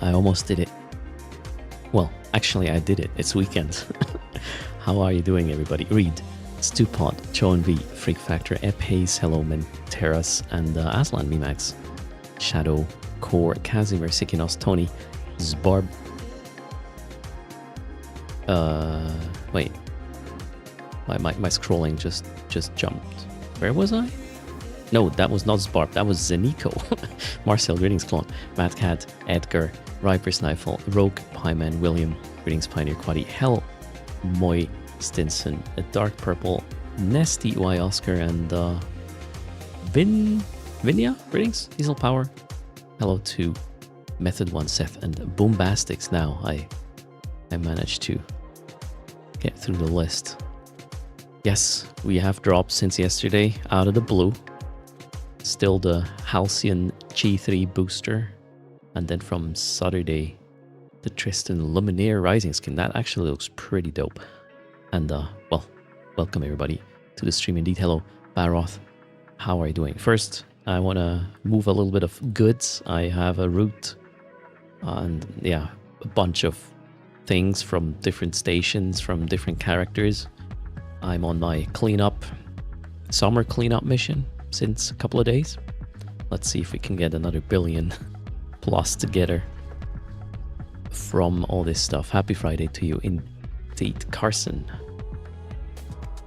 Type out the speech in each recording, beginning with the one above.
I almost did it. Well, actually, I did it. It's weekend. How are you doing, everybody? Reed, Stupod, Choen V, Freak Factor, Epace, Hello Menteras, and Aslan Mimax, Shadow, Core, Casimir, Sikinos, Tony, Zbarb. Wait. My scrolling just jumped. Where was I? No, that was not Zbarb. That was Zeniko. Marcel, greetings, Clone. Mad Cat, Edgar, Riper Snifle, Rogue, Pieman, William, greetings, Pioneer Quaddy, Hell, Moy, Stinson, a Dark Purple, Nesty Y Oscar, and Vinya, greetings, Diesel Power. Hello to Method One Seth and Boombastics. Now I managed to get through the list. Yes, we have dropped since yesterday out of the blue. Still the Halcyon G3 booster, and then from Saturday the Tristan Luminaire Rising skin. That actually looks pretty dope. And well, welcome everybody to the stream indeed. Hello Baroth, how are you doing? First, I want to move a little bit of goods. I have a route and yeah, a bunch of things from different stations, from different characters. I'm on my summer cleanup mission since a couple of days. Let's see if we can get another billion plus together from all this stuff. Happy Friday to you indeed, Carson.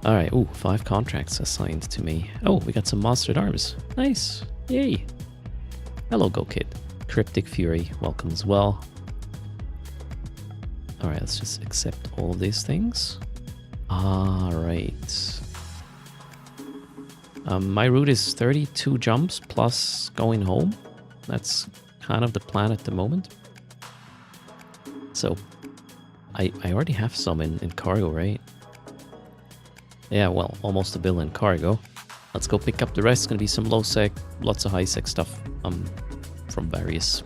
All right, 5 contracts assigned to me. Oh, we got some Monstered Arms. Nice, yay. Hello, Go Kid. Cryptic Fury, welcome as well. All right, let's just accept all of these things. All right. My route is 32 jumps plus going home. That's kind of the plan at the moment. So I already have some in cargo, right? Yeah, well, almost a bill in cargo. Let's go pick up the rest. It's gonna be some low sec, lots of high sec stuff from various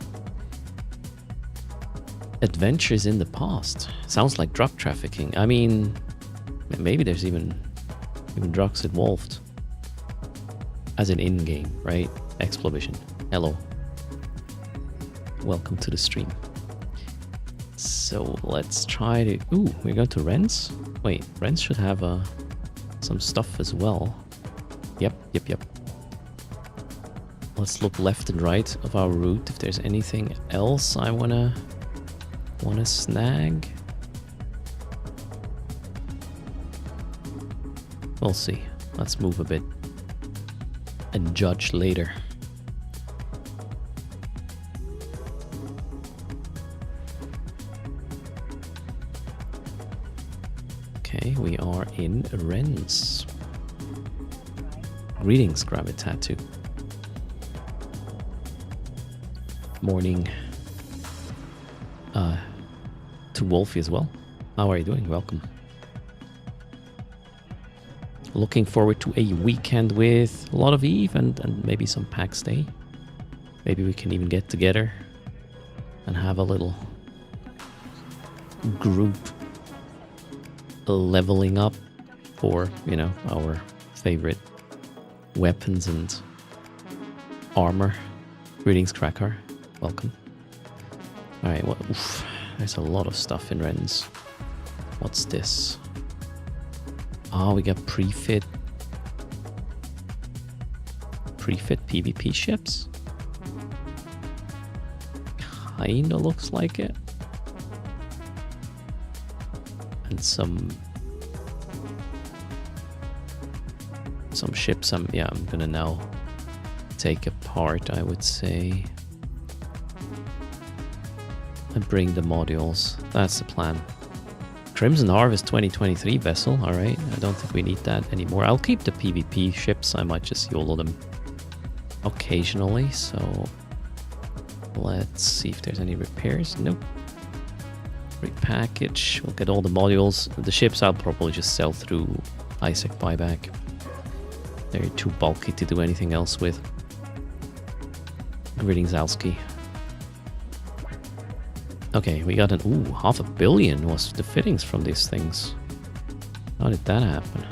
adventures in the past. Sounds like drug trafficking. I mean, maybe there's even drugs involved. As an in-game, right? Explovision. Hello. Welcome to the stream. So let's try to... Ooh, we're going to Ren's? Wait, Ren's should have some stuff as well. Yep. Let's look left and right of our route if there's anything else I wanna snag. We'll see. Let's move a bit and judge later. Okay, we are in Ren's. Greetings, Grab It Tattoo. Morning to Wolfie as well. How are you doing? Welcome. Looking forward to a weekend with a lot of Eve and maybe some PAX Day. Maybe we can even get together and have a little group leveling up for, you know, our favorite weapons and armor. Greetings, Cracker. Welcome. Alright, well, there's a lot of stuff in Ren's. What's this? Oh, we got pre-fit PvP ships. Kinda looks like it. And some ships I'm gonna now take apart, I would say. And bring the modules. That's the plan. Crimson Harvest 2023 vessel, alright. I don't think we need that anymore. I'll keep the PvP ships. I might just YOLO them occasionally, so let's see if there's any repairs. Nope. Repackage. We'll get all the modules. The ships I'll probably just sell through Isaac buyback. They're too bulky to do anything else with. Greetings, Alski. Okay, we got an... Ooh, 500 million was the fittings from these things. How did that happen?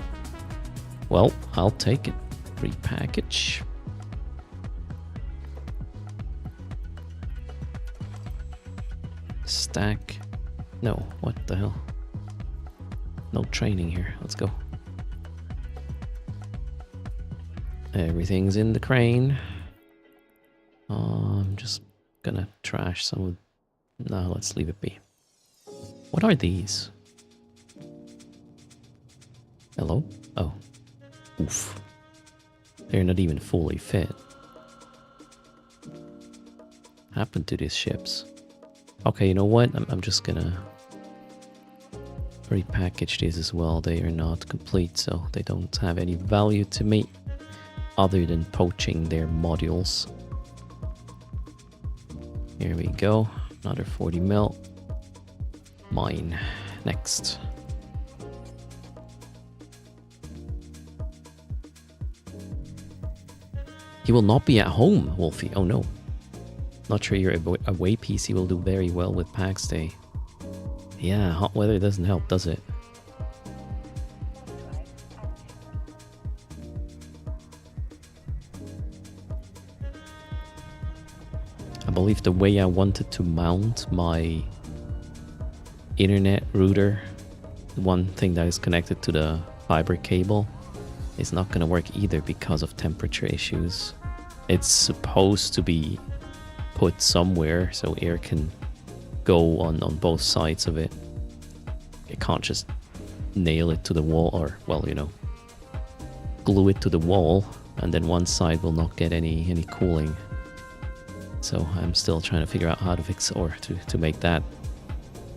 Well, I'll take it. Repackage. stack. No, what the hell? No training here. Let's go. Everything's in the crane. I'm just gonna trash some of... No, let's leave it be. What are these? Hello? Oh. Oof. They're not even fully fit. Happened to these ships? Okay, you know what? I'm just gonna repackage these as well. They are not complete, so they don't have any value to me other than poaching their modules. Here we go. Another 40 mil. Mine. Next. He will not be at home, Wolfie. Oh no. Not sure your away PC will do very well with PAX Day. Yeah, hot weather doesn't help, does it? I believe the way I wanted to mount my internet router, the one thing that is connected to the fiber cable, is not going to work either because of temperature issues. It's supposed to be put somewhere so air can go on both sides of it. You can't just nail it to the wall, or, well, you know, glue it to the wall and then one side will not get any cooling. So I'm still trying to figure out how to fix, or to make that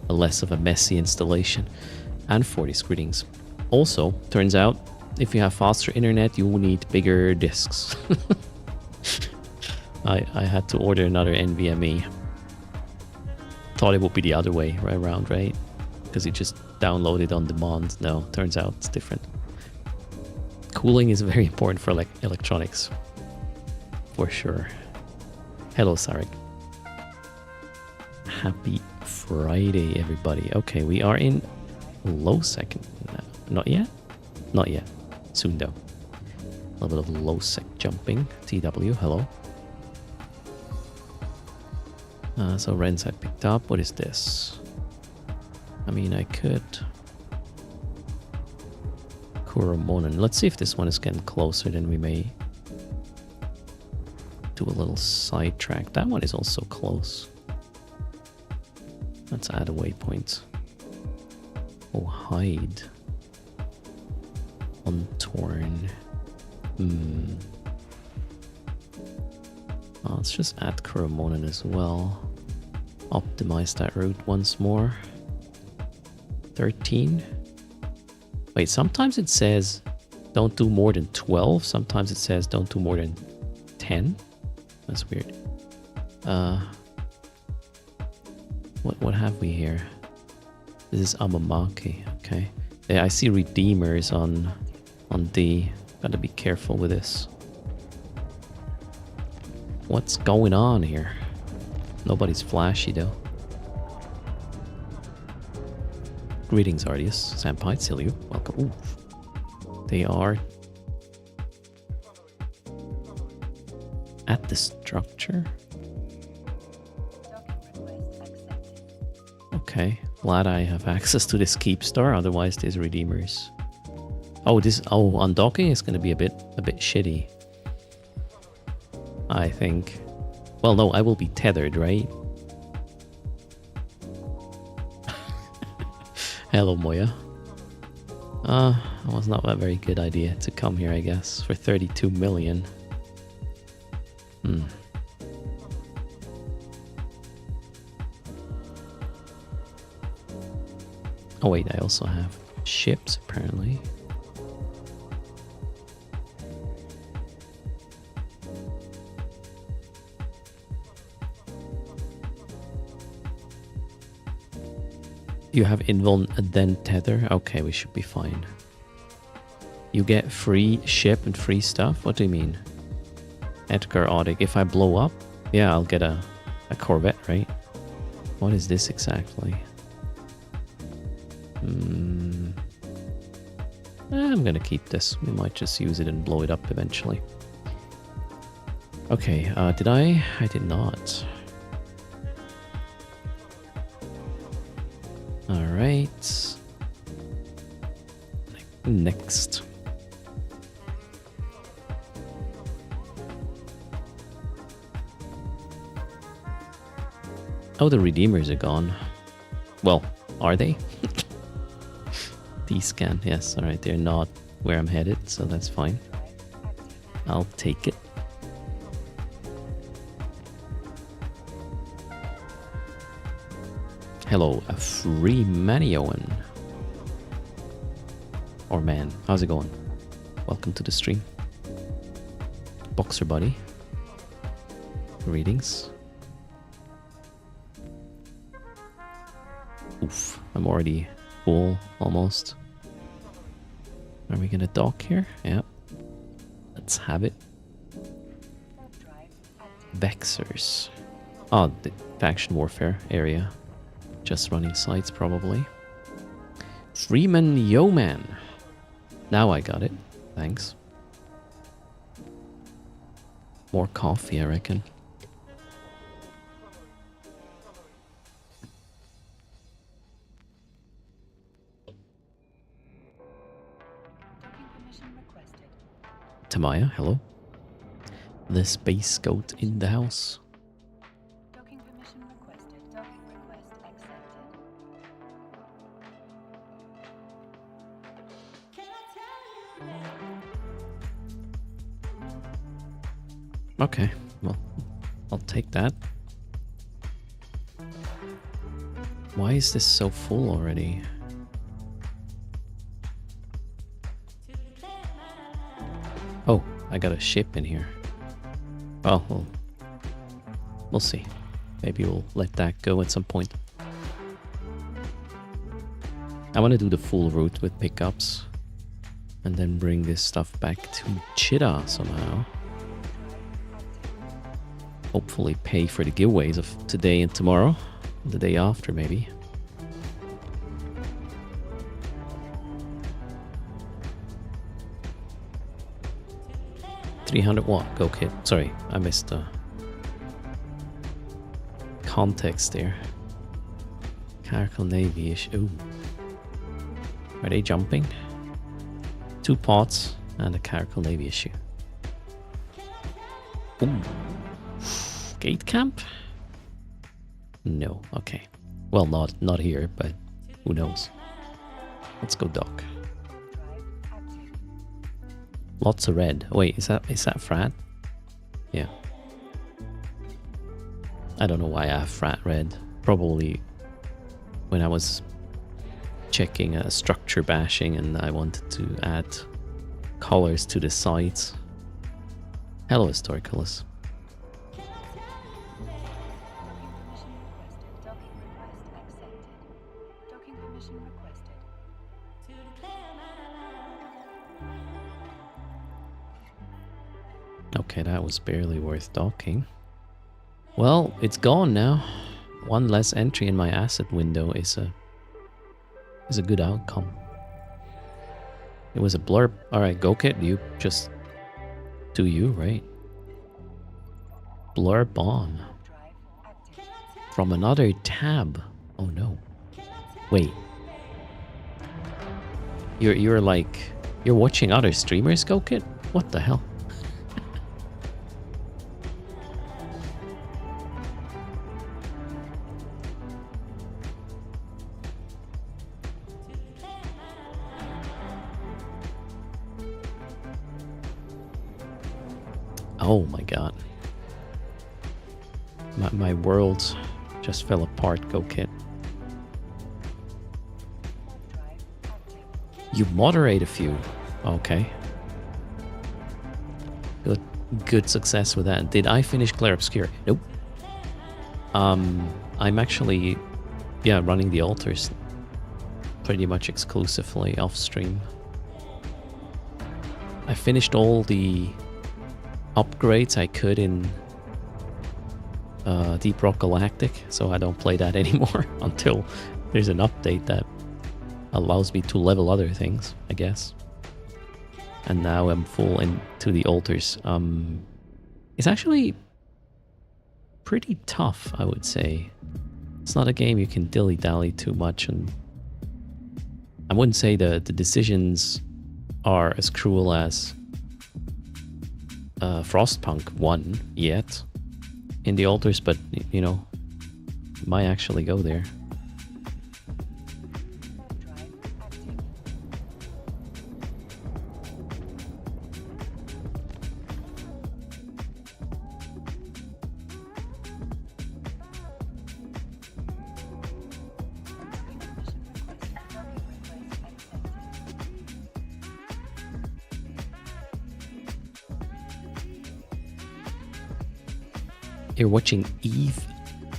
a less of a messy installation. And 40 greetings. Also, turns out, if you have faster internet, you will need bigger disks. I had to order another NVMe. Thought it would be the other way around, right? Because you just download it on demand. No, turns out it's different. Cooling is very important for electronics. For sure. Hello, Sarek. Happy Friday, everybody. Okay, we are in low second. No, not yet? Not yet. Soon, though. A little bit of low sec jumping. TW, hello. So Rens I picked up. What is this? I mean, I could... Kuromonen. Let's see if this one is getting closer, then we may do a little sidetrack. That one is also close. Let's add a waypoint. Oh, hide. Untorn. Let's just add Kuromonen as well. Optimize that route once more. 13. Wait, sometimes it says don't do more than 12. Sometimes it says don't do more than 10. That's weird. What have we here? This is Amamaki. Okay. Yeah, I see redeemers on D. Gotta be careful with this. What's going on here? Nobody's flashy though. Greetings, Ardius. Sampai, Silio. Welcome. Ooh. They are at the structure. Okay. Glad I have access to this keep store, otherwise there's redeemers. Oh, undocking is gonna be a bit shitty. I think. Well, no, I will be tethered, right? Hello, Moya. It was not a very good idea to come here, I guess, for 32 million. Oh wait, I also have ships, apparently. You have invuln then tether? Okay, we should be fine. You get free ship and free stuff? What do you mean? Edgar Audic. If I blow up, yeah, I'll get a Corvette, right? What is this exactly? I'm gonna keep this. We might just use it and blow it up eventually. Okay, did I? I did not. right. Next. Oh, the Redeemers are gone. Well, are they? D-scan, yes. Alright, they're not where I'm headed, so that's fine. I'll take it. Hello, a free Manioan. Or man, how's it going? Welcome to the stream. Boxer buddy. Readings. Oof, I'm already full, almost. Are we gonna dock here? Yeah. Let's have it. Vexers. Oh, the faction warfare area. Just running sites, probably. Freeman Yeoman. Now I got it. Thanks. More coffee, I reckon. Tamaya, hello. The space goat in the house. Docking permission requested. Docking request accepted. Okay, well, I'll take that. Why is this so full already? Oh, I got a ship in here. Oh, we'll see. Maybe we'll let that go at some point. I want to do the full route with pickups. And then bring this stuff back to Chita somehow. Hopefully pay for the giveaways of today and tomorrow. The day after, maybe. $300 go kit. Sorry, I missed the context there. Caracal Navy-ish. Ooh. Are they jumping? 2 pots and a Caracal Navy issue. Ooh. Gate camp? No. Okay. Well, not here, but who knows? Let's go dock. Lots of red. Wait, is that frat? Yeah. I don't know why I have frat red. Probably when I was checking structure bashing and I wanted to add colors to the sides. Hello, Historicalus. Okay, that was barely worth docking. Well, it's gone now. One less entry in my asset window is a good outcome. It was a blurb. Alright, go kit, you just do you, right? Blurb on. From another tab. Oh no. Wait. You're watching other streamers, go kit? What the hell? Oh my god. My world just fell apart, go kit. You moderate a few. Okay. Good success with that. Did I finish Clair Obscure? Nope. I'm actually running the altars pretty much exclusively off stream. I finished all the upgrades I could in Deep Rock Galactic, so I don't play that anymore until there's an update that allows me to level other things, I guess. And now I'm full into the altars. It's actually pretty tough, I would say. It's not a game you can dilly-dally too much and I wouldn't say the decisions are as cruel as Frostpunk 1 yet in the altars, but you know, might actually go there. You're watching Eve,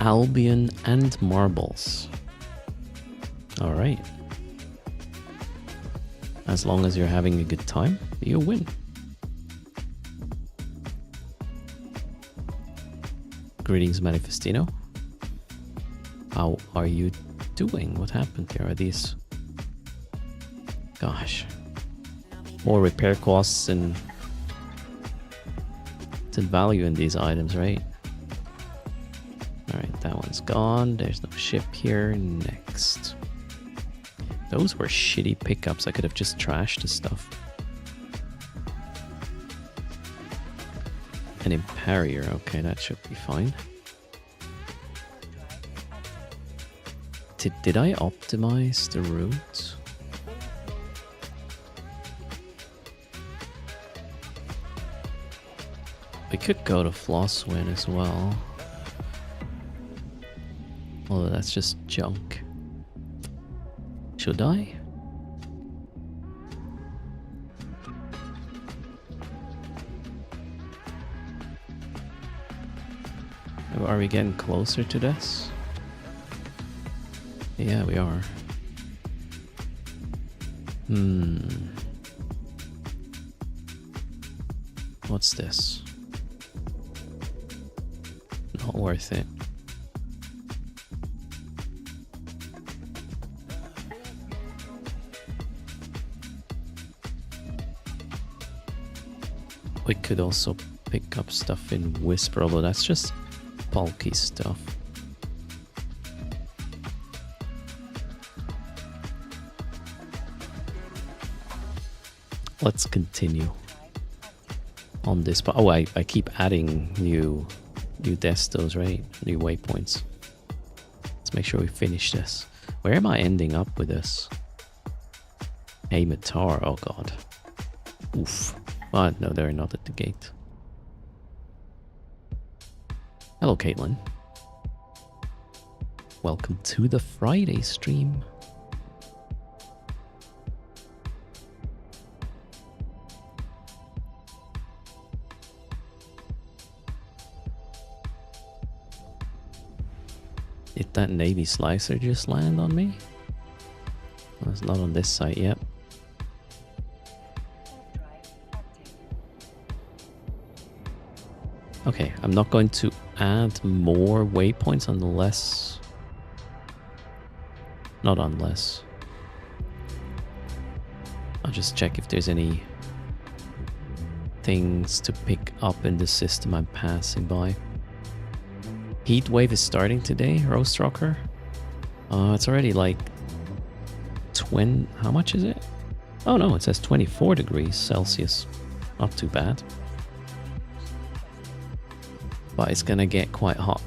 Albion, and Marbles. Alright. As long as you're having a good time, you win. Greetings, Manifestino. How are you doing? What happened here? Are these... Gosh. More repair costs and value in these items, right? Alright, that one's gone. There's no ship here. Next. Those were shitty pickups. I could have just trashed the stuff. An Imperior. Okay, that should be fine. Did I optimize the route? We could go to Flosswind as well. Although that's just junk. Should I? Are we getting closer to this? Yeah, we are. What's this? Not worth it. We could also pick up stuff in Whisper, although that's just bulky stuff. Let's continue on this. But oh, I keep adding new destos, right? New waypoints. Let's make sure we finish this. Where am I ending up with this? Amatar, oh god. Oof. Oh, no, they're not at the gate. Hello, Caitlin. Welcome to the Friday stream. Did that Navy Slicer just land on me? Well, it's not on this site yet. Okay, I'm not going to add more waypoints unless... Not unless. I'll just check if there's any things to pick up in the system I'm passing by. Heat wave is starting today, Roast Rocker. It's already like 20... How much is it? Oh no, it says 24 degrees Celsius. Not too bad. But it's gonna get quite hot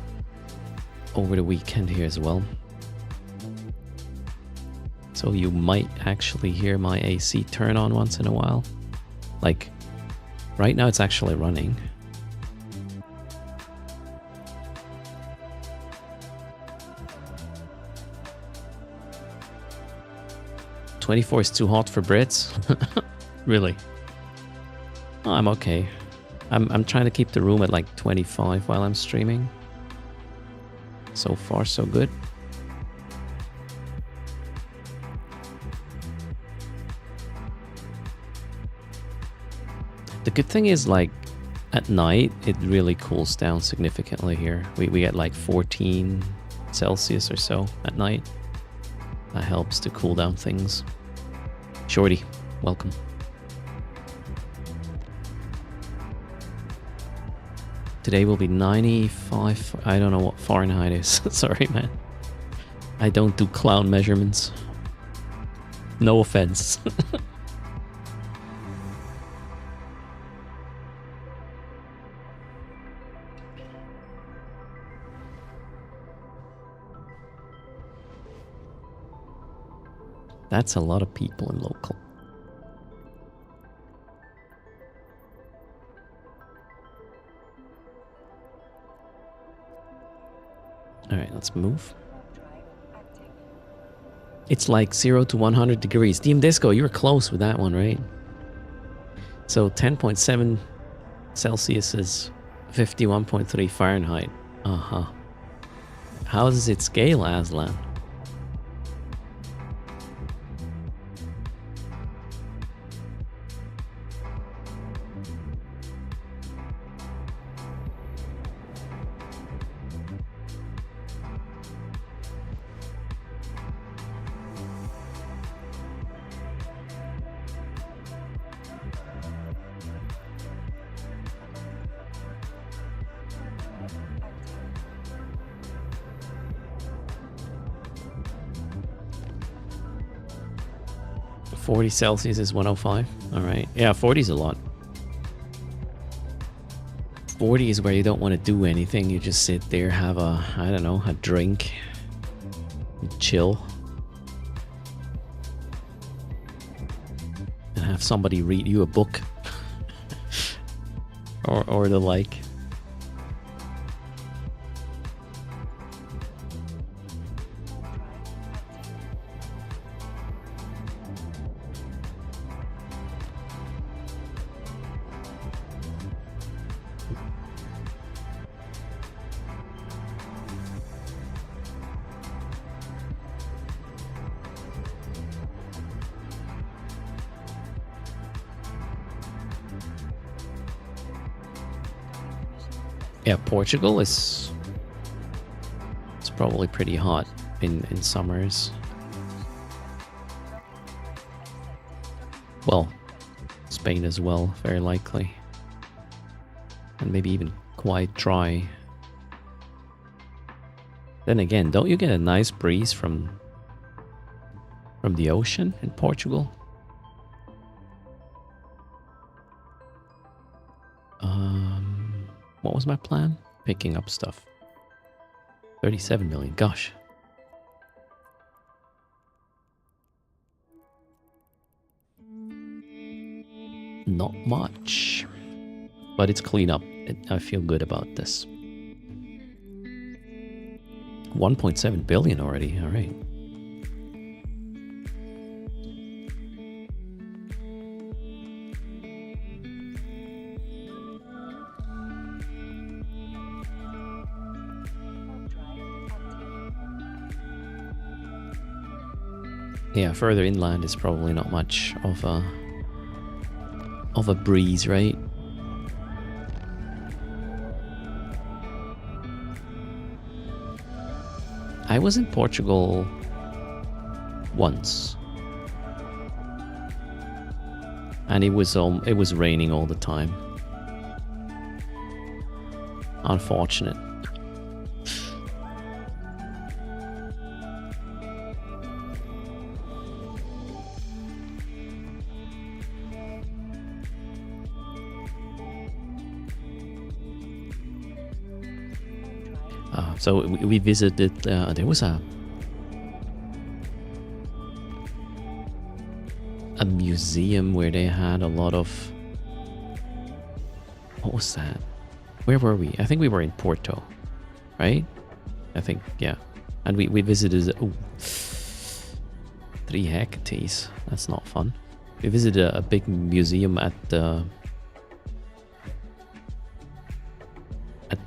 over the weekend here as well. So you might actually hear my AC turn on once in a while. Like, right now it's actually running. "24 is too hot for Brits." Really? Oh, I'm okay. I'm trying to keep the room at like 25 while I'm streaming. So far, so good. The good thing is, like, at night, it really cools down significantly here. We get like 14 Celsius or so at night. That helps to cool down things. Shorty, welcome. Today will be 95. I don't know what Fahrenheit is. Sorry, man. I don't do clown measurements. No offense. That's a lot of people in local. Alright, let's move. It's like 0 to 100 degrees. Team Disco, you were close with that one, right? So 10.7 Celsius is 51.3 Fahrenheit. Uh-huh. How does it scale, Aslan? .40 Celsius is 105. All right. Yeah, 40 is a lot. 40 is where you don't want to do anything. You just sit there, have a, I don't know, a drink, and chill. And have somebody read you a book. or the like. Yeah, Portugal is, it's probably pretty hot in summers. Well, Spain as well, very likely. And maybe even quite dry. Then again, don't you get a nice breeze from the ocean in Portugal? What was my plan? Picking up stuff. 37 million, gosh. Not much. But it's clean up. I feel good about this. 1.7 billion already, alright. Yeah, further inland is probably not much of a breeze, right? I was in Portugal once, and it was raining all the time. Unfortunate. So we visited, there was a museum where they had a lot of, what was that? Where were we? I think we were in Porto, right? I think, yeah. And we visited, 3 Hecates, that's not fun. We visited a big museum at the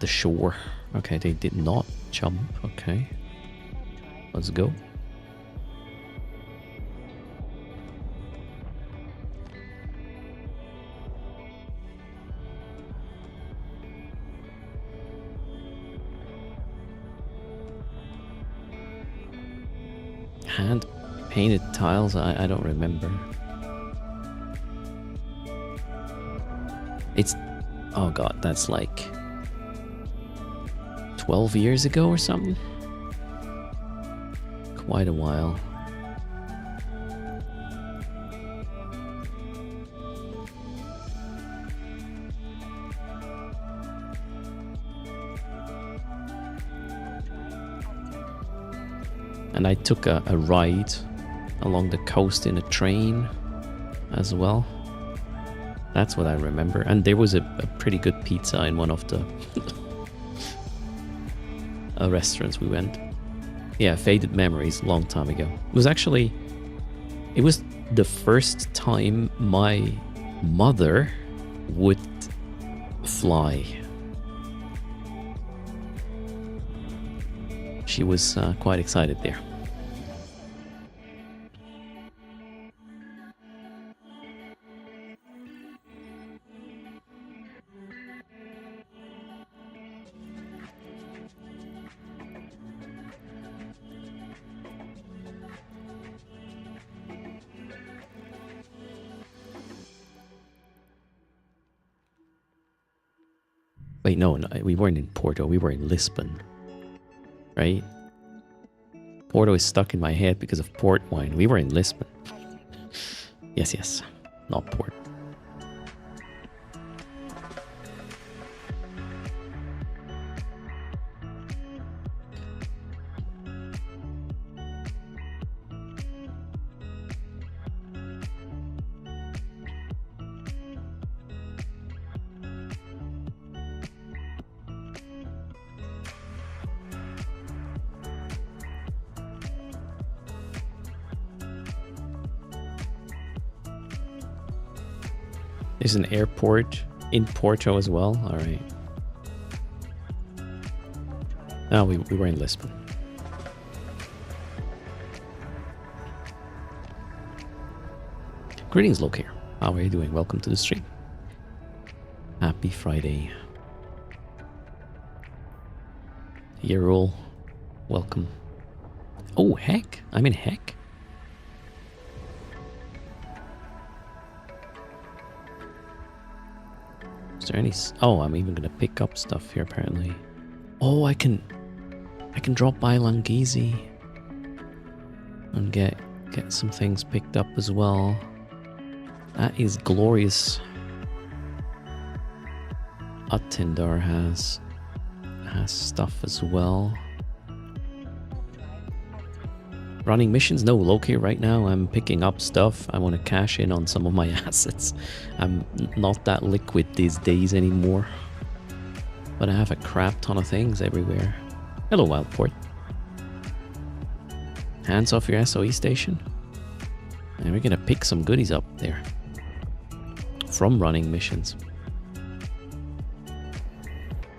shore. Okay, they did not jump. Okay. Let's go. Hand painted tiles, I don't remember. It's, oh god, that's like 12 years ago or something. Quite a while. And I took a ride along the coast in a train as well. That's what I remember. And there was a pretty good pizza in one of the restaurants we went. Yeah, faded memories, long time ago. It was the first time my mother would fly. She was quite excited there. Wait, no, we weren't in Porto. We were in Lisbon, right? Porto is stuck in my head because of port wine. We were in Lisbon. Yes, not port. There's an airport in Porto as well. All right. No, we were in Lisbon. Greetings, Locair. How are you doing? Welcome to the stream. Happy Friday. Yerul, welcome. Oh, heck. I'm in heck. Is there any... Oh, I'm even going to pick up stuff here, apparently. Oh, I can drop by Langizi and get some things picked up as well. That is glorious. Attendar has stuff as well. Running missions? No, Loki, right now I'm picking up stuff. I want to cash in on some of my assets. I'm not that liquid these days anymore. But I have a crap ton of things everywhere. Hello, Wildport. Hands off your SOE station. And we're going to pick some goodies up there. From running missions.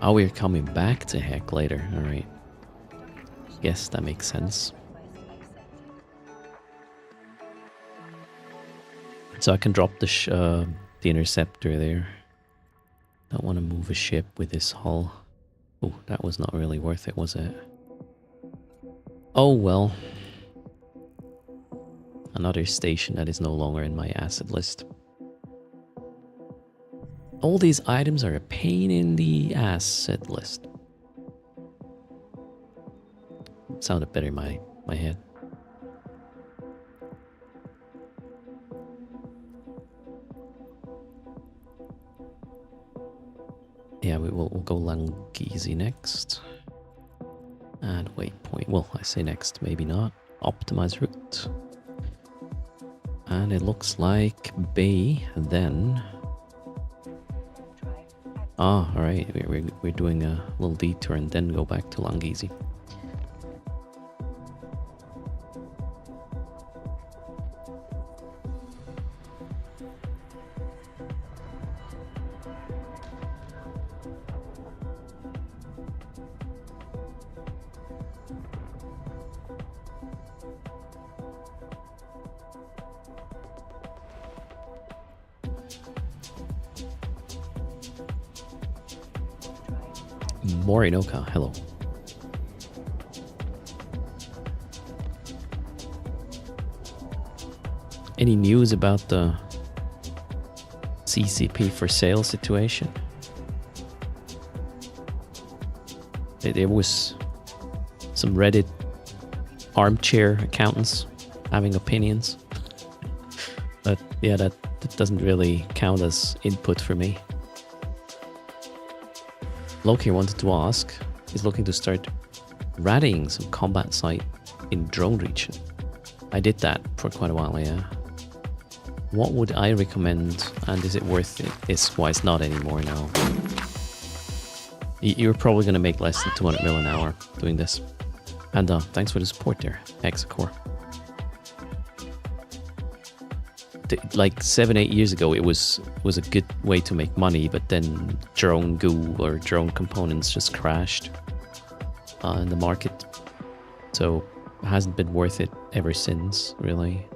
Oh, we're coming back to Heck later. Alright. Guess that makes sense. So I can drop the interceptor there. Don't want to move a ship with this hull. Oh, that was not really worth it, was it? Oh well. Another station that is no longer in my asset list. All these items are a pain in the asset list. Sounded better in my head. Yeah, we'll go Langizi next. And waypoint. Well, I say next, maybe not. Optimize route. And it looks like Bay then. Ah, alright. We're doing a little detour and then go back to Langizi. Morinoka, hello. Any news about the CCP for sale situation? There was some Reddit armchair accountants having opinions. But yeah, that doesn't really count as input for me. Loki wanted to ask, he's looking to start ratting some combat site in drone region. I did that for quite a while, yeah. What would I recommend, and is it worth it? Is why it's not anymore now. You're probably going to make less than 200 mil an hour doing this. And thanks for the support there, Hexacore. Like 7-8 years ago, it was a good way to make money, but then drone goo or drone components just crashed in the market. So it hasn't been worth it ever since, really.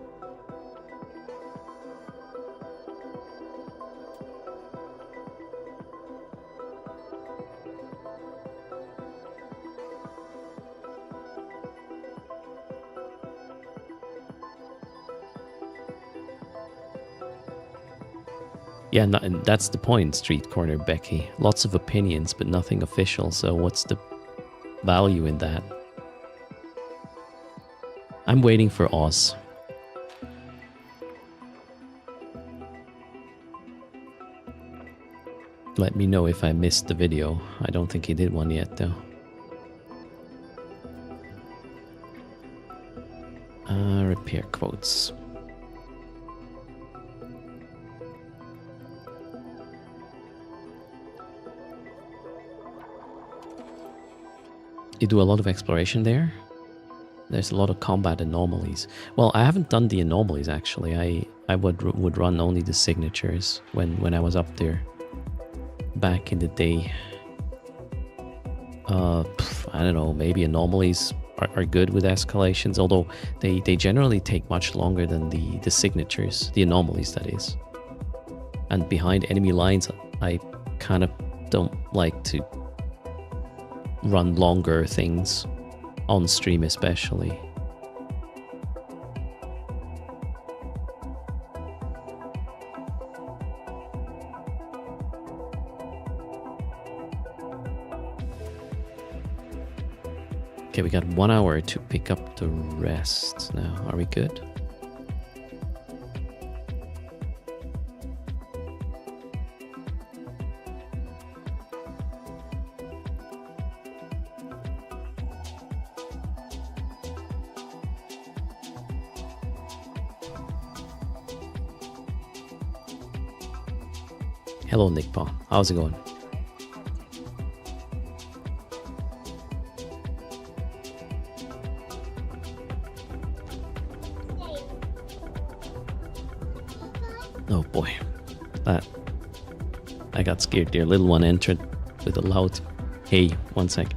Yeah, and that's the point, Street Corner Becky. Lots of opinions, but nothing official, so what's the value in that? I'm waiting for Oz. Let me know if I missed the video. I don't think he did one yet, though. Repair quotes. You do a lot of exploration there. There's a lot of combat anomalies. Well, I haven't done the anomalies actually. I would run only the signatures when I was up there back in the day. I don't know. Maybe anomalies are good with escalations, although they generally take much longer than the signatures, the anomalies that is. And behind enemy lines, I kind of don't like to run longer things on stream, especially. Okay, we got 1 hour to pick up the rest now. Are we good? Hello, Nick Paul. How's it going? Oh boy, I got scared there. Little one entered with a loud, hey, 1 sec.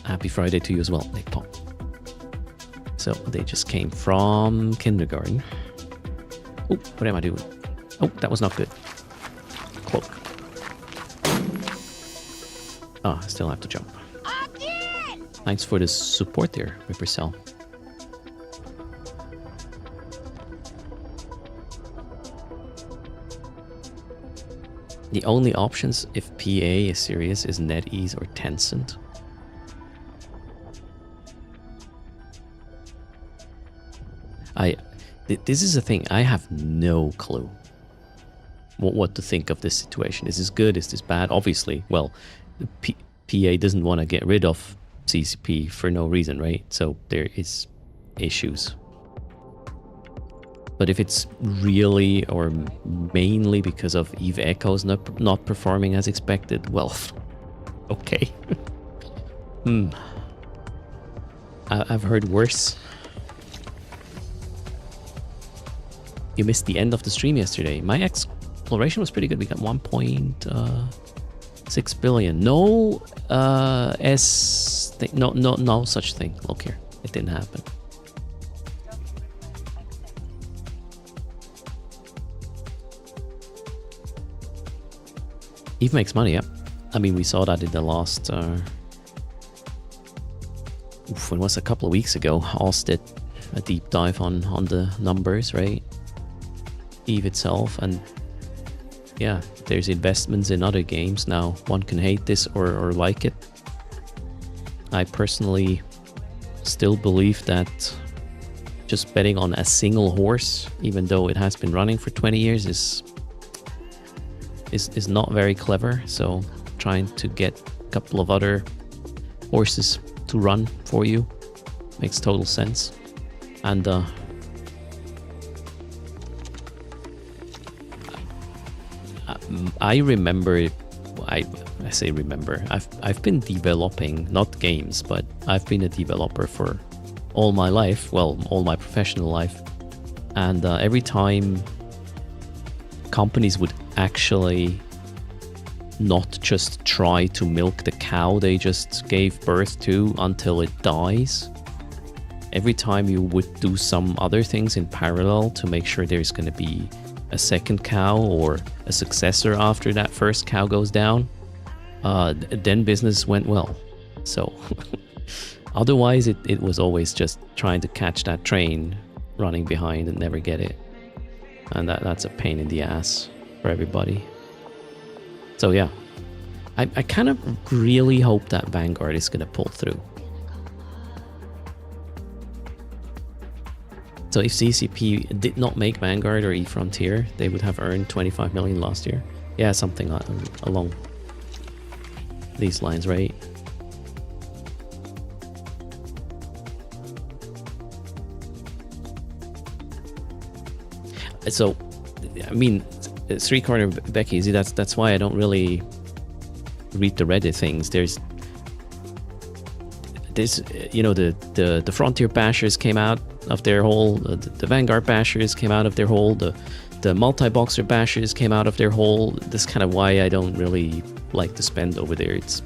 Happy Friday to you as well, Nick Paul. So they just came from kindergarten. Oh, what am I doing? Oh, that was not good. Cloak. Ah, I still have to jump. Again! Thanks for the support there, Rippercell. The only options if PA is serious is NetEase or Tencent. This is a thing, I have no clue what to think of this situation. Is this good? Is this bad? Obviously, well, PA doesn't want to get rid of CCP for no reason, right? So there is issues. But if it's really or mainly because of Eve Echoes not performing as expected, well, okay. I've heard worse. You missed the end of the stream yesterday. My exploration was pretty good. We got 1.6 billion. No no such thing. Look here, it didn't happen. Eve makes money, yeah. I mean, we saw that in the last. When was a couple of weeks ago? Oz did a deep dive on the numbers, right? Eve itself, and yeah, there's investments in other games now. One can hate this or like it. I personally still believe that just betting on a single horse, even though it has been running for 20 years, is not very clever. So trying to get a couple of other horses to run for you makes total sense. And I remember, I say remember, I've been developing, not games, but I've been a developer for all my life, well, all my professional life. And every time companies would actually not just try to milk the cow they just gave birth to until it dies, every time you would do some other things in parallel to make sure there's going to be a second cow or a successor after that first cow goes down, then business went well. So otherwise it was always just trying to catch that train running behind and never get it. And that's a pain in the ass for everybody. So yeah, I kind of really hope that Vanguard is going to pull through. So if CCP did not make Vanguard or eFrontier, they would have earned 25 million last year. Yeah, something along these lines, right? So, I mean, Street Corner Becky, see, that's why I don't really read the Reddit things. There's you know, the Frontier bashers came out of their hole, the Vanguard bashers came out of their hole, the multi-boxer bashers came out of their hole. That's kind of why I don't really like to spend over there. It's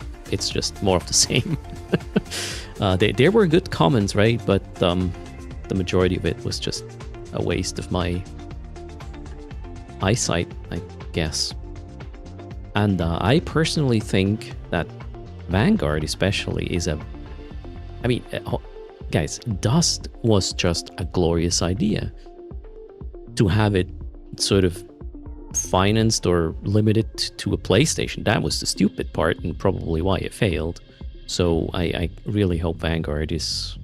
just more of the same. There were good comments, right? But the majority of it was just a waste of my eyesight, I guess. And I personally think that Vanguard especially is I mean, guys, Dust was just a glorious idea. To have it sort of financed or limited to a PlayStation, that was the stupid part and probably why it failed. So I really hope Vanguard is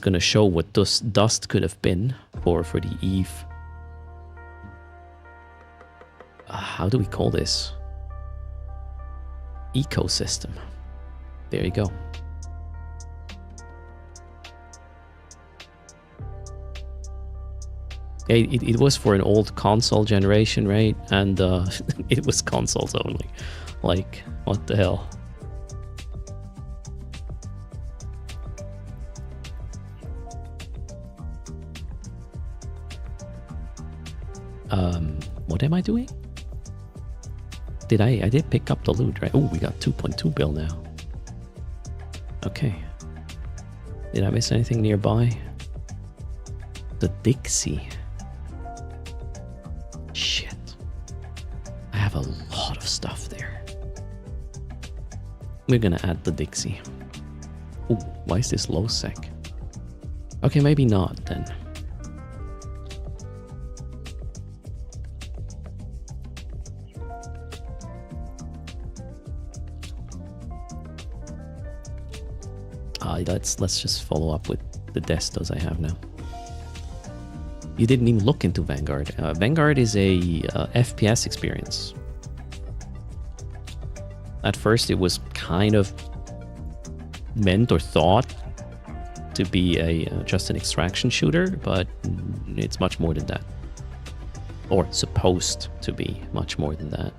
going to show what Dust could have been for the EVE. How do we call this? Ecosystem. There you go. It was for an old console generation, right? And it was consoles only. Like, what the hell? What am I doing? I did pick up the loot, right? Oh, we got 2.2 bill now. Okay. Did I miss anything nearby? The Dixie. Shit. I have a lot of stuff there. We're gonna add the Dixie. Oh, why is this low sec? Okay, maybe not then. Let's just follow up with the destos I have now. You didn't even look into Vanguard. Vanguard is a FPS experience. At first, it was kind of meant or thought to be just an extraction shooter, but it's much more than that. Or supposed to be much more than that.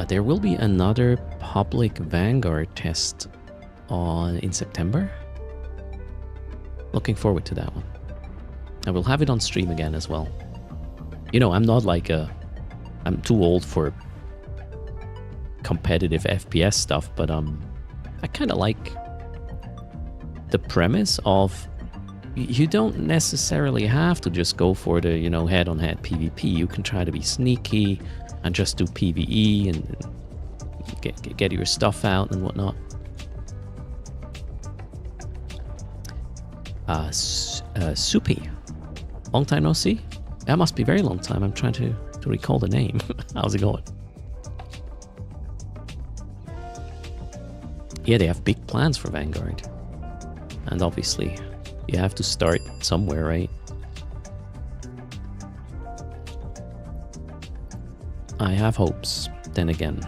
There will be another public Vanguard test in September. Looking forward to that one. I will have it on stream again as well. You know, I'm not like I'm too old for competitive FPS stuff, but I kind of like the premise of you don't necessarily have to just go for the, you know, head-on-head PvP. You can try to be sneaky and just do PvE and get your stuff out and whatnot. Soupy. Long time no see? That must be a very long time. I'm trying to recall the name. How's it going? Yeah, they have big plans for Vanguard. And obviously, you have to start somewhere, right? I have hopes. Then again,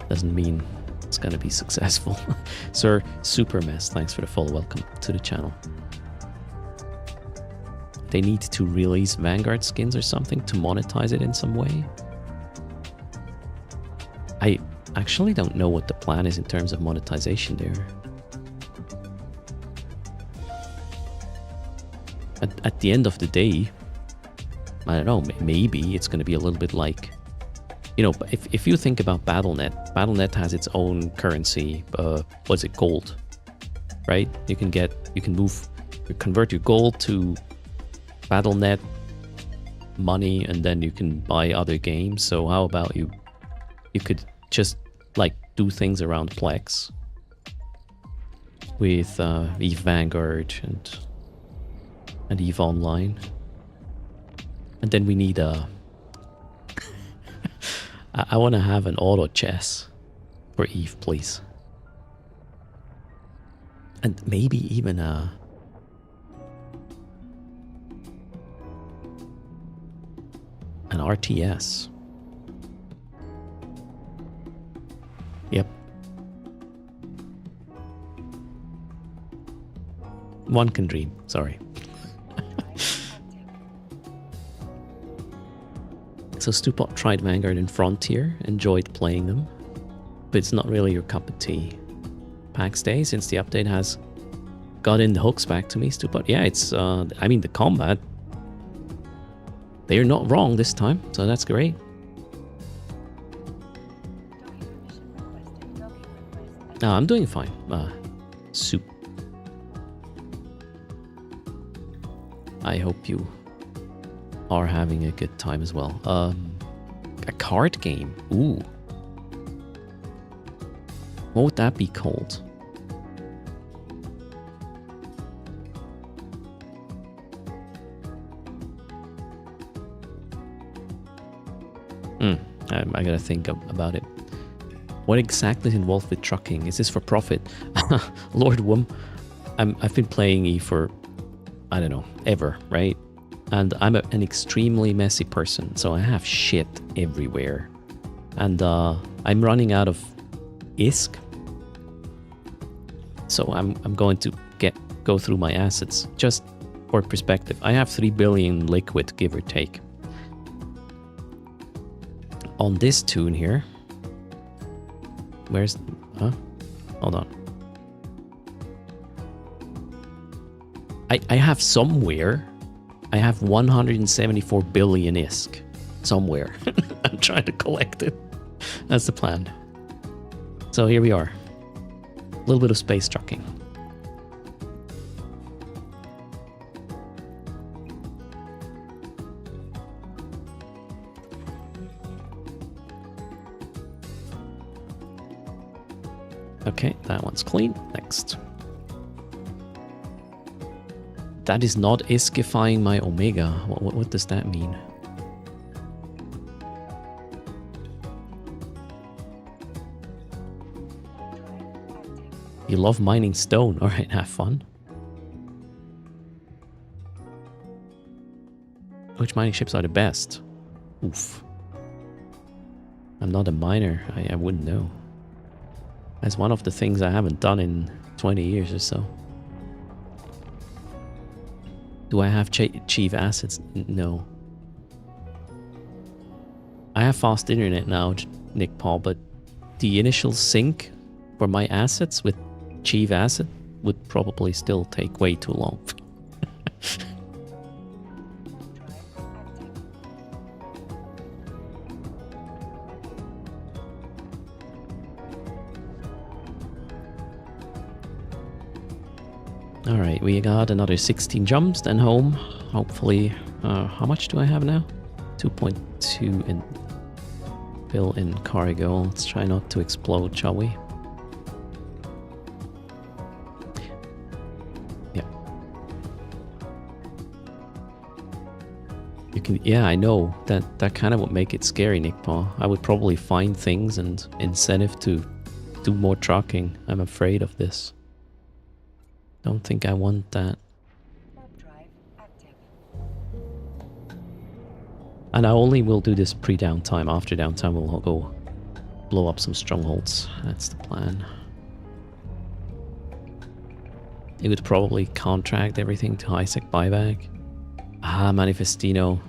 doesn't mean it's gonna be successful. Sir Supermess, thanks for the follow. Welcome to the channel. They need to release Vanguard skins or something to monetize it in some way. I actually don't know what the plan is in terms of monetization there. At the end of the day, I don't know, maybe it's going to be a little bit like, you know, if you think about Battle.net, Battle.net has its own currency, what's it, gold, right? You can convert your gold to Battle.net money, and then you can buy other games. So how about you could just like do things around Plex with EVE Vanguard and EVE Online. And then we need a... I want to have an auto chess for EVE, please. And maybe even an RTS. Yep. One can dream, sorry. So Stupot tried Vanguard and Frontier, enjoyed playing them, but it's not really your cup of tea. PAX Day, since the update has got in the hooks back to me, Stupot. Yeah, it's, I mean, the combat, they're not wrong this time, so that's great. No, I'm doing fine. Soup. I hope you are having a good time as well. A card game. Ooh. What would that be called? I gotta think about it. What exactly is involved with trucking? Is this for profit? Lord Wum, I've been playing E for, I don't know, ever, right? And I'm an extremely messy person, so I have shit everywhere. And I'm running out of ISK. So I'm going to go through my assets. Just for perspective, I have 3 billion liquid, give or take. On this tune here, where's, huh? Hold on. I have somewhere, I have 174 billion ISK somewhere. I'm trying to collect it. That's the plan. So here we are. A little bit of space trucking. Okay, that one's clean. Next. That is not iskifying my Omega. What does that mean? You love mining stone. Alright, have fun. Which mining ships are the best? Oof. I'm not a miner. I wouldn't know. That's one of the things I haven't done in 20 years or so. Do I have chief assets? No. I have fast internet now, Nick Paul, but the initial sync for my assets with chief asset would probably still take way too long. Alright, we got another 16 jumps, then home. Hopefully, how much do I have now? 2.2 in fill in cargo. Let's try not to explode, shall we? Yeah. You can, yeah, I know. That kind of would make it scary, Nick Paw. I would probably find things and incentive to do more trucking. I'm afraid of this. Don't think I want that. Warp drive active. And I only will do this pre-downtime. After downtime, we'll go blow up some strongholds. That's the plan. It would probably contract everything to high-sec buyback. Ah, Manifestino.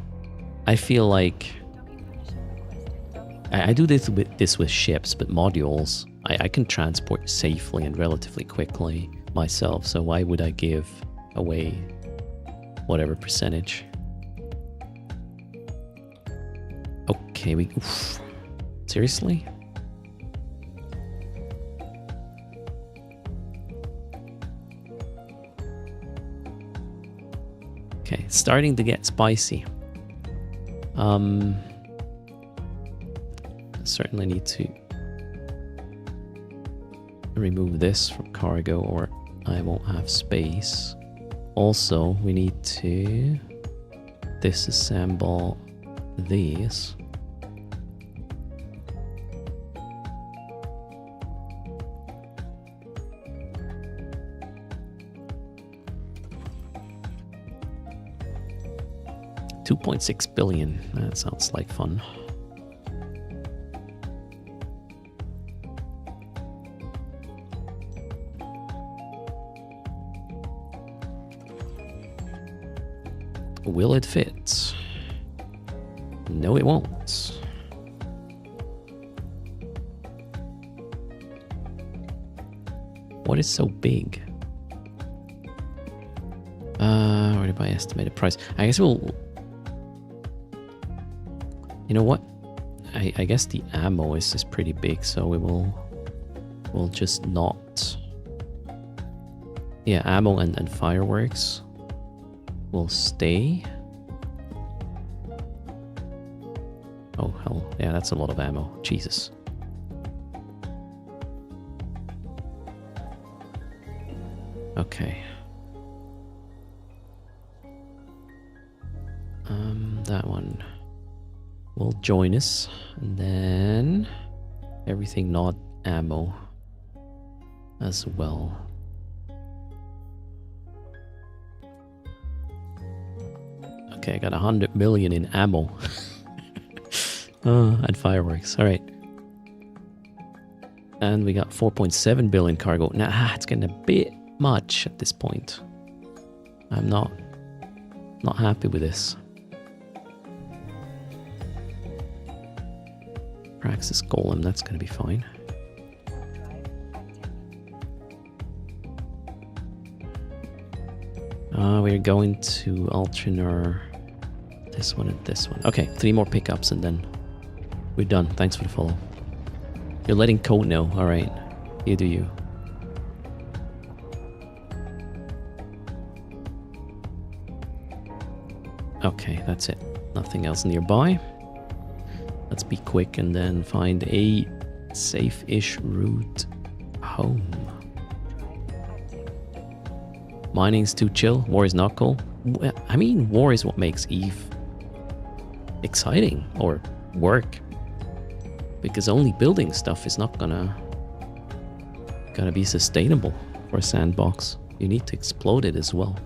I feel like Docking permission requested. Docking I do this with ships, but modules I can transport safely and relatively quickly myself. So why would I give away whatever percentage? Okay, we. Oof. Seriously? Okay, starting to get spicy. I certainly need to remove this from cargo or I won't have space. Also, we need to disassemble these. $2.6 billion. That sounds like fun. Will it fit? No, it won't. What is so big? Where did I estimated price? I guess we'll. You know what? I guess the ammo is pretty big, so we'll just not. Yeah, ammo and fireworks will stay. Oh hell, yeah, that's a lot of ammo. Jesus. Okay. That one will join us, and then everything not ammo as well. Okay, I got 100 million in ammo. And fireworks. All right. And we got 4.7 billion cargo. Nah, it's getting a bit much at this point. I'm not happy with this. Praxis Golem, that's going to be fine. warp drive active. We're going to Altrinor. This one and this one. Okay, 3 more pickups and then we're done. Thanks for the follow. You're letting code know. All right, you do you. Okay, that's it. Nothing else nearby. Let's be quick and then find a safe-ish route home. Mining's too chill. War is not cool. I mean, war is what makes EVE exciting or work. Because only building stuff is not gonna be sustainable for a sandbox. You need to explode it as well.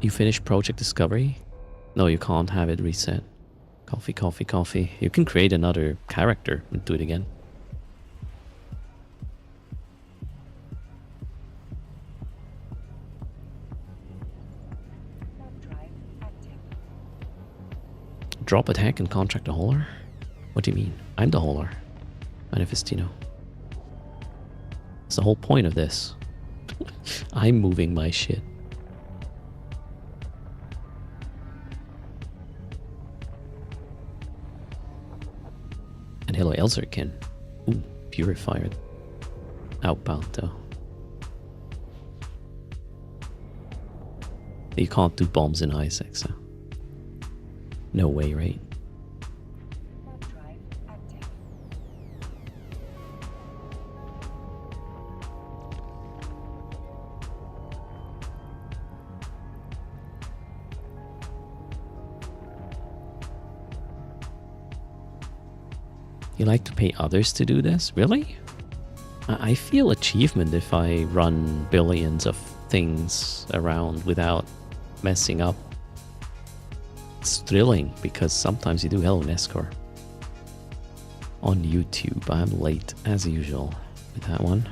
You finished Project Discovery? No, you can't have it reset. Coffee, coffee, coffee. You can create another character and do it again. Warp drive active. Drop attack and contract a hauler? What do you mean? I'm the hauler. Manifestino. That's the whole point of this. I'm moving my shit. And hello, Elzerkin. Ooh, purifier. Outbound, though. You can't do bombs in Isaac, so. No way, right? Warp drive active. You like to pay others to do this? Really? I feel achievement if I run billions of things around without messing up. It's thrilling because sometimes you do. Hello, Nescor. On YouTube, I'm late as usual with that one.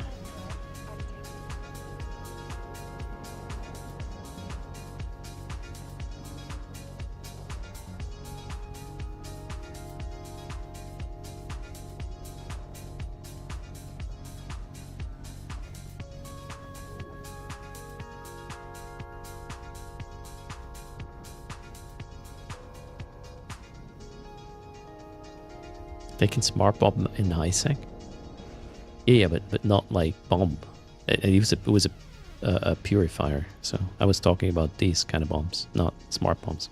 They can smart bomb in high sec. Yeah, but not like bomb. It was a purifier. So I was talking about these kind of bombs, not smart bombs.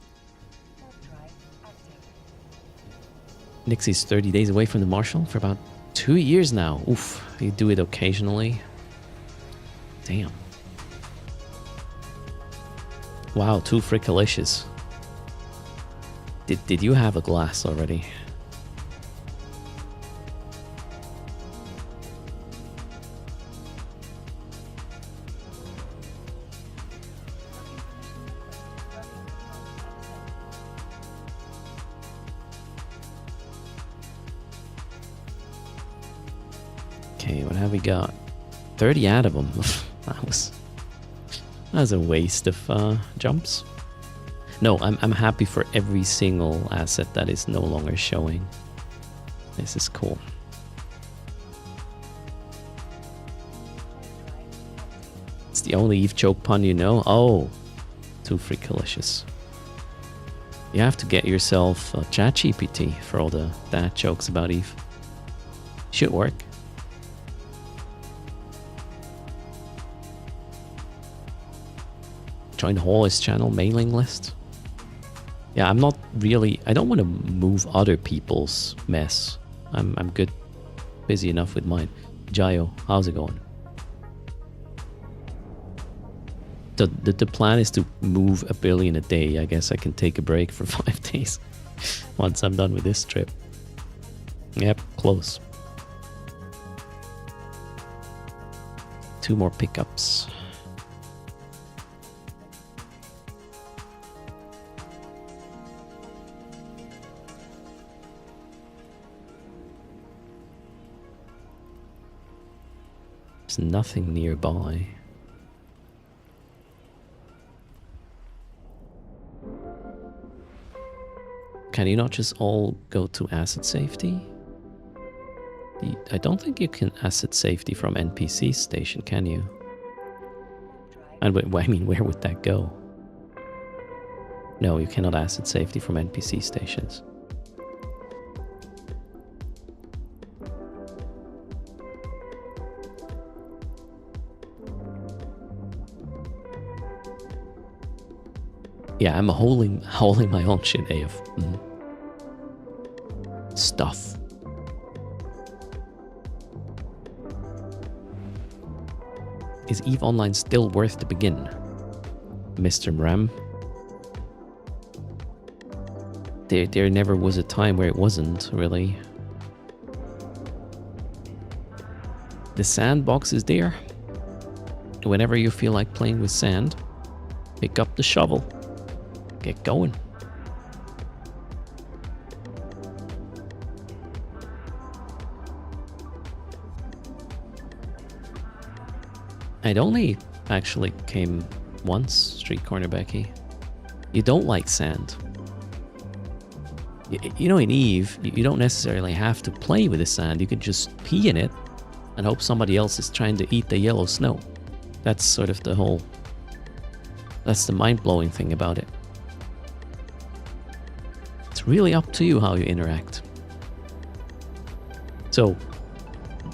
Nixie's 30 days away from the Marshal for about 2 years now. Oof, you do it occasionally. Damn. Wow, 2 frickalicious. Did you have a glass already? Okay, what have we got? 30 out of them. that was a waste of jumps. No, I'm happy for every single asset that is no longer showing. This is cool. It's the only Eve choke pun you know. Oh, 2 freakalicious. You have to get yourself a ChatGPT for all the dad jokes about Eve. Should work. Join Hollis channel mailing list. Yeah, I'm not really. I don't want to move other people's mess. I'm good, busy enough with mine. Jayo, how's it going? The plan is to move 1 billion a day. I guess I can take a break for 5 days once I'm done with this trip. Yep, close. 2 more pickups. There's nothing nearby. Can you not just all go to asset safety? I don't think you can asset safety from NPC station, can you? And I mean, where would that go? No, you cannot asset safety from NPC stations. Yeah, I'm holding my own shit, AF. Stuff. Is EVE Online still worth to begin? Mr. Ram? There never was a time where it wasn't, really. The sandbox is there. Whenever you feel like playing with sand, pick up the shovel. Get going. I'd only actually came once, Street Corner Becky. You don't like sand. You know, in EVE, you don't necessarily have to play with the sand. You could just pee in it and hope somebody else is trying to eat the yellow snow. That's sort of the whole... That's the mind-blowing thing about it. It's really up to you how you interact. So,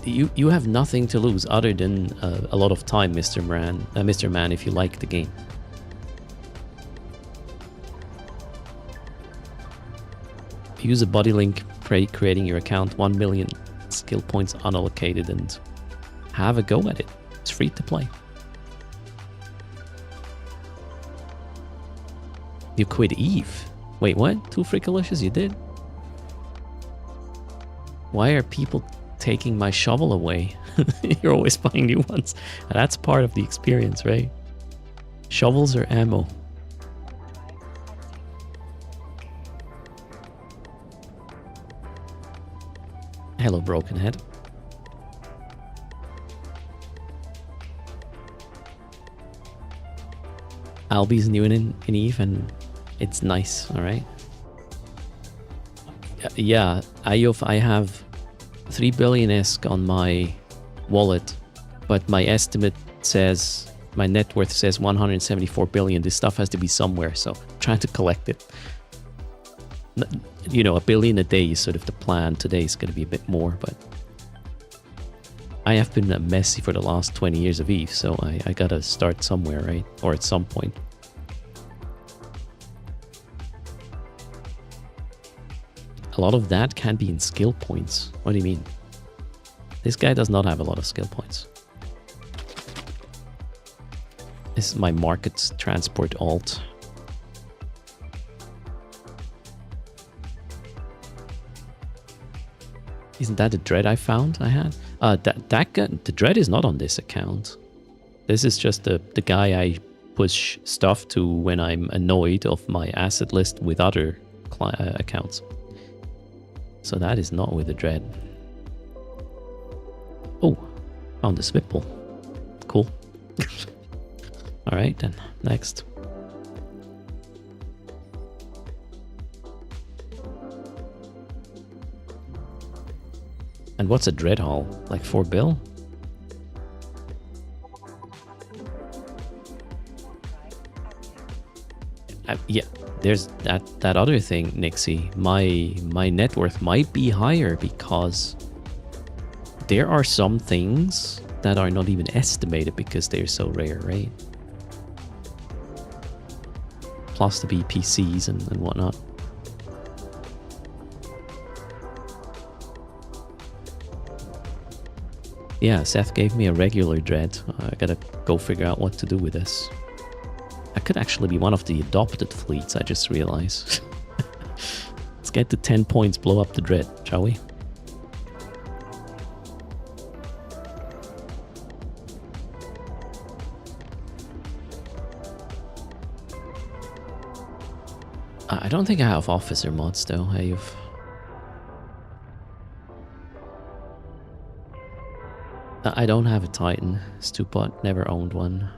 you have nothing to lose other than a lot of time, Mr. Man, if you like the game. Use a body link, creating your account, 1 million skill points unallocated, and have a go at it. It's free to play. You quit EVE? Wait, what? 2 freakalicious? You did? Why are people taking my shovel away? You're always buying new ones. That's part of the experience, right? Shovels or ammo? Hello, Broken Head. Albi's new in Eve, and it's nice, alright? Yeah, I have 3 billion-esque on my wallet, but my estimate says, my net worth says 174 billion. This stuff has to be somewhere, so I'm trying to collect it. You know, 1 billion a day is sort of the plan. Today is going to be a bit more, but I have been messy for the last 20 years of Eve, so I gotta start somewhere, right? Or at some point. A lot of that can be in skill points. What do you mean? This guy does not have a lot of skill points. This is my market transport alt. Isn't that the dread I found I had? The dread is not on this account. This is just the guy I push stuff to when I'm annoyed of my asset list with other accounts. So that is not with the dread. Oh, found the Swipple. Cool. Alright then, next. And what's a dread haul? Like 4 bill? Yeah, there's that other thing, Nixie. My net worth might be higher because there are some things that are not even estimated because they're so rare, right? Plus the BPCs and whatnot. Yeah, Seth gave me a regular dread. I gotta go figure out what to do with this. I could actually be one of the adopted fleets, I just realized. Let's get to 10 points, blow up the dread, shall we? I don't think I have officer mods though, You've... I don't have a Titan. Stupot, never owned one.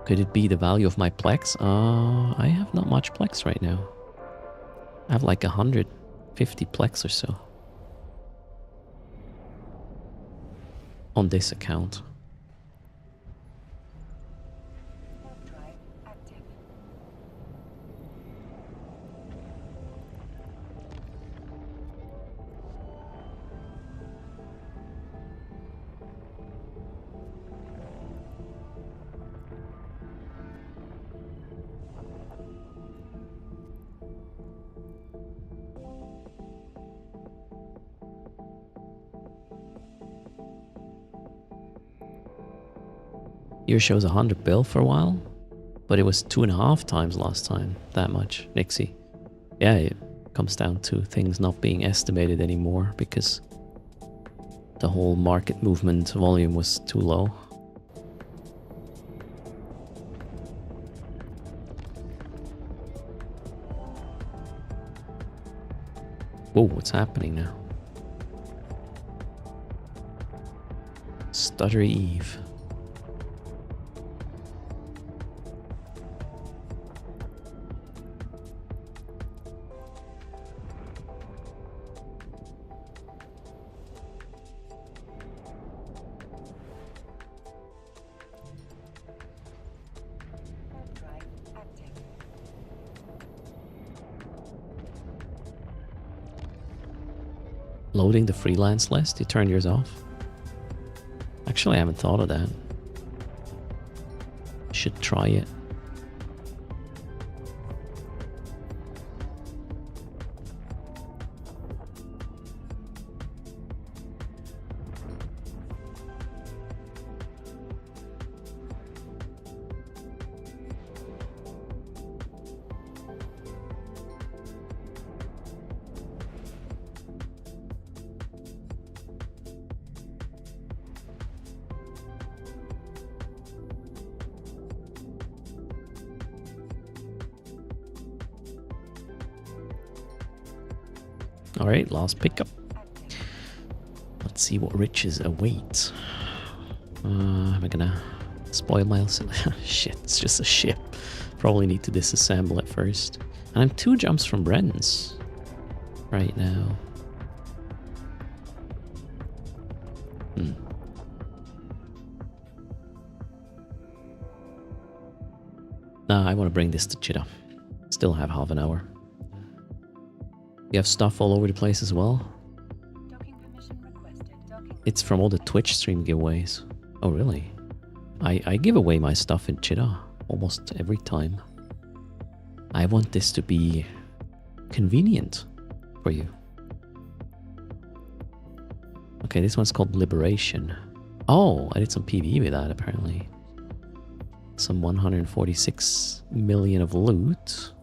Could it be the value of my Plex? I have not much Plex right now. I have like 150 Plex or so. On this account. Here shows 100 bill for a while, but it was 2.5 times last time. That much, Nixie. Yeah, it comes down to things not being estimated anymore because the whole market movement volume was too low. Whoa, what's happening now? Stuttery Eve. Loading the freelance list? You turned yours off? Actually, I haven't thought of that. Should try it. Alright, last pickup. Let's see what riches await. Am I gonna spoil myself? Shit, it's just a ship. Probably need to disassemble it first. And I'm 2 jumps from Brennan's right now. Nah, I want to bring this to Cheetah. Still have half an hour. You have stuff all over the place as well? Docking permission requested. Docking It's from all the Twitch stream giveaways. Oh, really? I give away my stuff in Cheetah almost every time. I want this to be convenient for you. Okay, this one's called Liberation. Oh, I did some PvE with that apparently. Some 146 million of loot.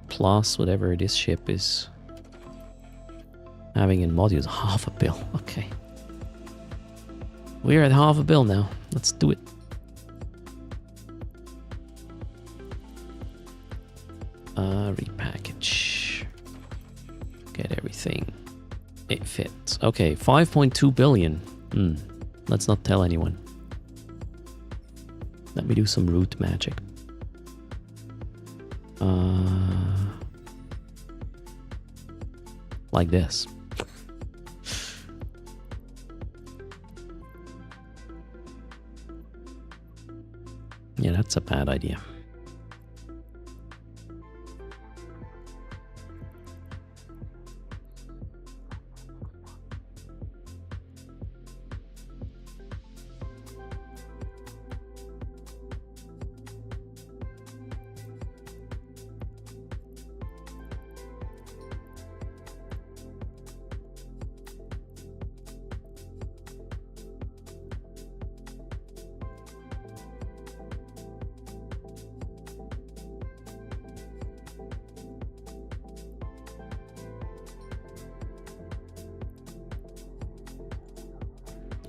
Plus whatever this ship is having in modules. Half a bill. Okay. We're at half a bill now. Let's do it. Repackage. Get everything. It fits. Okay, 5.2 billion. Let's not tell anyone. Let me do some root magic. Like this. Yeah, that's a bad idea.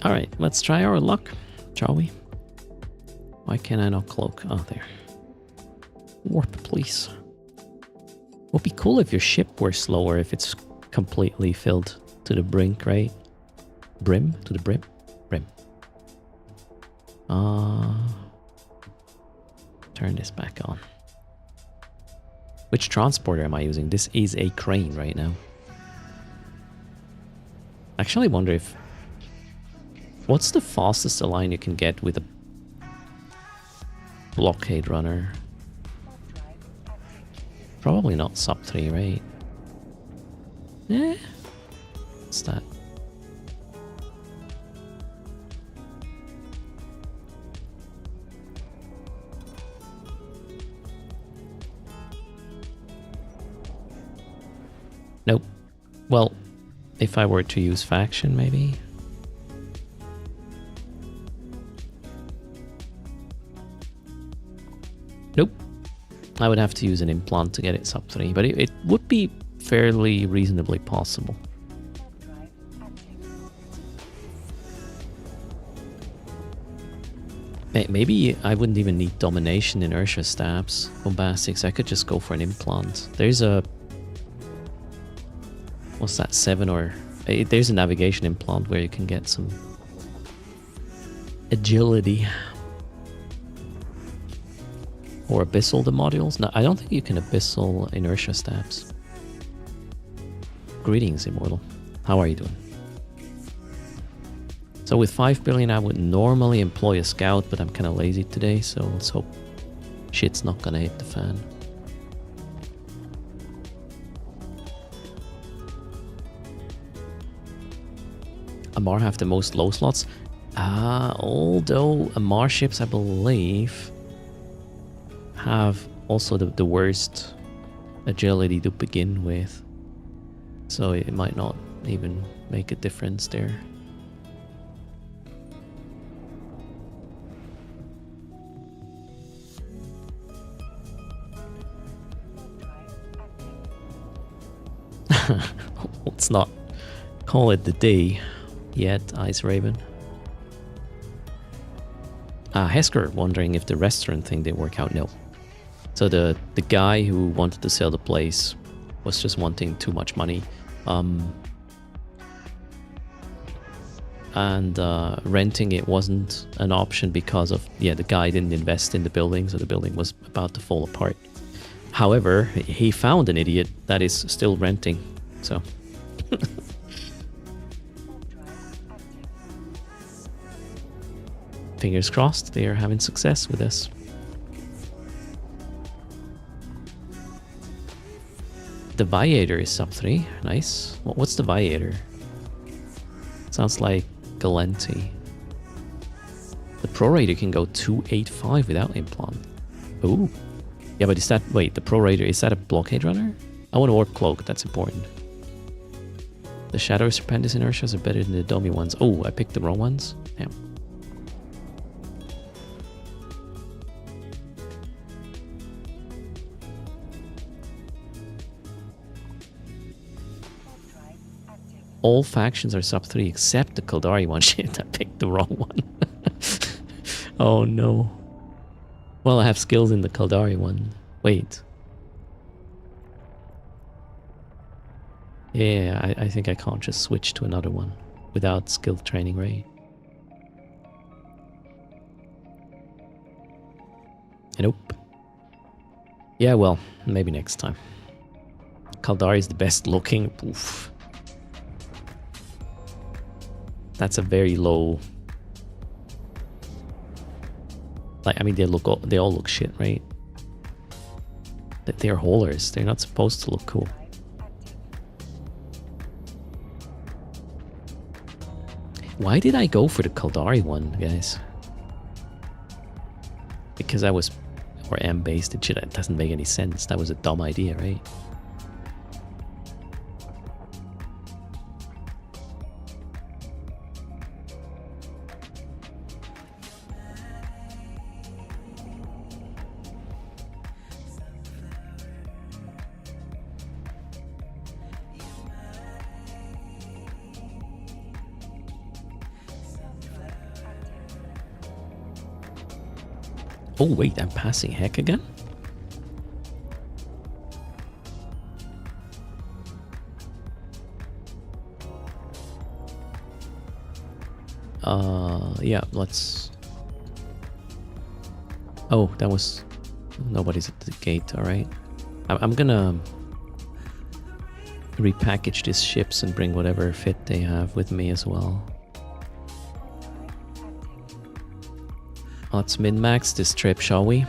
Alright, let's try our luck, shall we? Why can't I not cloak? Oh, there. Warp, please. Would be cool if your ship were slower, if it's completely filled to the brink, right? Brim? To the brim? Brim. Turn this back on. Which transporter am I using? This is a crane right now. Actually, I wonder if... What's the fastest line you can get with a blockade runner? Probably not sub 3, right? Eh? What's that? Nope. Well, if I were to use faction, maybe? Nope. I would have to use an implant to get it sub 3, but it would be fairly reasonably possible. Maybe I wouldn't even need domination inertia stabs, bombastics. I could just go for an implant. There's a... What's that, 7 or... There's a navigation implant where you can get some agility. Or abyssal the modules? No, I don't think you can abyssal inertia stabs. Greetings, Immortal. How are you doing? So with 5 billion I would normally employ a scout, but I'm kind of lazy today, so let's hope shit's not gonna hit the fan. Amar have the most low slots? Although Amar ships, I believe, have also the worst agility to begin with. So it might not even make a difference there. Let's not call it the day yet, Ice Raven. Hesker wondering if the restaurant thing didn't work out. No. So the guy who wanted to sell the place was just wanting too much money, And renting it wasn't an option because of, yeah, the guy didn't invest in the building, so the building was about to fall apart. However, he found an idiot that is still renting, so. Fingers crossed they are having success with this. The Viator is sub 3. Nice. What's the Viator? Sounds like Galenti. The Pro Raider can go 285 without implant. Ooh. Yeah, but is that... Wait, the Pro Raider, is that a blockade runner? I want a Warp Cloak, that's important. The Shadow Serpentis inertias are better than the dummy ones. Oh, I picked the wrong ones? Damn. All factions are sub 3 except the Kaldari one. Shit, I picked the wrong one. Oh no. Well, I have skills in the Kaldari one. Wait. Yeah, I think I can't just switch to another one without skill training, right? Nope. Yeah, well, maybe next time. Kaldari is the best looking. Oof. That's a very low... Like, I mean, they all look shit, right? They're haulers. They're not supposed to look cool. Why did I go for the Kaldari one, guys? Because I was... Or M-based and shit. It doesn't make any sense. That was a dumb idea, right? Oh wait, I'm passing heck again? Yeah, let's... Oh, that was... Nobody's at the gate, alright. I'm gonna... repackage these ships and bring whatever fit they have with me as well. Let's min-max this trip, shall we?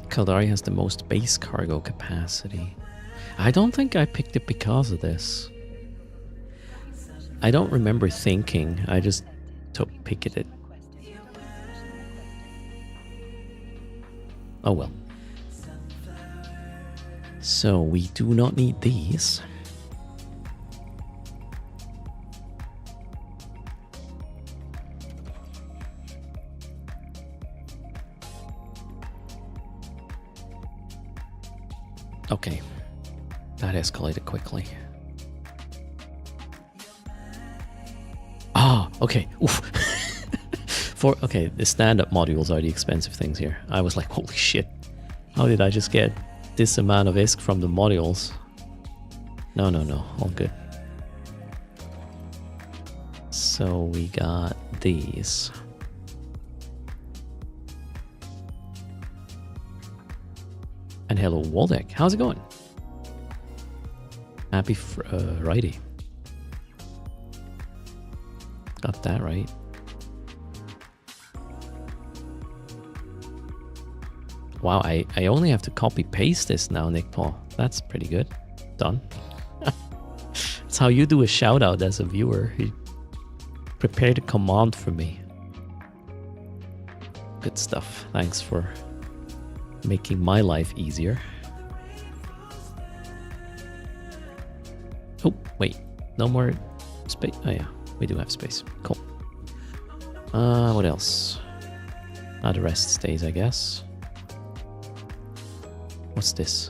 Kaldari has the most base cargo capacity. I don't think I picked it because of this. I don't remember thinking, I just picked it. Oh well. So we do not need these. Okay, that escalated quickly. Ah, okay. Oof. Okay, the stand-up modules are the expensive things here. I was like, holy shit, how did I just get this amount of ISK from the modules? No, all good. So we got these. And hello, Waldeck. How's it going? Happy Friday. Got that right. Wow, I only have to copy-paste this now, Nick Paul. That's pretty good. Done. That's how you do a shout-out as a viewer. You prepared a command for me. Good stuff. Thanks for making my life easier. Oh, wait. No more space. Oh, yeah. We do have space. Cool. What else? The rest stays, I guess. What's this?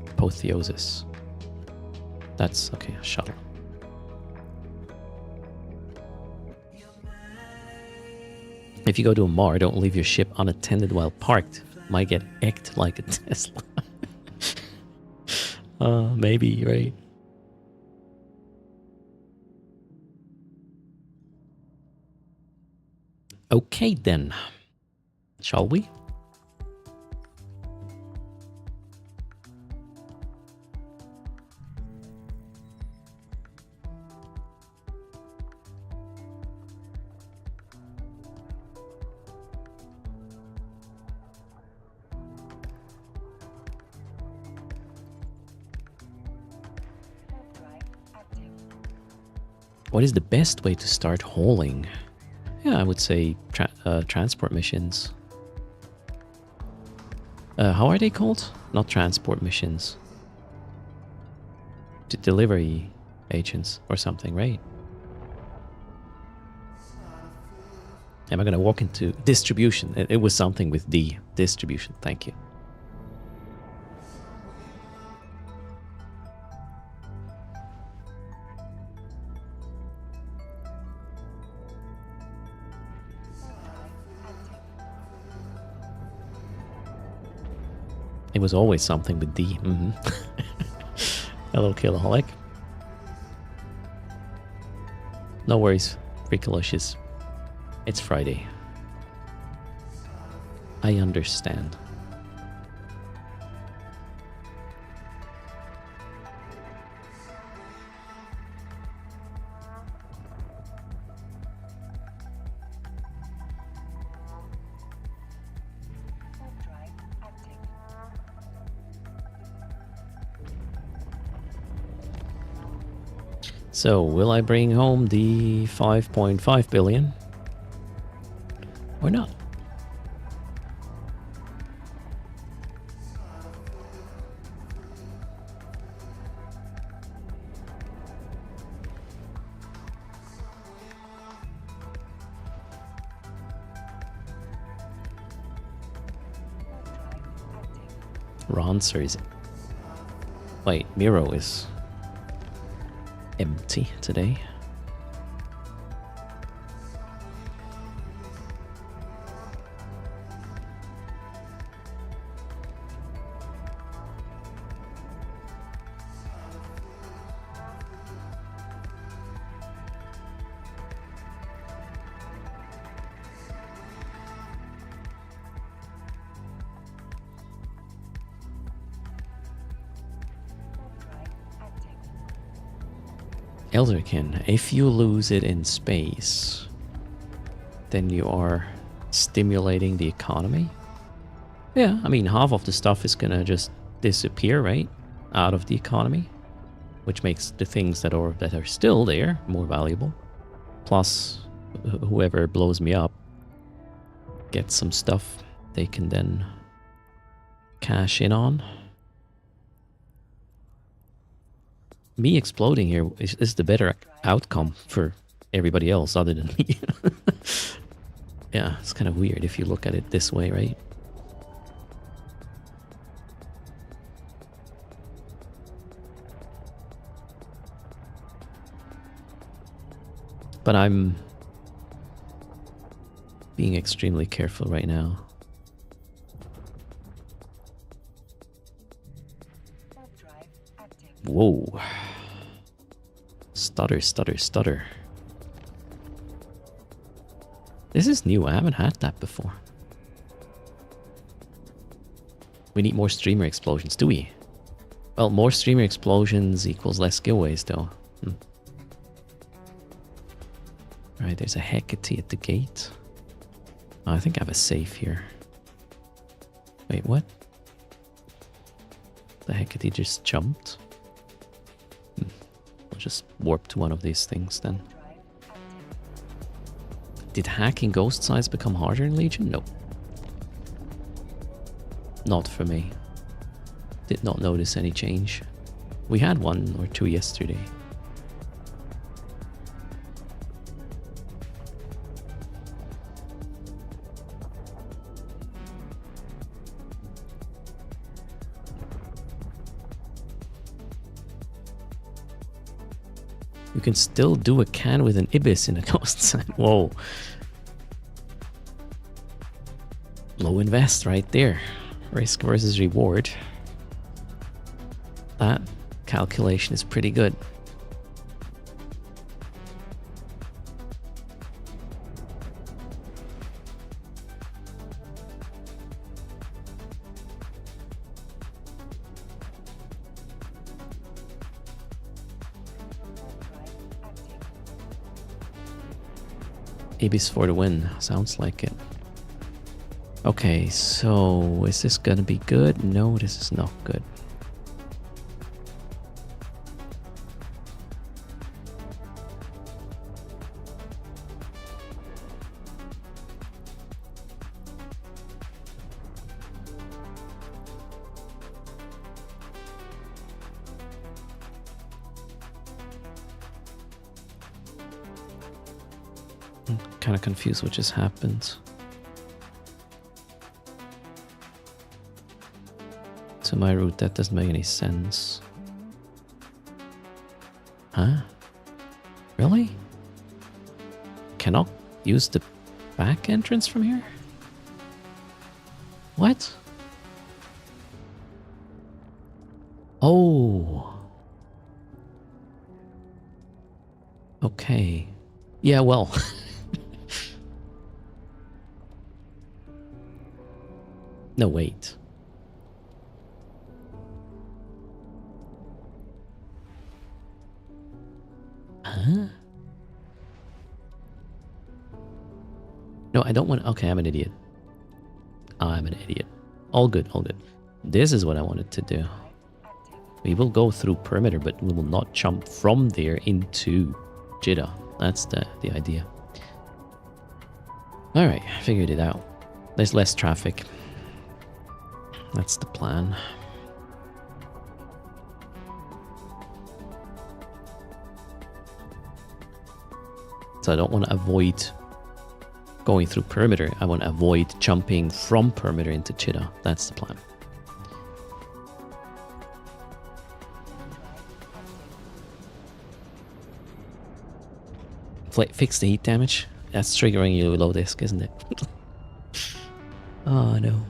Apotheosis. That's, okay, a shuttle. If you go to a Mar, don't leave your ship unattended while parked. Might get ecked like a Tesla. Maybe, right? Okay then. Shall we? What is the best way to start hauling? Yeah, I would say transport missions. How are they called? Not transport missions. Delivery agents or something, right? Am I going to walk into distribution? It was something with D. Distribution. Thank you. It was always something with D. Hello, Killaholic. No worries, Freakalicious. It's Friday. I understand. So, will I bring home the 5.5 billion? Or not? Ronser is... Wait, Miro is... empty today. Elderkin, if you lose it in space, then you are stimulating the economy? Yeah, I mean, half of the stuff is gonna just disappear, right? Out of the economy, which makes the things that are still there more valuable. Plus, whoever blows me up gets some stuff they can then cash in on. Me exploding here is the better outcome for everybody else other than me. Yeah, it's kind of weird if you look at it this way, right? But I'm being extremely careful right now. Whoa. Stutter, stutter, stutter. This is new. I haven't had that before. We need more streamer explosions, do we? Well, more streamer explosions equals less giveaways, though. Alright, there's a Hecate at the gate. Oh, I think I have a safe here. Wait, what? The Hecate just jumped? I'll just warp to one of these things then. Did hacking ghost size become harder in Legion? No. Not for me. Did not notice any change. We had one or two yesterday. You can still do a can with an Ibis in a ghost sign. Whoa. low invest right there. Risk versus reward. That calculation is pretty good. Ibis for the win. Sounds like it. Okay, so is this gonna be good? No, this is not good. I'm kind of confused what just happened. To my route, that doesn't make any sense. Huh? Really? Cannot use the back entrance from here? What? Oh. Okay. Yeah, well. No, wait. Huh? No, I don't want... Okay, I'm an idiot. I'm an idiot. All good, all good. This is what I wanted to do. We will go through perimeter, but we will not jump from there into Jeddah. That's the idea. Alright, figured it out. There's less traffic. That's the plan. So I don't want to avoid going through perimeter. I want to avoid jumping from perimeter into Jeddah. That's the plan. Fix the heat damage. That's triggering your low disk, isn't it? Oh no.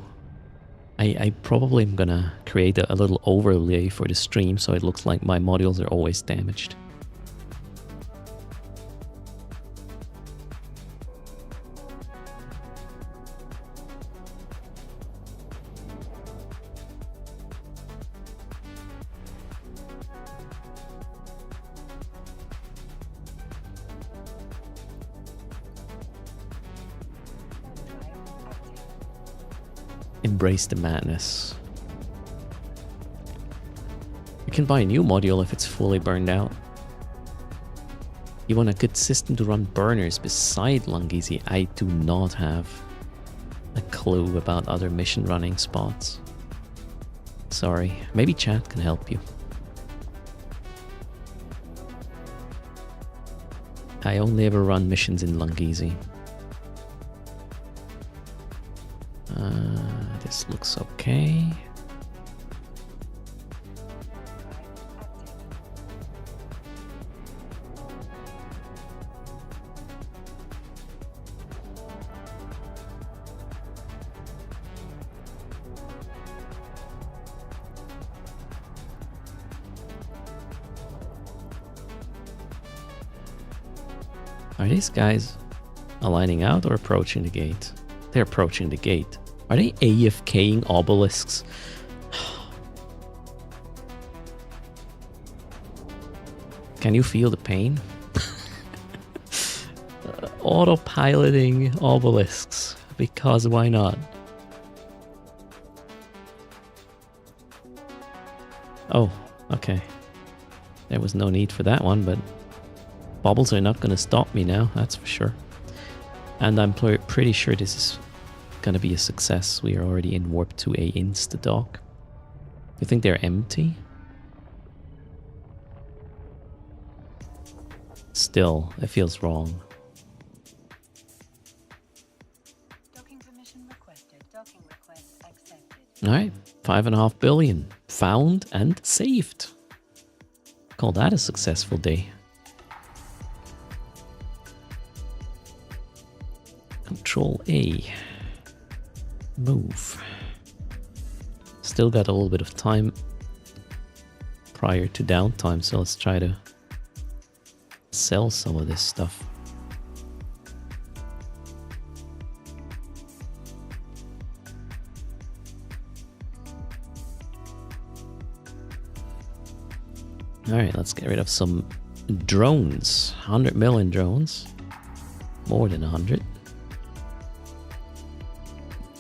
I probably am gonna create a little overlay for the stream so it looks like my modules are always damaged. Embrace the madness. You can buy a new module if it's fully burned out. You want a good system to run burners beside Lungeezy? I do not have a clue about other mission running spots. Sorry, maybe chat can help you. I only ever run missions in Lungeezy. This looks okay. Are these guys aligning out or approaching the gate? They're approaching the gate. Are they AFKing obelisks? Can you feel the pain? Autopiloting obelisks. Because why not? Oh, okay. There was no need for that one, but bobbles are not going to stop me now, that's for sure. And I'm pretty sure this is going to be a success. We are already in warp 2A insta-dock. You think they're empty? Still, it feels wrong. Docking permission requested. Docking request accepted. Alright, 5.5 billion. Found and saved. Call that a successful day. Control A. Move. Still got a little bit of time prior to downtime, so let's try to sell some of this stuff. Alright, let's get rid of some drones. 100 million drones. More than 100.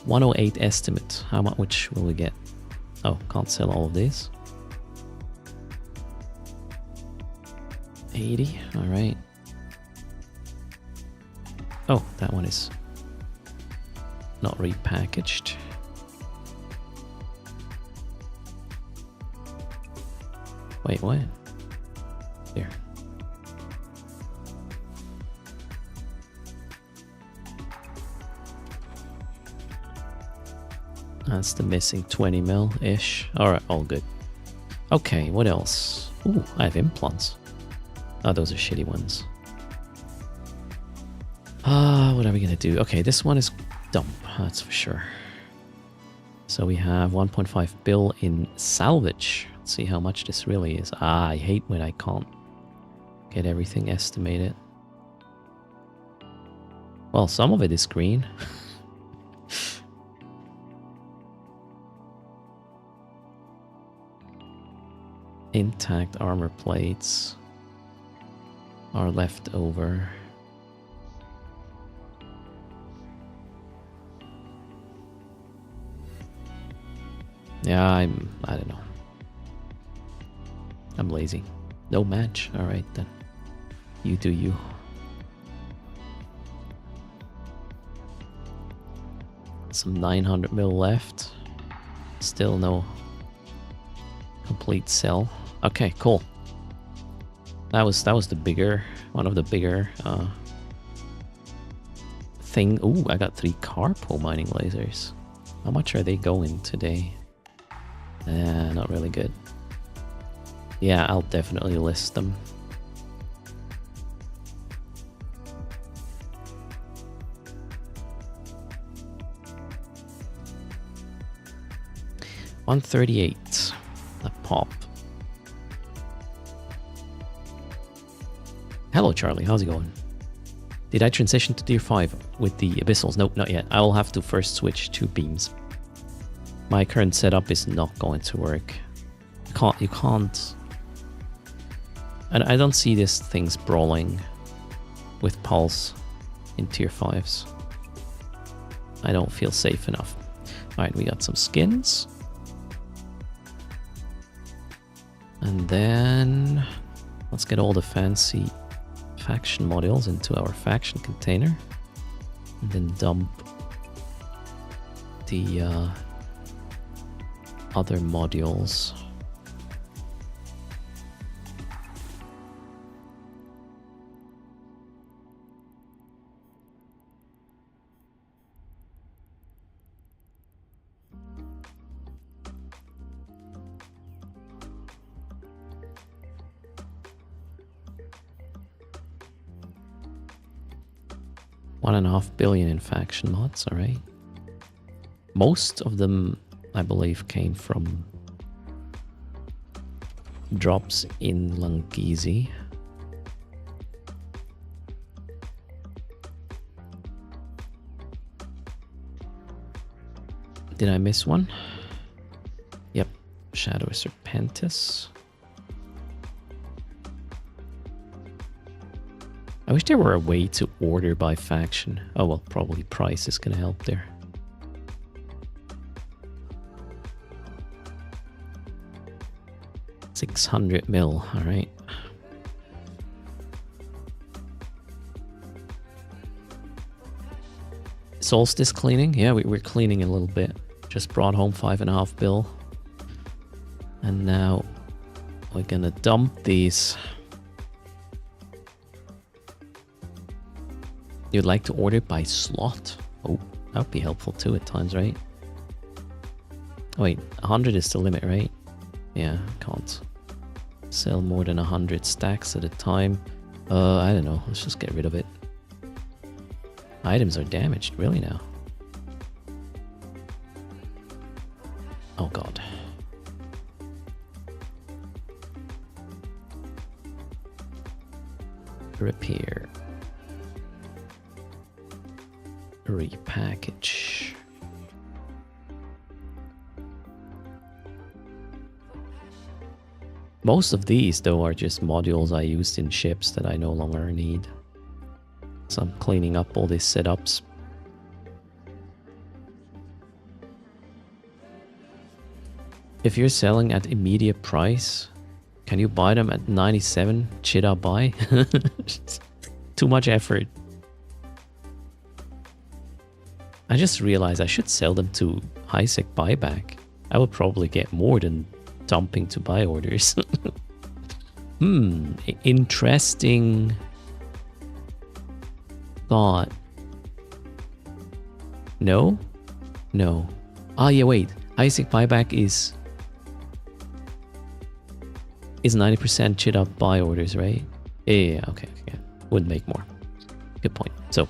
108 estimate. How much will we get? Oh, can't sell all of these. 80, alright. Oh, that one is not repackaged. Wait, what? Here. That's the missing 20 mil-ish. Alright, all good. Okay, what else? Ooh, I have implants. Oh, those are shitty ones. What are we gonna do? Okay, this one is dump, that's for sure. So we have 1.5 bill in salvage. Let's see how much this really is. I hate when I can't get everything estimated. Well, some of it is green. Intact armor plates are left over. Yeah, I don't know. I'm lazy. No match. Alright then. You do you. Some 900 mil left. Still no complete sell. Okay, cool. That was the bigger one of the bigger thing. Ooh, I got 3 carpo mining lasers. How much are they going today? Not really good. Yeah, I'll definitely list them. $138 a pop. Hello Charlie, how's it going? Did I transition to tier 5 with the abyssals? Nope, not yet. I will have to first switch to beams. My current setup is not going to work. You can't. And I don't see these things brawling with pulse in tier 5s. I don't feel safe enough. Alright, we got some skins. And then let's get all the fancy faction modules into our faction container. And then dump the other modules. $1.5 billion in faction mods, alright. Most of them, I believe, came from drops in Langizi. Did I miss one? Yep, Shadow Serpentis. I wish there were a way to order by faction. Oh well, probably price is gonna help there. $600 mil, alright. Solstice cleaning? Yeah, we're cleaning a little bit. Just brought home $5.5 bill. And now we're gonna dump these. You'd like to order by slot? Oh, that would be helpful too at times, right? Oh, wait, 100 is the limit, right? Yeah, can't sell more than 100 stacks at a time. I don't know. Let's just get rid of it. Items are damaged, really now. Oh god. Repair. Repackage. Most of these, though, are just modules I used in ships that I no longer need. So I'm cleaning up all these setups. If you're selling at immediate price, can you buy them at 97? Should I buy? Too much effort. I just realized I should sell them to high-sec buyback. I would probably get more than dumping to buy orders. Interesting thought. No? No. Ah, yeah, wait. High-sec buyback is 90% chit up buy orders, right? Yeah, okay. Would make more. Good point. So,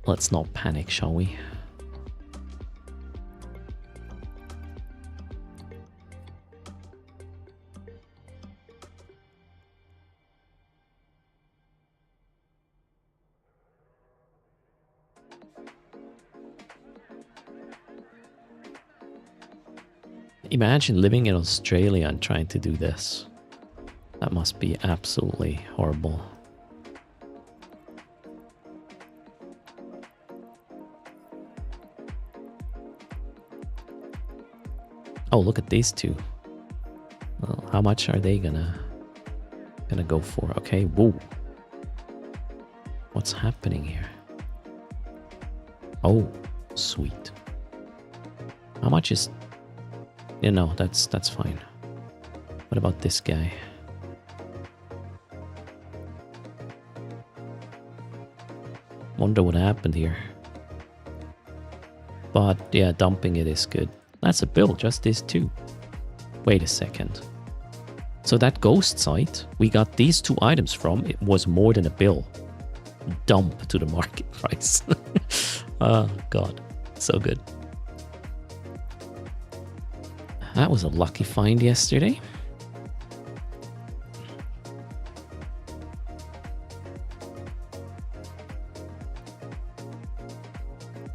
let's not panic, shall we? Imagine living in Australia and trying to do this. That must be absolutely horrible. Oh, look at these two. Well, how much are they gonna go for? Okay, whoa. What's happening here? Oh, sweet. How much is... Yeah, no, that's fine. What about this guy? Wonder what happened here. But yeah, dumping it is good. That's a bill, just this too. Wait a second. So that ghost site we got these two items from, it was more than a bill. Dump to the market price. Oh god, so good. That was a lucky find yesterday.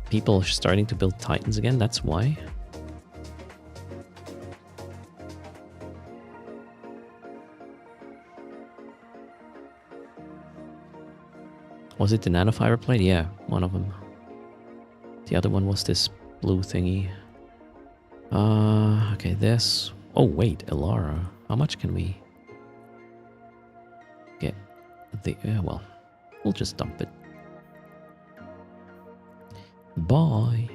People are starting to build Titans again, that's why. Was it the nanofiber plate? Yeah, one of them. The other one was this blue thingy. Okay, this. Oh, wait, Elara. How much can we get? Well, we'll just dump it. Bye.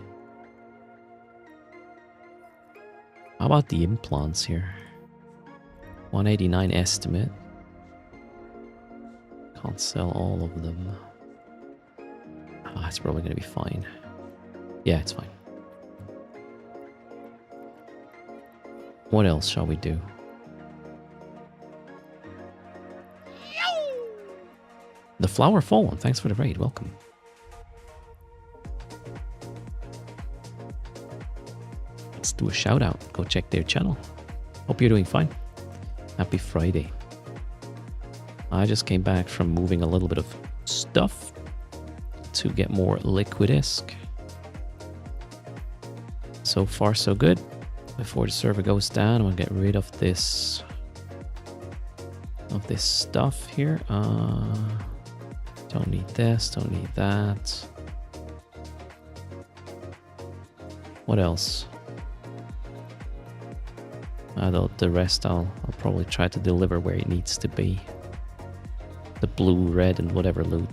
How about the implants here? 189 estimate. Can't sell all of them. Ah, it's probably gonna be fine. Yeah, it's fine. What else shall we do? The Flower Fallen, thanks for the raid, welcome. Let's do a shout out, go check their channel. Hope you're doing fine. Happy Friday. I just came back from moving a little bit of stuff to get more Liquidisk. So far so good. Before the server goes down, I'm gonna get rid of this stuff here. Don't need this, don't need that. What else? The rest I'll probably try to deliver where it needs to be. The blue, red, and whatever loot.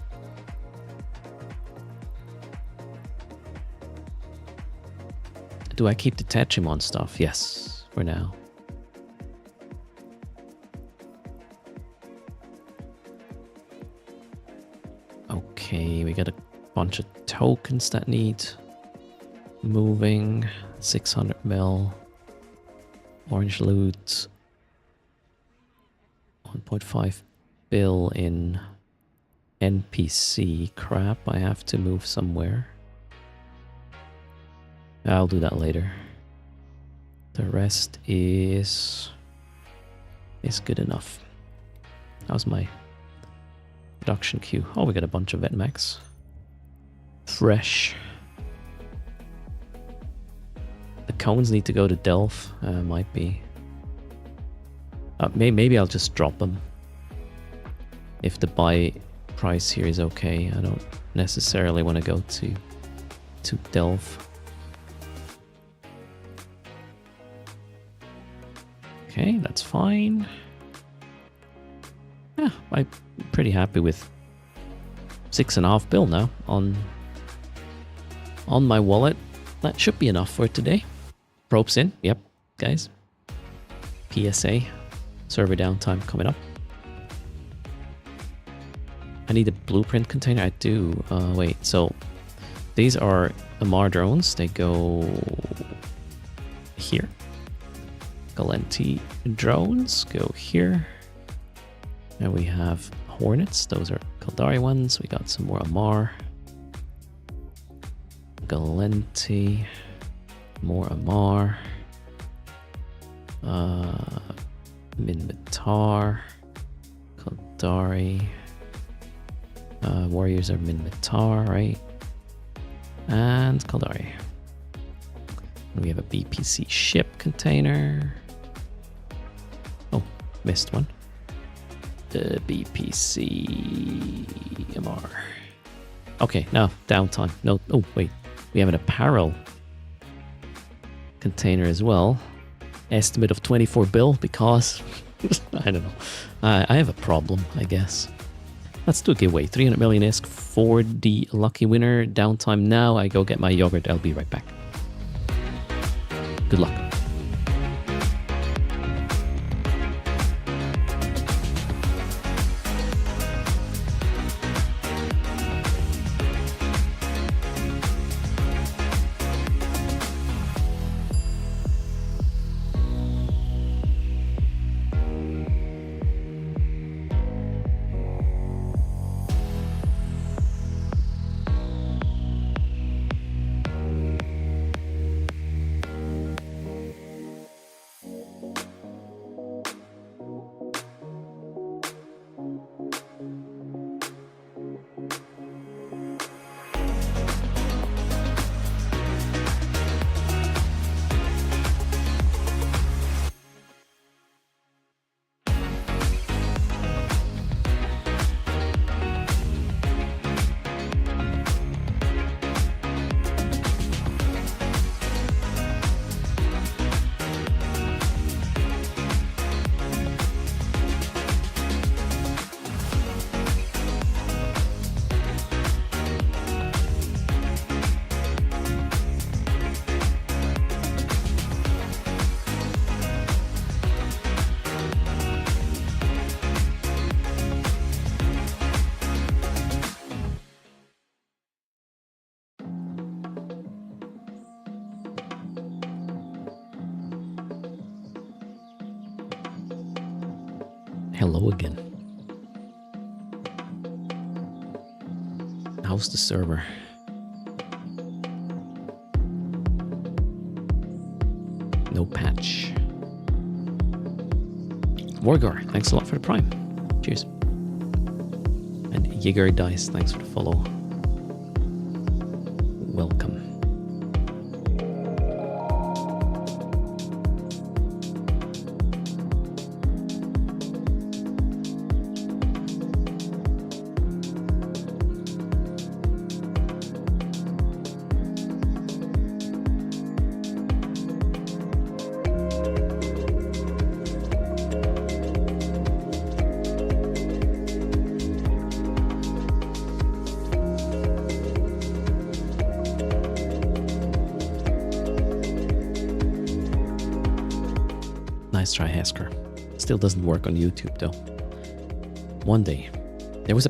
Do I keep the Tetrimon stuff? Yes, for now. Okay, we got a bunch of tokens that need moving. 600 mil. Orange loot. 1.5 bill in NPC crap I have to move somewhere. I'll do that later. The rest is good enough. How's my production queue? Oh, we got a bunch of Vetmax. Fresh. The cones need to go to Delph. Might be. Maybe I'll just drop them. If the buy price here is okay, I don't necessarily want to go to Delph. Okay, that's fine. Yeah, I'm pretty happy with 6.5 bill now on my wallet. That should be enough for today. Ropes in, yep, guys. PSA, server downtime coming up. I need a blueprint container. I do. Wait, so these are Amar drones. They go here. Galenti drones go here. And we have Hornets. Those are Kaldari ones. We got some more Amar. Galenti. More Amar. Minmatar. Kaldari. Warriors are Minmatar, right? And Kaldari. And we have a BPC ship container. Oh, missed one. The BPC MR. Okay, now downtime. No, oh wait, we have an apparel container as well. Estimate of 24 bill because I don't know. I have a problem, I guess. Let's do a giveaway. 300 million ISK for the lucky winner. Downtime now. I go get my yogurt. I'll be right back. Good luck. Hello again. How's the server? No patch. Wargar, thanks a lot for the prime. Cheers. And Yiger Dice, thanks for the follow. Welcome. Nice try, Hasker. Still doesn't work on YouTube though. One day. There was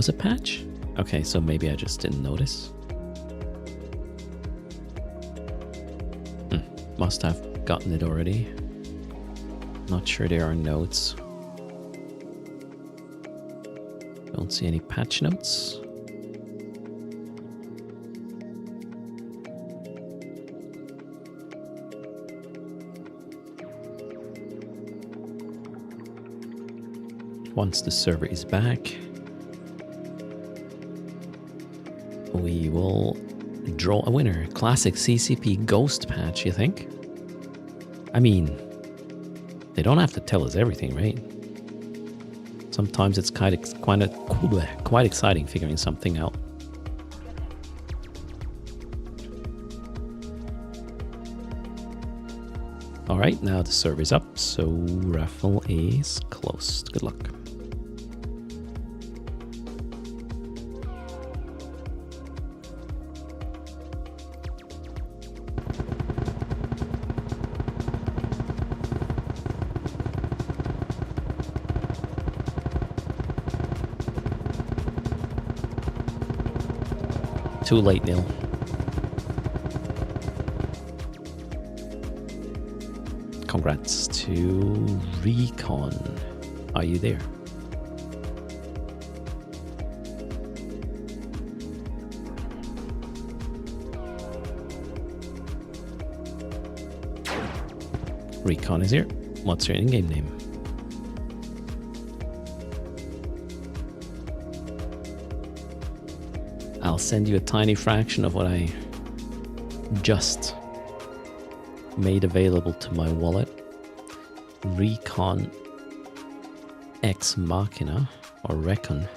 a patch? Okay, so maybe I just didn't notice. Must have gotten it already. Not sure there are notes. Don't see any patch notes. Once the server is back, we will draw a winner. Classic CCP ghost patch, you think? I mean, they don't have to tell us everything, right? Sometimes it's quite exciting figuring something out. All right, now the server's up, so raffle is closed. Good luck. Too late, Neil. Congrats to Recon. Are you there? Recon is here. What's your in-game name? I'll send you a tiny fraction of what I just made available to my wallet. Recon Ex Machina, or Recon.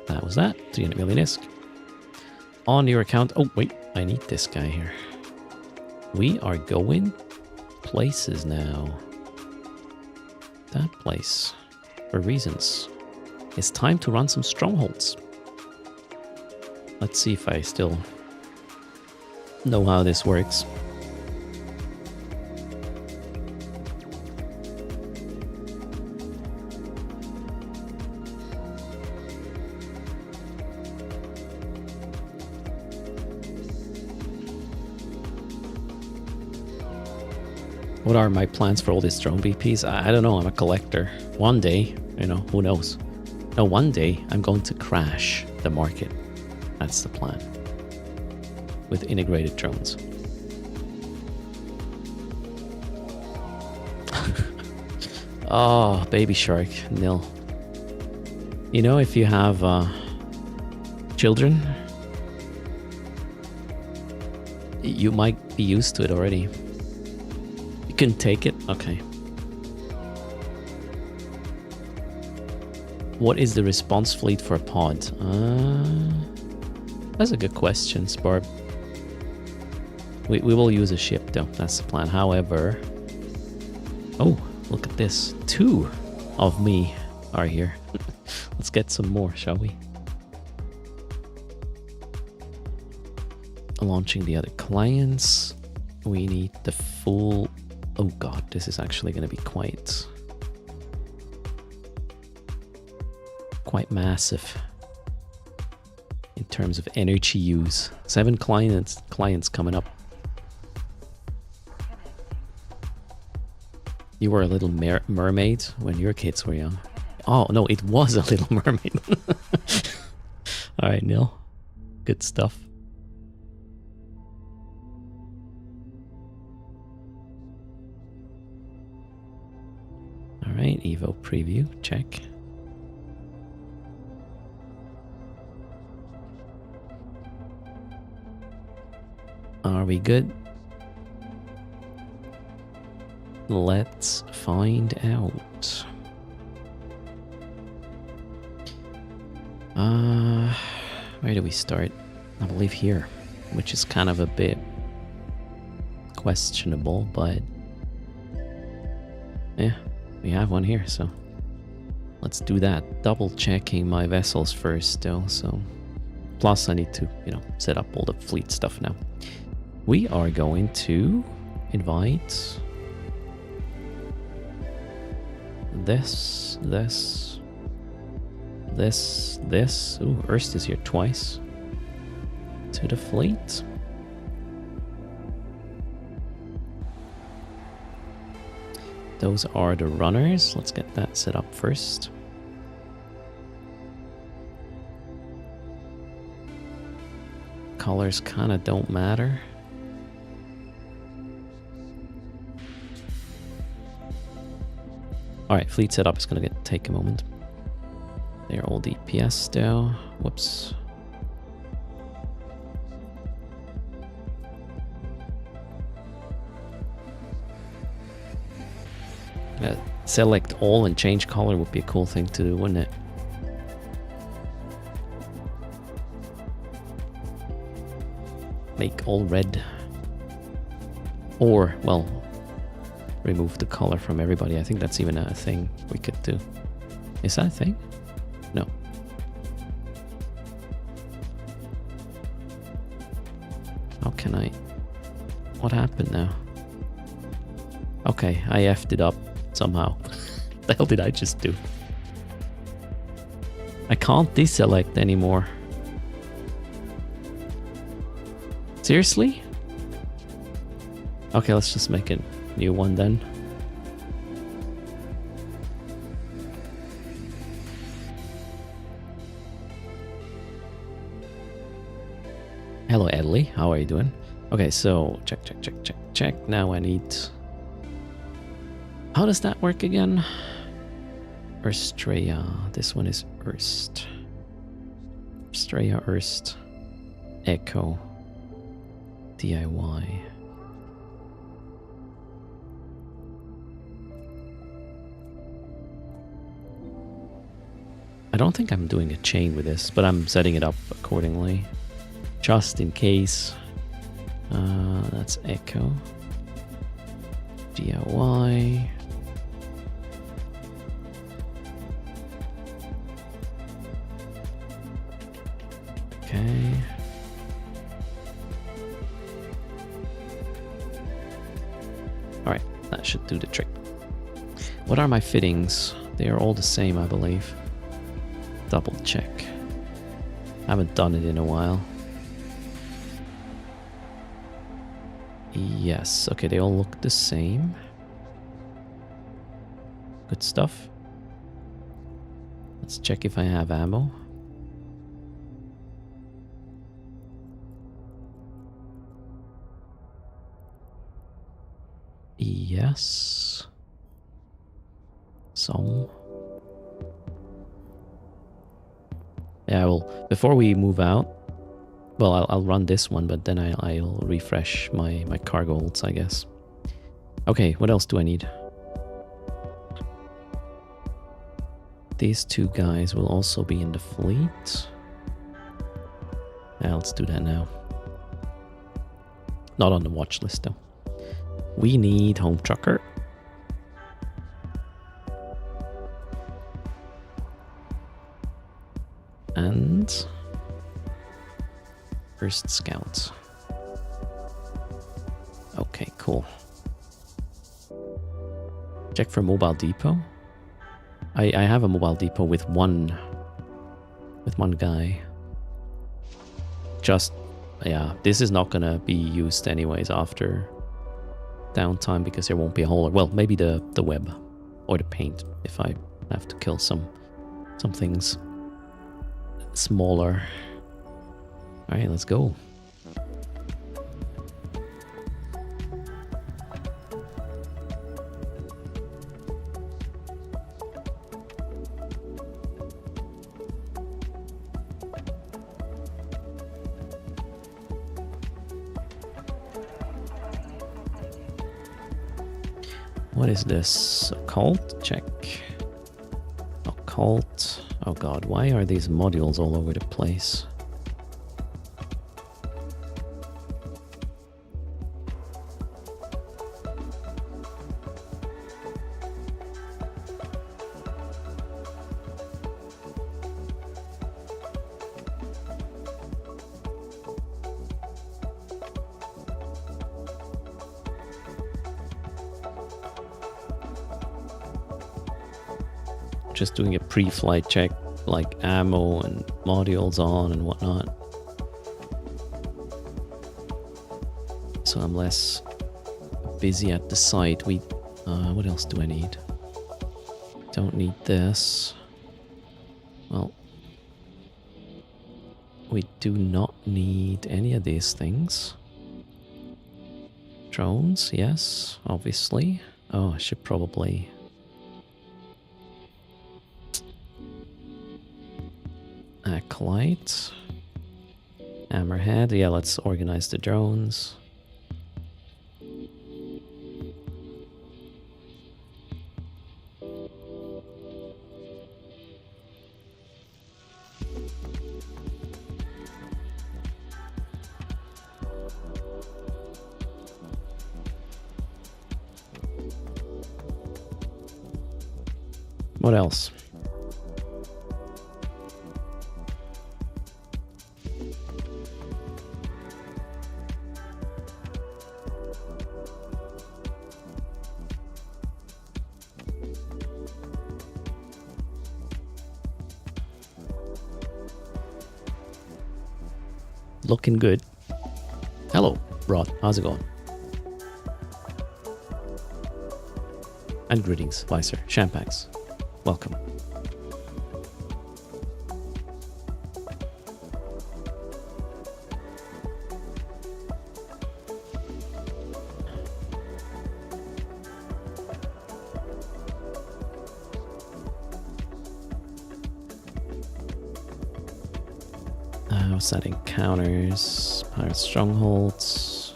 That was that. 300 million ISK. On your account. Oh, wait. I need this guy here. We are going places now. That place. For reasons. It's time to run some strongholds. Let's see if I still know how this works. What are my plans for all these drone VPs? I don't know. I'm a collector. One day, you know, who knows? No, one day I'm going to crash the market. That's the plan. With integrated drones. Oh, baby shark, nil. You know, if you have children, you might be used to it already. You can take it? Okay. What is the response fleet for a pod? That's a good question, Sparb. We will use a ship though, that's the plan. However... Oh, look at this. 2 of me are here. Let's get some more, shall we? Launching the other clients. We need the full... Oh god, this is actually going to be quite massive in terms of energy use. 7 clients coming up. You were a little mermaid when your kids were young. Oh no, it was a little mermaid. All right, Neil. Good stuff. All right, Evo preview, check. Are we good? Let's find out. Where do we start? I believe here, which is kind of a bit questionable, but yeah, we have one here, so let's do that. Double checking my vessels first still, so plus I need to, you know, set up all the fleet stuff now. We are going to invite this. Ooh, Erst is here twice. To the fleet. Those are the runners. Let's get that set up first. Colors kind of don't matter. Alright, fleet setup is gonna take a moment. They're all DPS still. Whoops. Select all and change color would be a cool thing to do, wouldn't it? Make all red. Or, well, remove the color from everybody. I think that's even a thing we could do. Is that a thing? No. How can I... What happened now? Okay, I effed it up somehow. The hell did I just do? I can't deselect anymore. Seriously? Okay, let's just make a new one then. Hello, Edley. How are you doing? Okay, so check. Now I need... How does that work again? Erstrea. This one is Erst. Erstrea, Erst. Echo. DIY. I don't think I'm doing a chain with this, but I'm setting it up accordingly. Just in case. That's Echo. DIY. Okay. Alright, that should do the trick. What are my fittings? They are all the same, I believe. Double check. Haven't done it in a while. Yes, okay, they all look the same. Good stuff. Let's check if I have ammo. Yes. Some. Yeah, well, before we move out, well, I'll run this one, but then I'll refresh my cargo holds, I guess. Okay, what else do I need? These two guys will also be in the fleet. Yeah, let's do that now. Not on the watch list, though. We need home trucker. And... First scout. Okay, cool. Check for mobile depot. I have a mobile depot with one guy. Just, yeah, this is not gonna be used anyways after downtime because there won't be a hauler. Well, maybe the web or the paint if I have to kill some things smaller. All right, let's go. What is this? Occult? Check. Occult. Oh god, why are these modules all over the place? Just doing a pre-flight check, like ammo and modules on and whatnot. So I'm less busy at the site. What else do I need? Don't need this. Well, we do not need any of these things. Drones, yes, obviously. Oh, I should probably Acolyte. Hammerhead. Yeah, let's organize the drones. What else? Looking good. Hello, Rod. How's it going? And greetings, Vicer. Shampax. Welcome. What's that? Encounters, pirate strongholds.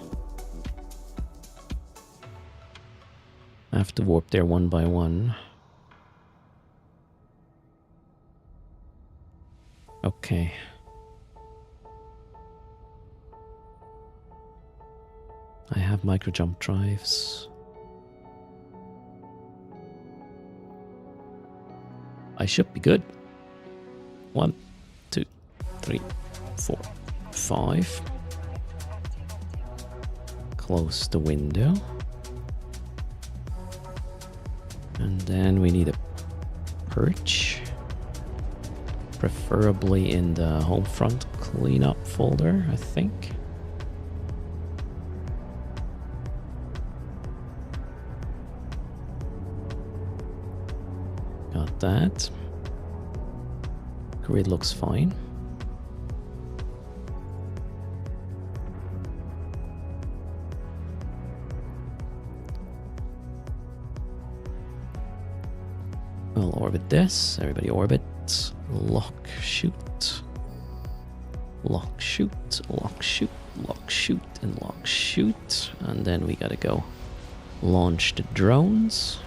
I have to warp there one by one. Okay. I have micro jump drives. I should be good. 1, 2, 3, 4, 5. Close the window. And then we need a perch. Preferably in the home front cleanup folder, I think. Got that. Grid looks fine. We'll orbit this. Everybody orbit. Lock, shoot. Lock, shoot. Lock, shoot. Lock, shoot. And lock, shoot. And then we gotta go launch the drones.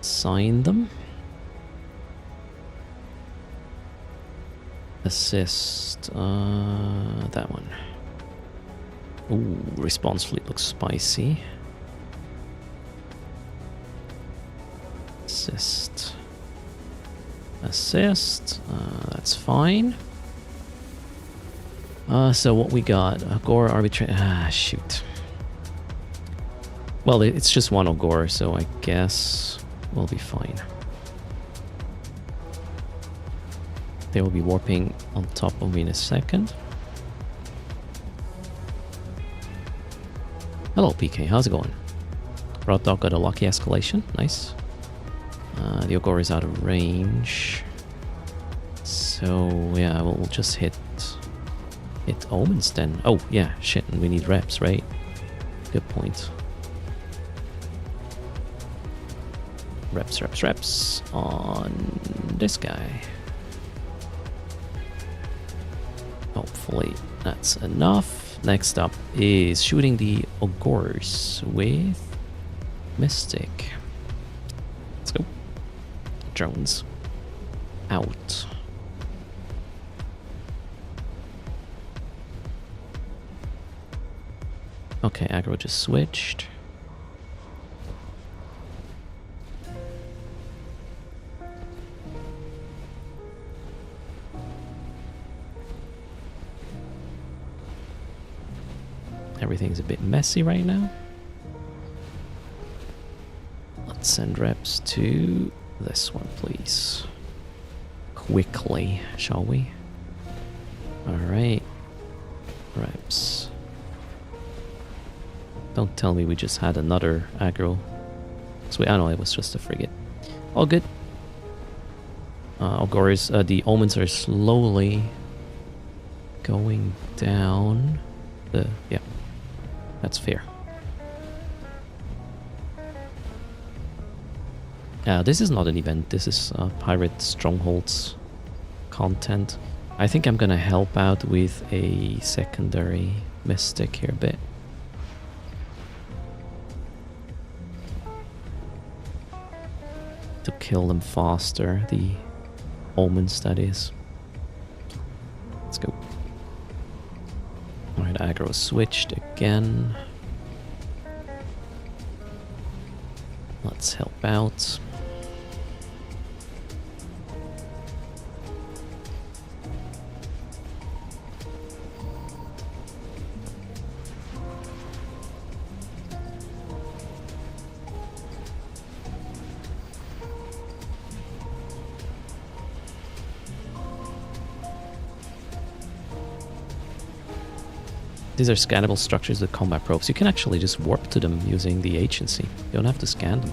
Assign them. Assist. That one. Ooh, response fleet looks spicy. Assist. Assist. That's fine. So what we got? Agora arbitrate. Shoot. Well, it's just one Agora, so I guess we'll be fine. They will be warping on top of me in a second. Hello, PK. How's it going? Rod Dog got a lucky escalation. Nice. The Ogre is out of range. So, yeah, we'll just hit Omens then. Oh, yeah, shit, and we need reps, right? Good point. Reps on this guy. Hopefully that's enough. Next up is shooting the Ogres with Mystic. Let's go. Drones out. Okay, aggro just switched. Everything's a bit messy right now. Let's send reps to this one, please. Quickly, shall we? Alright. Reps. Don't tell me we just had another aggro. So I know it was just a frigate. All good. Ogres, the Omens are slowly going down. Yeah, that's fair. This is not an event. This is pirate strongholds content. I think I'm gonna help out with a secondary mystic here a bit. To kill them faster, the omens that is. Let's go. Alright, aggro switched again. Let's help out. These are scannable structures with combat probes. You can actually just warp to them using the agency. You don't have to scan them.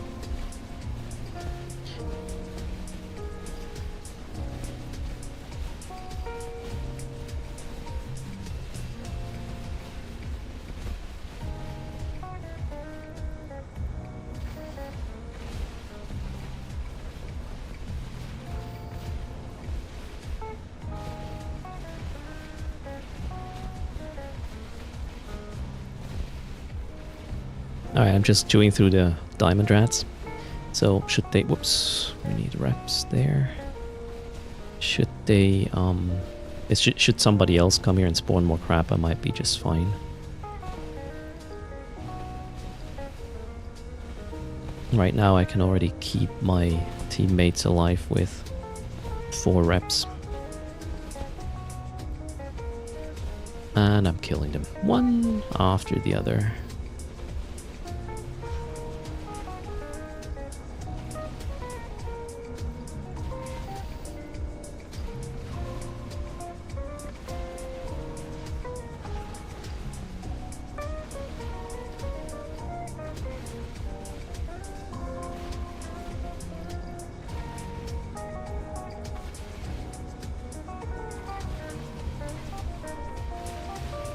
Alright, I'm just chewing through the diamond rats. So should they, whoops, we need reps there. Should they, should somebody else come here and spawn more crap, I might be just fine. Right now I can already keep my teammates alive with 4 reps. And I'm killing them one after the other.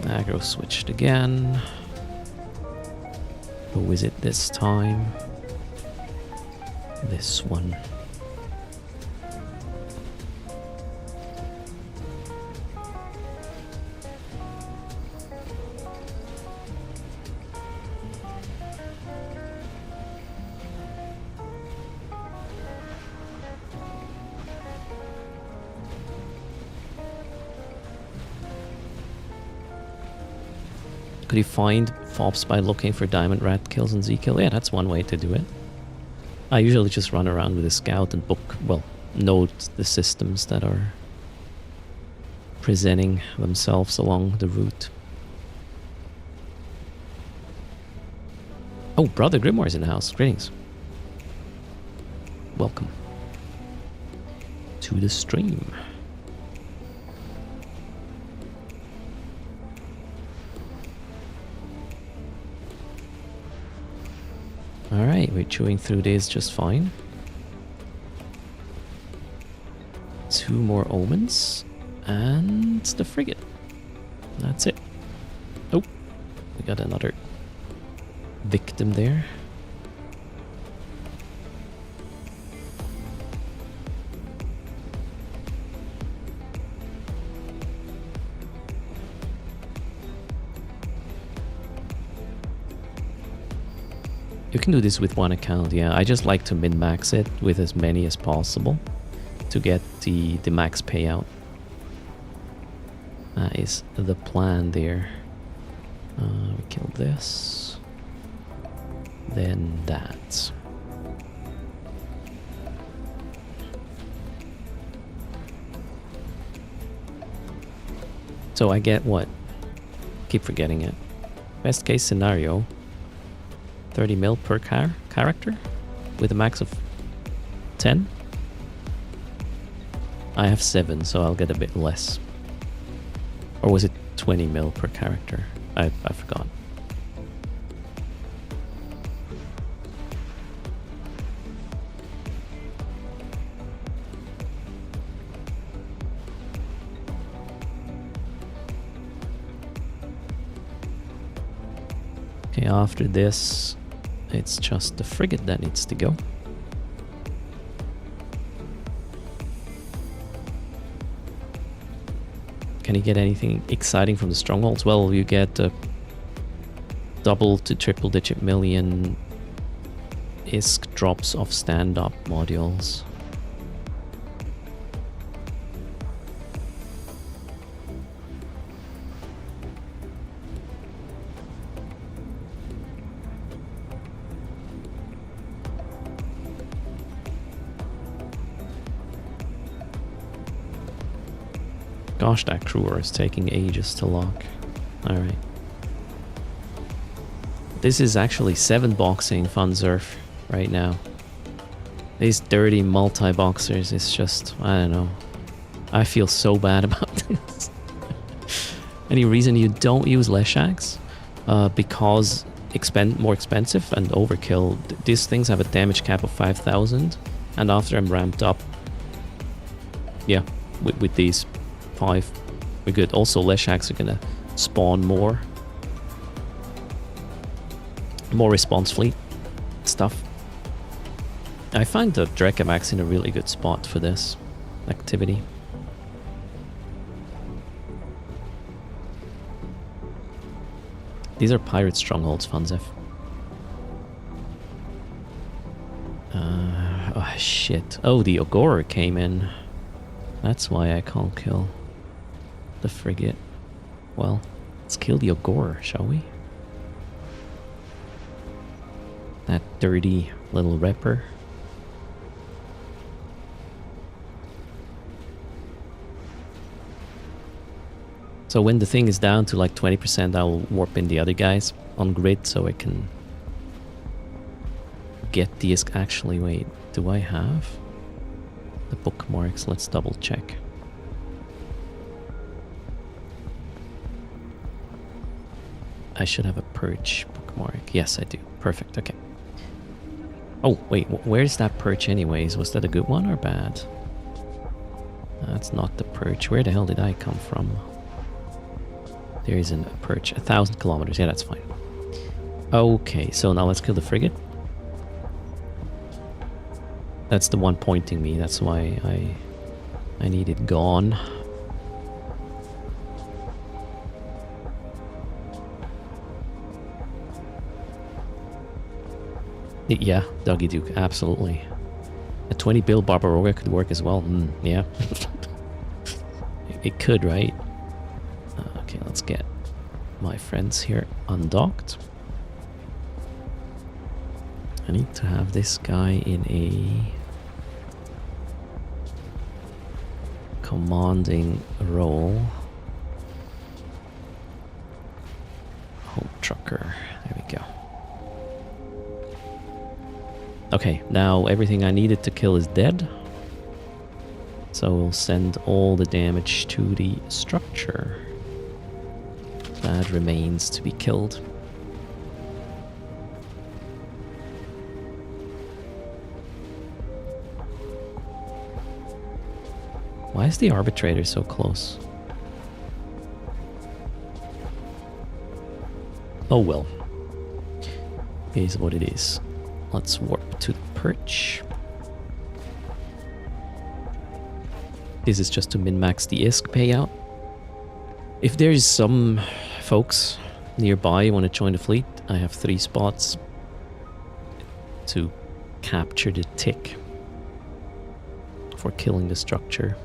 Aggro switched again. Who is it this time? This one. Could you find fobs by looking for diamond rat kills and Z kill? Yeah, that's one way to do it. I usually just run around with a scout and book, well, note the systems that are presenting themselves along the route. Oh, Brother Grimoire's in the house. Greetings. Welcome to the stream. Alright, we're chewing through these just fine. 2 more omens. And the frigate. That's it. Oh, we got another victim there. You can do this with one account, yeah. I just like to min-max it with as many as possible to get the max payout. That is the plan there. We killed this. Then that. So I get what? Keep forgetting it. Best case scenario. 30 mil per character with a max of 10. I have 7, so I'll get a bit less. Or was it 20 mil per character? I forgot. Okay, after this, it's just the frigate that needs to go. Can you get anything exciting from the strongholds? Well, you get double to triple digit million ISK drops of stand-up modules. Gosh, that crewer is taking ages to lock. Alright. This is actually 7 boxing Funsurf right now. These dirty multi-boxers is just, I don't know. I feel so bad about this. Any reason you don't use Leshaks? Because more expensive and overkill. These things have a damage cap of 5,000. And after I'm ramped up, yeah, with these 5, we're good. Also, Leshaks are gonna spawn more response fleet stuff. I find the Drekavax in a really good spot for this activity. These are pirate strongholds, Funzef. Oh shit. Oh, the Ogor came in. That's why I can't kill the frigate. Well, let's kill the Ogor, shall we? That dirty little repper. So when the thing is down to like 20%, I'll warp in the other guys on grid so I can get these. Actually, wait, do I have the bookmarks? Let's double check. I should have a perch bookmark. Yes, I do. Perfect, okay. Oh, wait, where's that perch anyways? Was that a good one or bad? That's not the perch. Where the hell did I come from? There isn't a perch. 1,000 kilometers. Yeah, that's fine. Okay, so now let's kill the frigate. That's the one pointing me. That's why I need it gone. Yeah, Dougie Duke, absolutely. A 20 bill Barbaroga could work as well. Yeah. It could, right? Okay, let's get my friends here undocked. I need to have this guy in a commanding role. Home trucker. There we go. Okay, now everything I needed to kill is dead. So we'll send all the damage to the structure that remains to be killed. Why is the arbitrator so close? Oh well. It is what it is. Let's warp to the perch. This is just to min-max the ISK payout. If there is some folks nearby who want to join the fleet, I have 3 spots to capture the tick for killing the structure.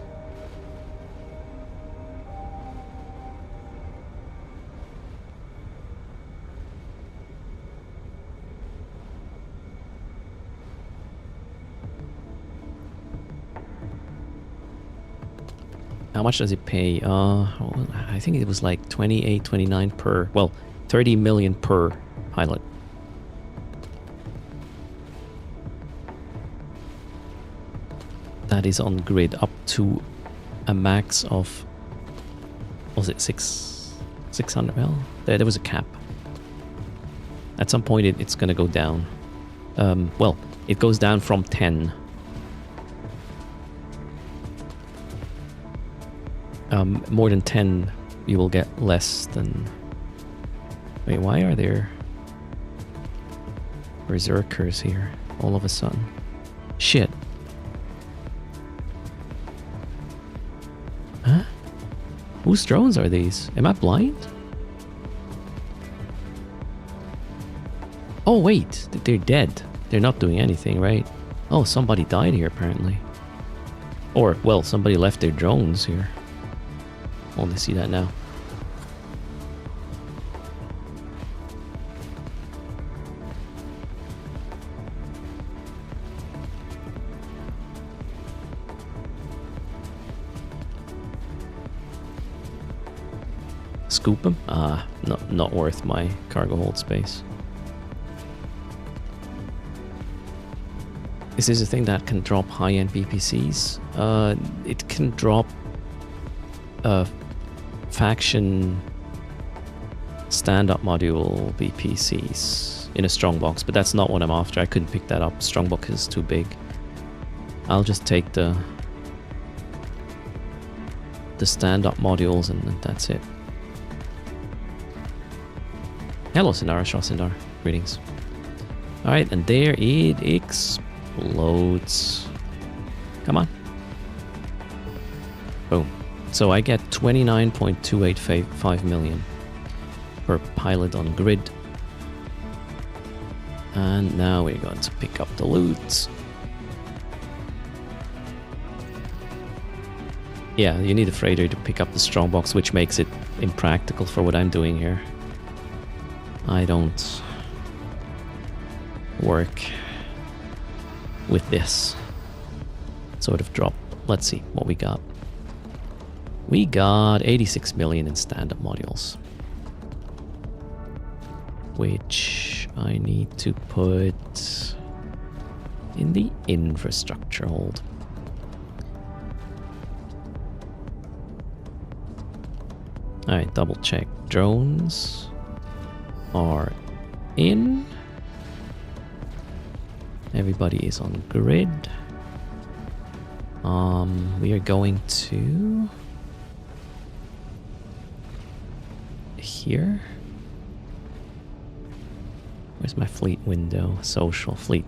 How much does it pay? I think it was like 28, 29 per, well, 30 million per pilot. That is on grid up to a max of, was it 600? Well, there was a cap. At some point it's going to go down. Well, it goes down from 10. More than 10, you will get less than... Wait, why are there berserkers here all of a sudden? Shit. Huh? Whose drones are these? Am I blind? Oh wait, they're dead. They're not doing anything, right? Oh, somebody died here apparently. Or, well, somebody left their drones here. Only see that now. Scoop them? Not worth my cargo hold space. Is this a thing that can drop high-end BPCs? It can drop faction stand-up module BPCs in a strongbox, but that's not what I'm after. I couldn't pick that up. Strongbox is too big. I'll just take the stand-up modules and that's it. Hello, Sindara, Shah Sindar. Greetings. Alright, and there it explodes. Come on. Boom. So I get 29.285 million per pilot on grid. And now we're going to pick up the loot. Yeah, you need a freighter to pick up the strongbox, which makes it impractical for what I'm doing here. I don't work with this sort of drop. Let's see what we got. We got 86 million in stand-up modules, which I need to put in the infrastructure hold. Alright, double check. Drones are in. Everybody is on grid. We are going to here. Where's my fleet window? Social fleet.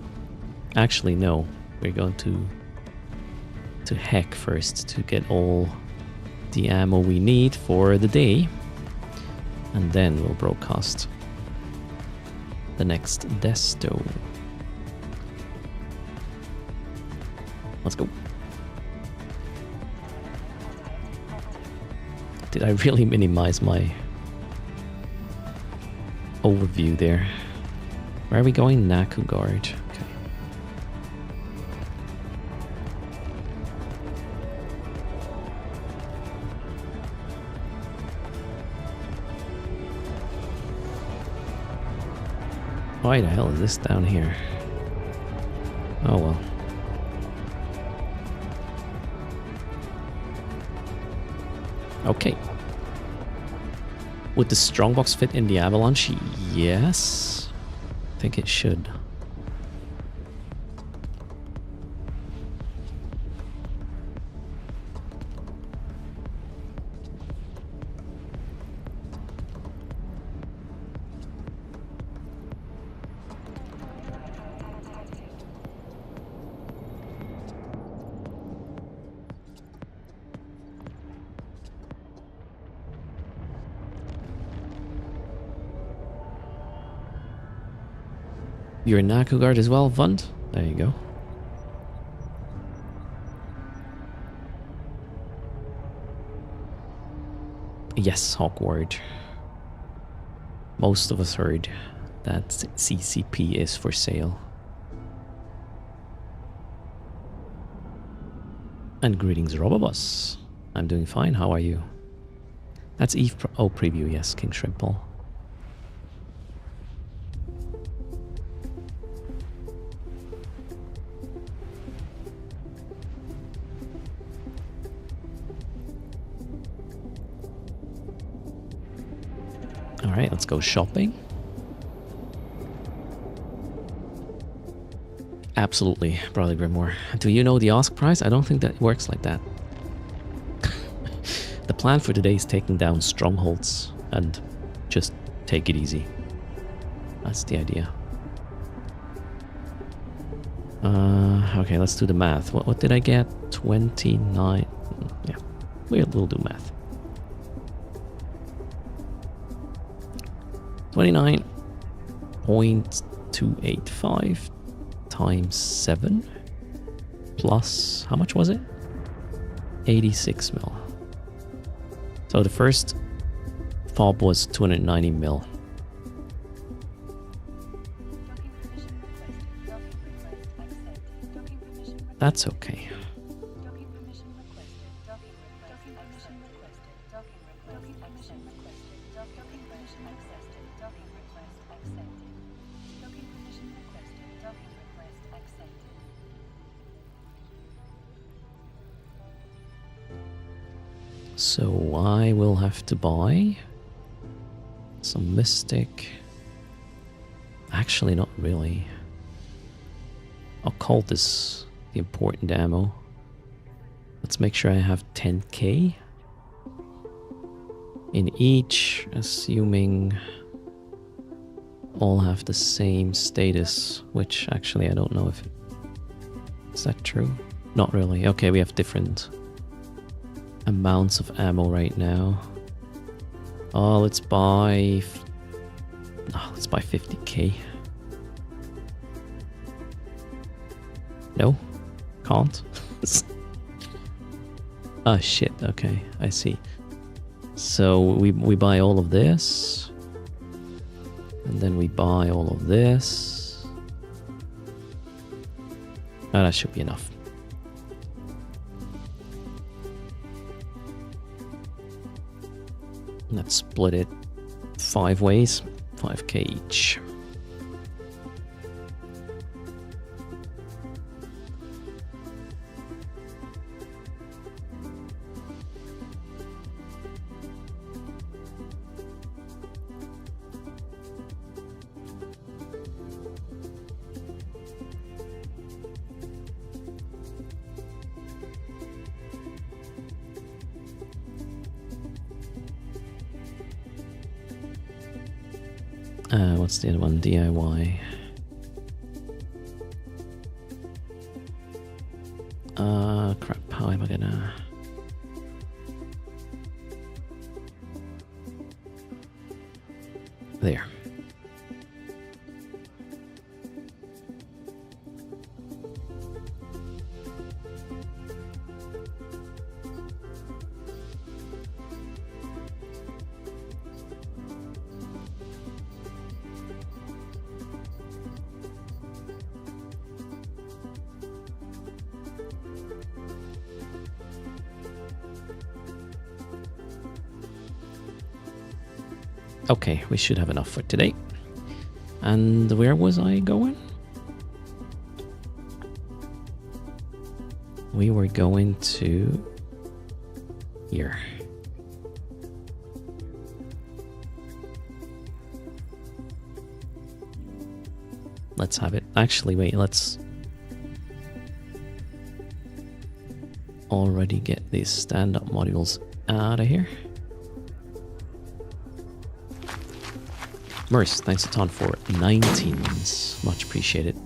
Actually, no. We're going to hack first to get all the ammo we need for the day, and then we'll broadcast the next desto. Let's go. Did I really minimize my overview there? Where are we going? Naku Guard. Okay. Why the hell is this down here? Oh well. Okay. Would the strongbox fit in the avalanche? Yes. I think it should. You're a Naku Guard as well, Vund? There you go. Yes, Hawkward. Most of us heard that CCP is for sale. And greetings, Robobus. I'm doing fine, how are you? That's Eve preview, yes, King Shrimple. Alright, let's go shopping. Absolutely, Brother Grimoire. Do you know the ask price? I don't think that works like that. The plan for today is taking down strongholds and just take it easy. That's the idea. Okay, let's do the math. What did I get? 29. Yeah, we'll do math. 29.285 times 7 plus, how much was it? 86 mil. So the first fob was 290 mil. That's okay. So I will have to buy some mystic. Actually, not really. Occult is the important ammo. Let's make sure I have 10k in each, assuming all have the same status, which actually I don't know if is that true? Not really. Okay, we have different amounts of ammo right now. Oh, let's buy 50k. No, can't. Oh shit, okay, I see. So we buy all of this, and then we buy all of this. Oh, that should be enough. Let's split it 5 ways, 5k each. What's the other one? DIY. Crap, how am I gonna... There. Okay, we should have enough for today. And where was I going? We were going to here. Let's have it. Actually, wait, let's already get these stand-up modules out of here. Merce, thanks a ton for 19s. Much appreciated.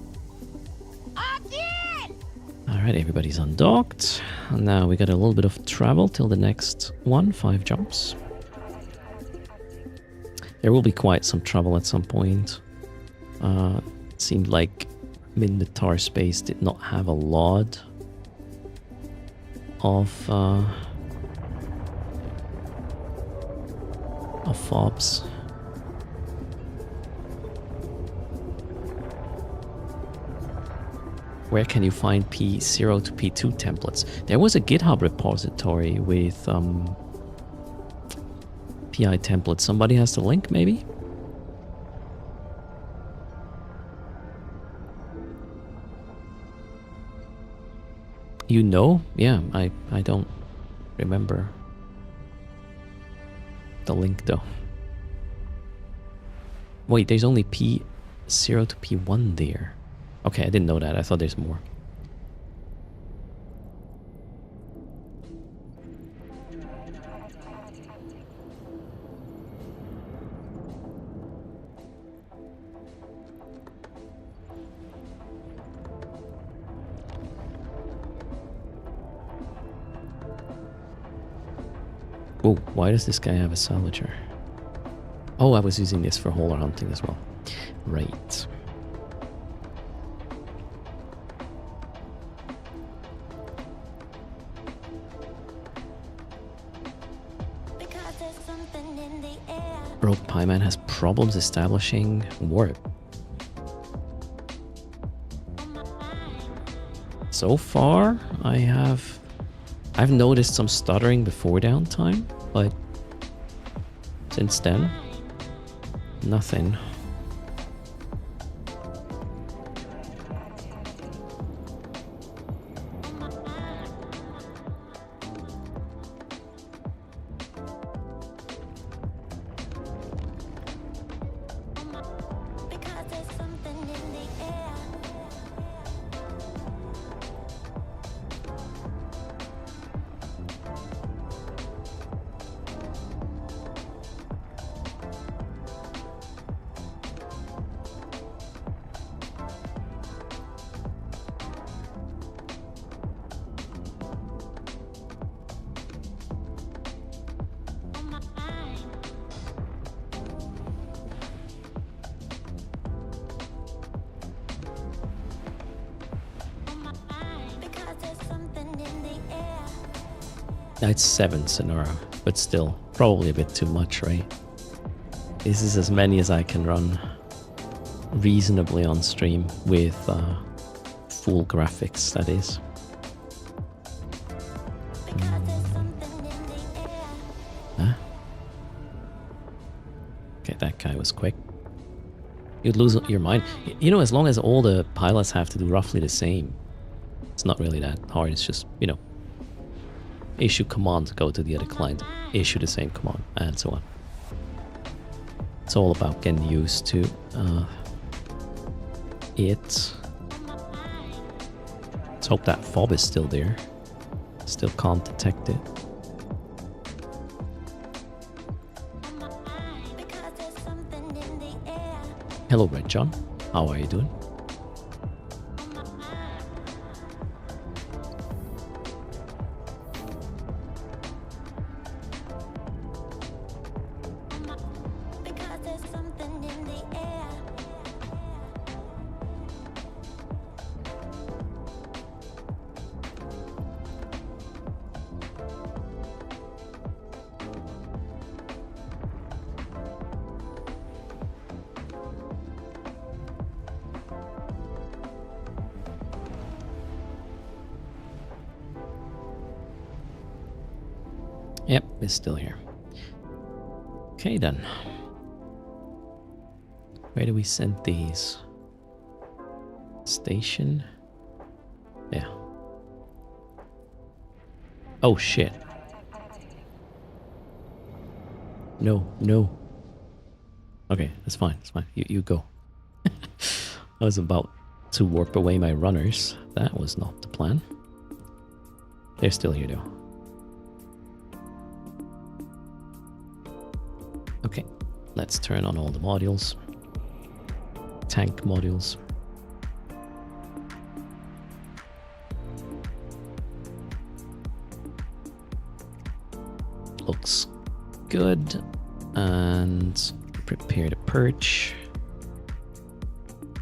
Alright, everybody's undocked. Now we got a little bit of travel till the next one, 5 jumps. There will be quite some trouble at some point. It seemed like Minotaur space did not have a lot of fobs. Where can you find P0 to P2 templates? There was a GitHub repository with PI templates. Somebody has the link, maybe? You know? Yeah, I don't remember the link though. Wait, there's only P0 to P1 there. Okay, I didn't know that. I thought there's more. Oh, why does this guy have a salvager? Oh, I was using this for hauler hunting as well. Right. Rogue Pieman has problems establishing warp. So far, I've noticed some stuttering before downtime, but since then, nothing. It's 7 Sonora, but still, probably a bit too much, right? This is as many as I can run reasonably on stream with full graphics, that is. Huh? Okay, that guy was quick. You'd lose your mind. You know, as long as all the pilots have to do roughly the same, it's not really that hard. It's just, you know, issue command, go to the other client, issue the same command, and so on. It's all about getting used to it. Let's hope that fob is still there. Still can't detect it. Hello, Red John. How are you doing? Yep, it's still here. Okay then. Where do we send these? Station? Yeah. Oh shit. No, no. Okay, that's fine, that's fine. You go. I was about to warp away my runners. That was not the plan. They're still here though. Okay, let's turn on all the modules. Tank modules. Looks good. And prepare to perch.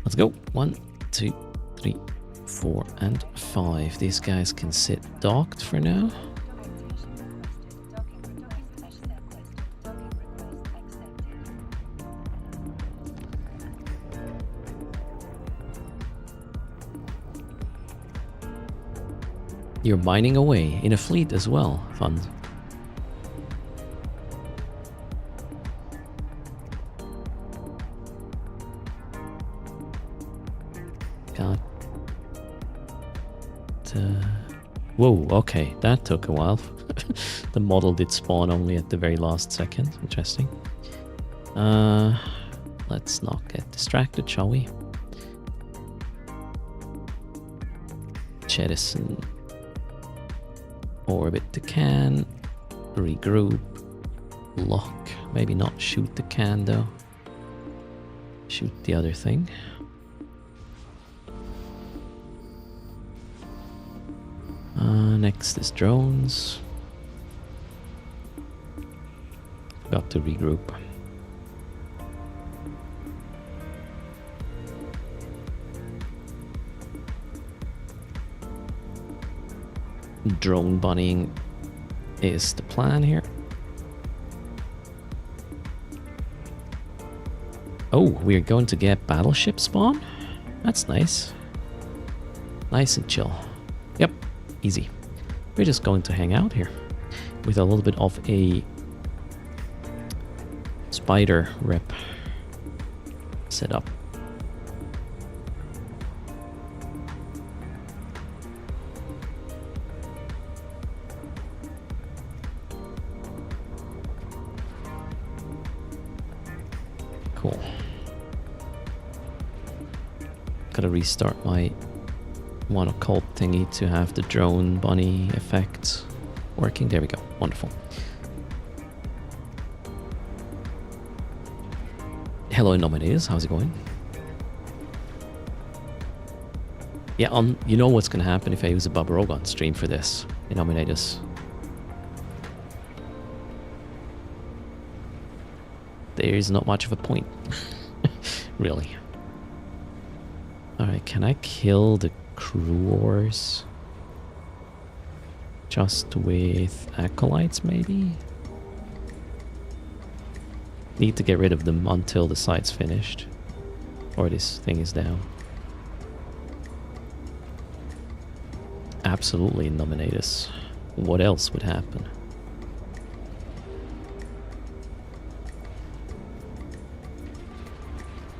Let's go. 1, 2, 3, 4, and 5. These guys can sit docked for now. You're mining away in a fleet as well. Fun. God. Whoa, okay. That took a while. The model did spawn only at the very last second. Interesting. Let's not get distracted, shall we? Jettison. Orbit the can, regroup, lock, maybe not shoot the can though, shoot the other thing. Next is drones. Got to regroup. drone bunnying is the plan here. Oh, we're going to get battleship spawn? That's nice. Nice and chill. Yep, easy. We're just going to hang out here with a little bit of a spider rep set up. Cool. Gotta restart my one occult thingy to have the drone bunny effect working. There we go. Wonderful. Hello, Nominators. How's it going? Yeah, you know what's gonna happen if I use a Bubba Rogue stream for this, Nominators. There's not much of a point. Really. Alright, can I kill the crew wars just with acolytes maybe? Need to get rid of them until the site's finished. Or this thing is down. Absolutely nominate us. What else would happen?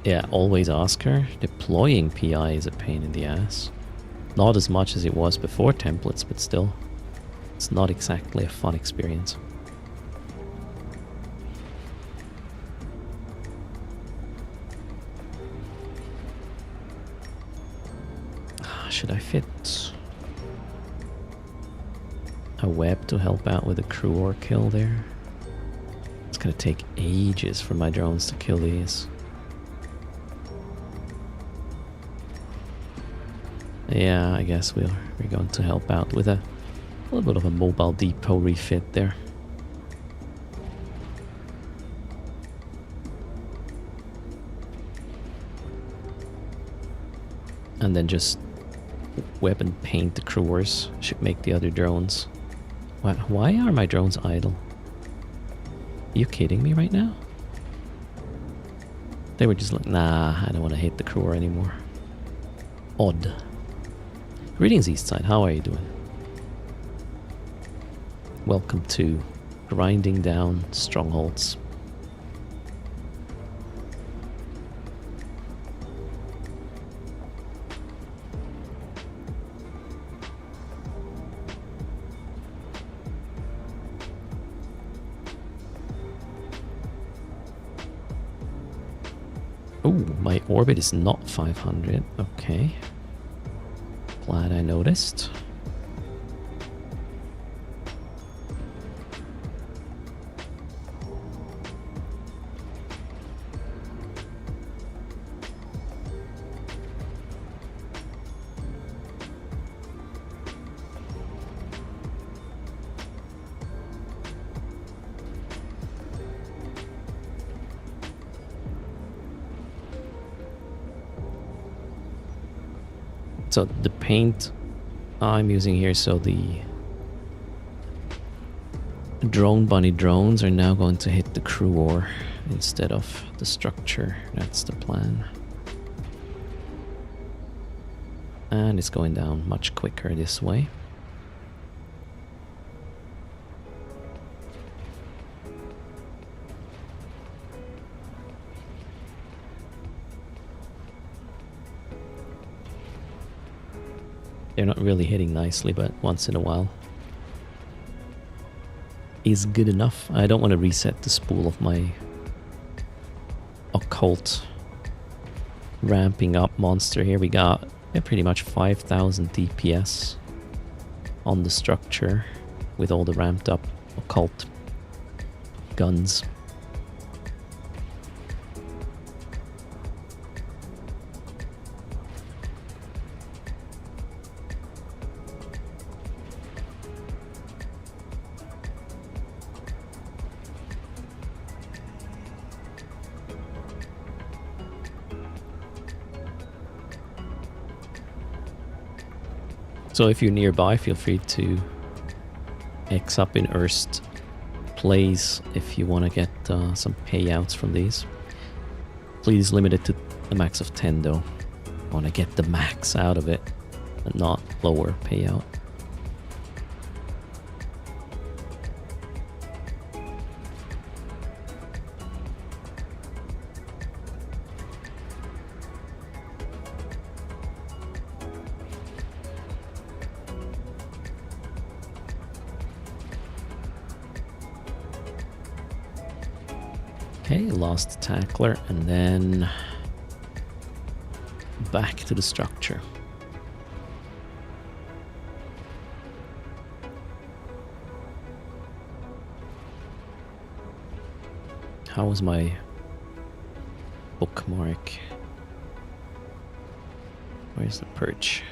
Yeah, always ask her. Deploying PI is a pain in the ass. Not as much as it was before templates, but still. It's not exactly a fun experience. Should I fit a web to help out with a crew or kill there? It's gonna take ages for my drones to kill these. Yeah, I guess we're going to help out with a little bit of a mobile depot refit there. And then just weapon paint the crewers. Should make the other drones. Why are my drones idle? Are you kidding me right now? They were just like, nah, I don't want to hit the crewer anymore. Odd. Greetings, Eastside. How are you doing? Welcome to grinding down strongholds. Oh, my orbit is not 500. Okay. Glad I noticed. So the paint I'm using here, so the drone bunny drones are now going to hit the crew ore instead of the structure. That's the plan. And it's going down much quicker this way. They're not really hitting nicely, but once in a while is good enough. I don't want to reset the spool of my occult ramping up monster here. We got pretty much 5,000 DPS on the structure with all the ramped up occult guns. So if you're nearby, feel free to X up in Erst plays if you want to get some payouts from these. Please limit it to a max of 10 though. I want to get the max out of it and not lower payout. Okay, lost tackler, and then back to the structure. How was my bookmark? Where's the perch?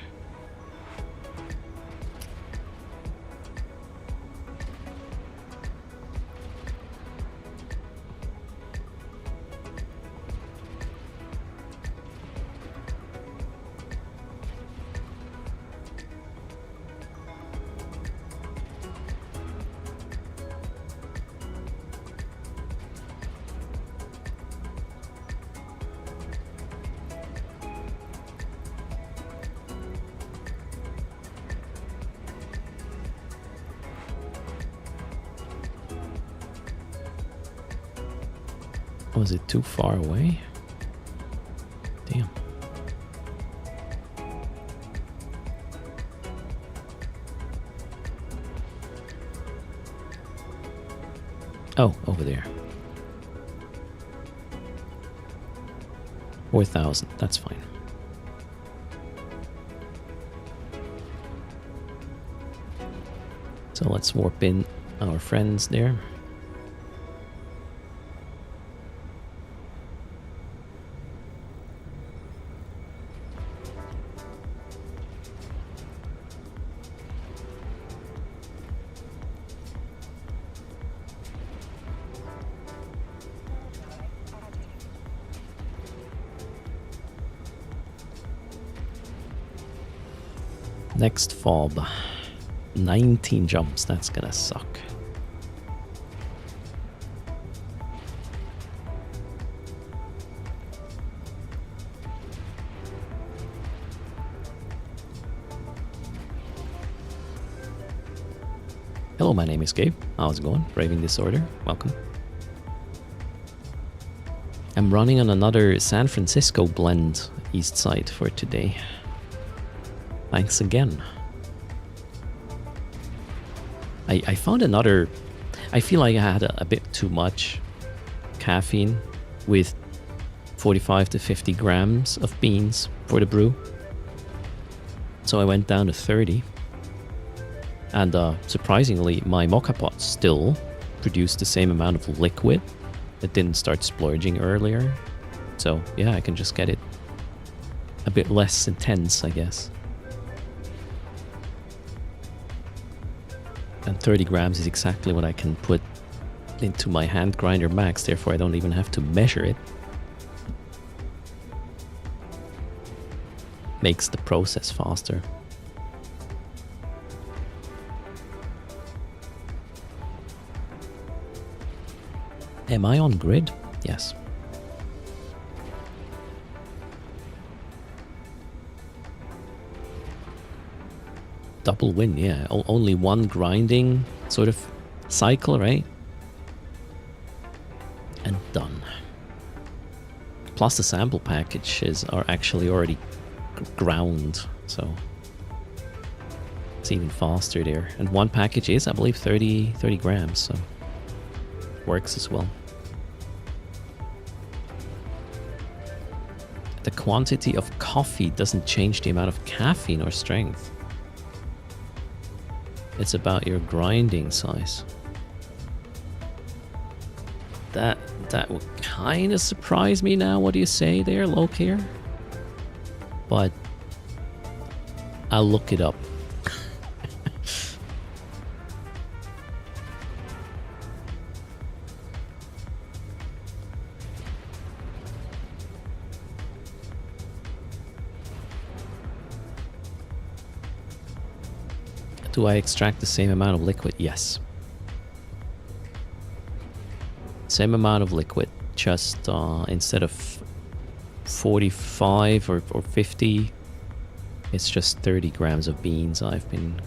Was it too far away? Damn. Oh, over there. 4,000, that's fine. So let's warp in our friends there. Next fob. 19 jumps, that's gonna suck. Hello, my name is Gabe. How's it going? Braving Disorder, welcome. I'm running on another San Francisco blend east side for today. Thanks again. I found another... I feel like I had a bit too much caffeine with 45 to 50 grams of beans for the brew. So I went down to 30. And surprisingly, my mocha pot still produced the same amount of liquid. It didn't start splurging earlier. So yeah, I can just get it a bit less intense, I guess. And 30 grams is exactly what I can put into my hand grinder max, therefore I don't even have to measure it. Makes the process faster. Am I on grid? Yes. Double win, yeah. Only one grinding sort of cycle, right? And done. Plus the sample packages are actually already ground, so it's even faster there. And one package is, I believe, 30 grams, so works as well. The quantity of coffee doesn't change the amount of caffeine or strength. It's about your grinding size. That would kind of surprise me now. What do you say there, Lokier? But I'll look it up. Do I extract the same amount of liquid? Yes. Same amount of liquid, just instead of 45 or 50, it's just 30 grams of beans I've been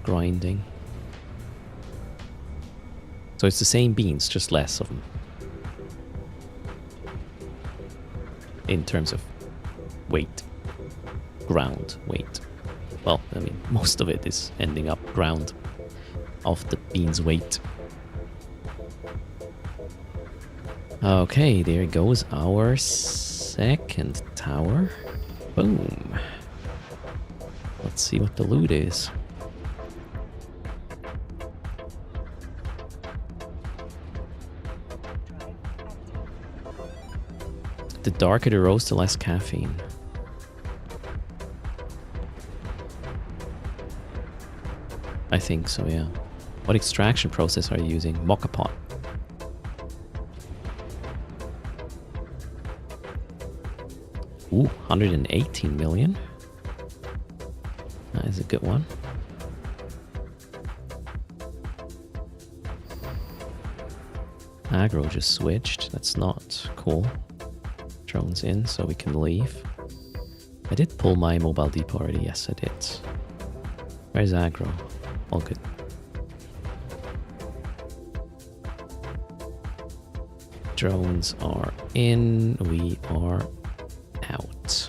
grinding. So it's the same beans, just less of them. In terms of weight. Ground weight. Well, I mean, most of it is ending up ground of the beans' weight. Okay, there goes our second tower. Boom. Let's see what the loot is. The darker the roast, the less caffeine. I think so, yeah. What extraction process are you using? Mocha pot. Ooh, 118 million. That is a good one. Aggro just switched. That's not cool. Drones in, so we can leave. I did pull my mobile depot already. Yes, I did. Where's aggro? All good. Drones are in. We are out.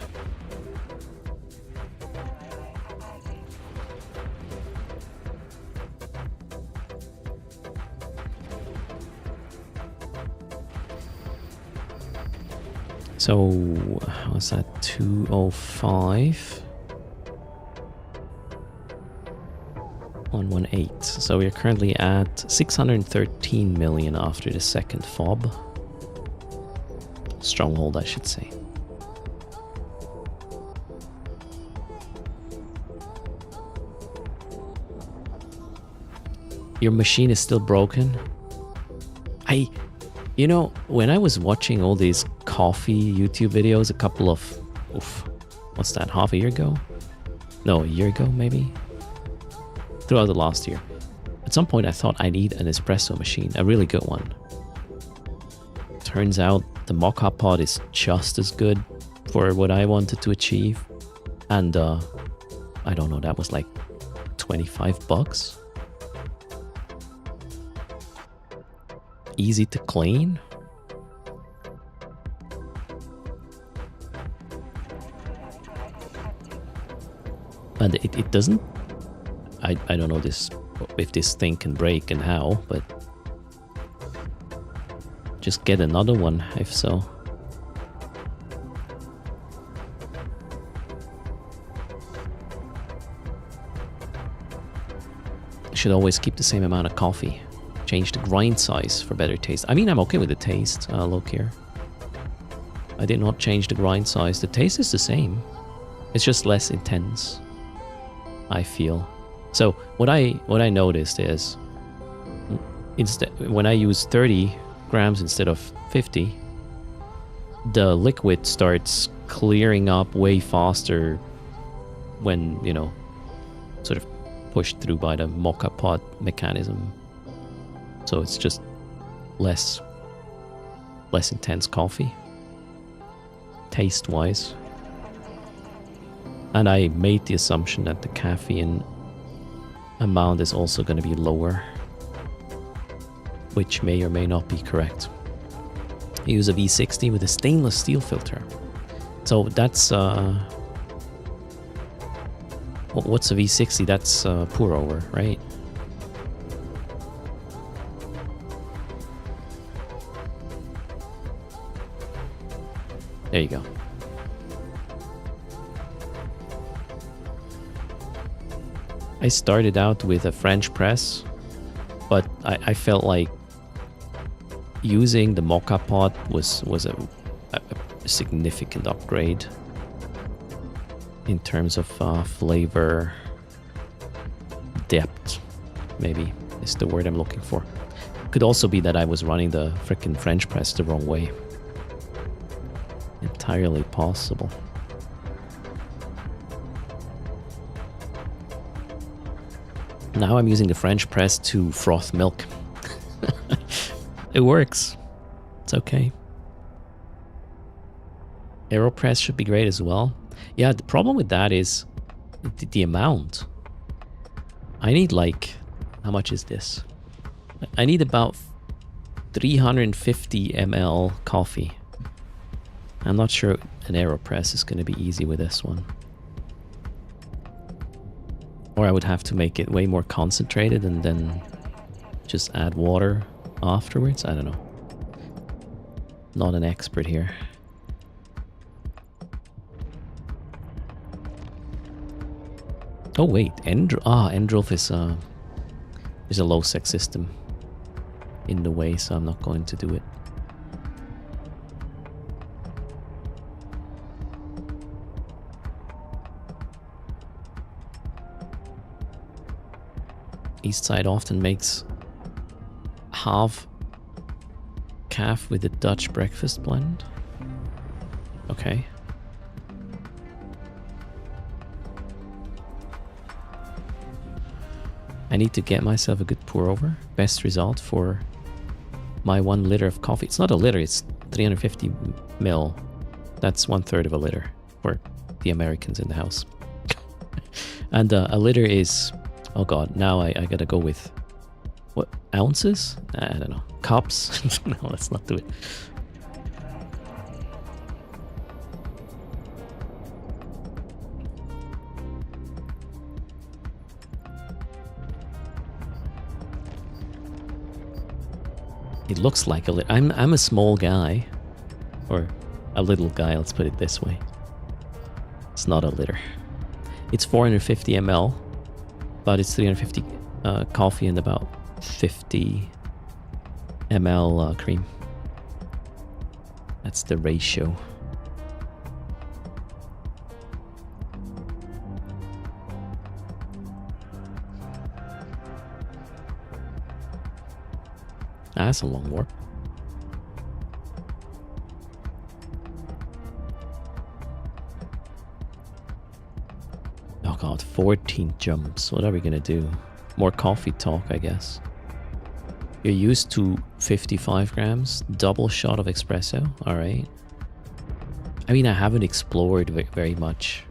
So, what's that? 205. 118. So we're currently at 613 million after the second fob. Stronghold, I should say. Your machine is still broken? You know, when I was watching all these coffee YouTube videos a couple of, what's that, half a year ago? No, a year ago maybe? Throughout the last year. At some point I thought I need an espresso machine, a really good one. Turns out the mocha pot is just as good for what I wanted to achieve. And I don't know, that was like 25 bucks. Easy to clean. And it doesn't, I don't know this, if this thing can break and how, but just get another one if so. Should always keep the same amount of coffee. Change the grind size for better taste. I mean, I'm okay with the taste. Look here. I did not change the grind size. The taste is the same. It's just less intense, I feel. So what I noticed is, instead when I use 30 grams instead of 50, the liquid starts clearing up way faster when, you know, sort of pushed through by the mocha pot mechanism. So it's just less intense coffee, taste-wise. And I made the assumption that the caffeine amount is also going to be lower, which may or may not be correct. I use a V60 with a stainless steel filter. So that's what's a V60? That's pour over, right? There you go. I started out with a French press, but I felt like using the mocha pot was a significant upgrade in terms of flavor depth, maybe is the word I'm looking for. Could also be that I was running the frickin' French press the wrong way. Entirely possible. Now I'm using the French press to froth milk. It works. It's okay. AeroPress should be great as well. Yeah, the problem with that is the amount. I need like, how much is this? I need about 350 ml coffee. I'm not sure an AeroPress is going to be easy with this one. Or I would have to make it way more concentrated and then just add water afterwards. I don't know. Not an expert here. Oh wait, Endrolf is there's a low sec system in the way, so I'm not going to do it. Eastside often makes half calf with a Dutch breakfast blend. Okay. I need to get myself a good pour over. Best result for my 1 liter of coffee. It's not a liter, it's 350 ml. That's 1/3 of a liter for the Americans in the house. And a liter is, oh god, now I gotta go with, what, ounces? I don't know. Cups? No, let's not do it. It looks like a liter. I'm a small guy, or a little guy, let's put it this way. It's not a liter. It's 450 ml, but it's 350 coffee and about 50 ml cream. That's the ratio. That's a long warp. Oh god, 14 jumps. What are we gonna do? More coffee talk, I guess. You're used to 55 grams, double shot of espresso. Alright. I mean, I haven't explored very much.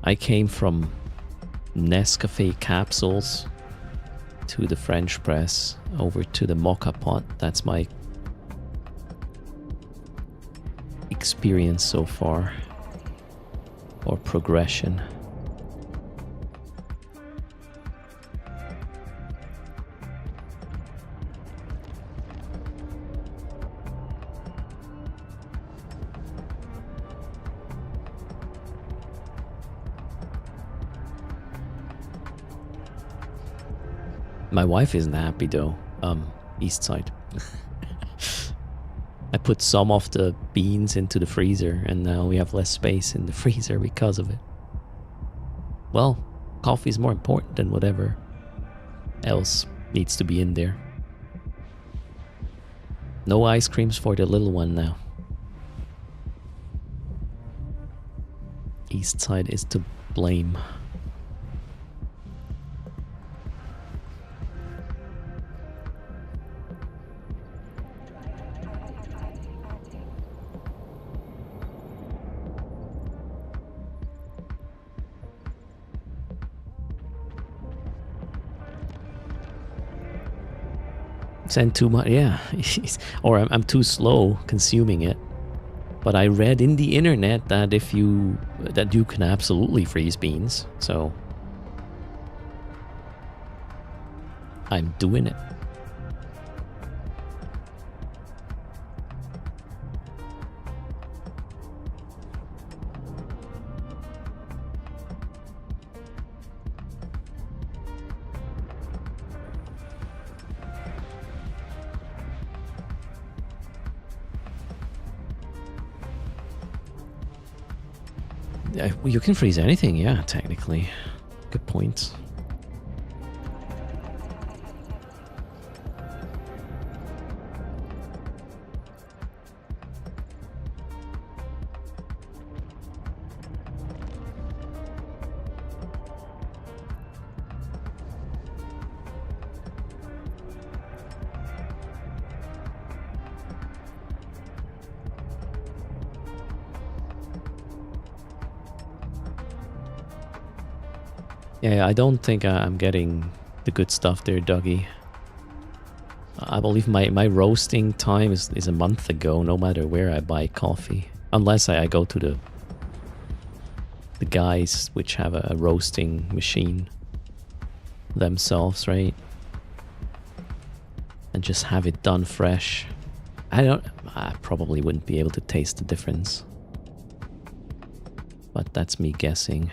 I came from Nescafe capsules to the French press, over to the mocha pot. That's my experience so far, or progression. My wife isn't happy though. East side. I put some of the beans into the freezer and now we have less space in the freezer because of it. Well, coffee is more important than whatever else needs to be in there. No ice creams for the little one now. East side is to blame. Send too much, yeah. Or I'm too slow consuming it. But I read in the internet that you can absolutely freeze beans, so I'm doing it. Well, you can freeze anything, yeah, technically. Good point. Yeah, I don't think I'm getting the good stuff there, Dougie. I believe my roasting time is a month ago, no matter where I buy coffee. Unless I go to the guys which have a roasting machine themselves, right? And just have it done fresh. I probably wouldn't be able to taste the difference. But that's me guessing.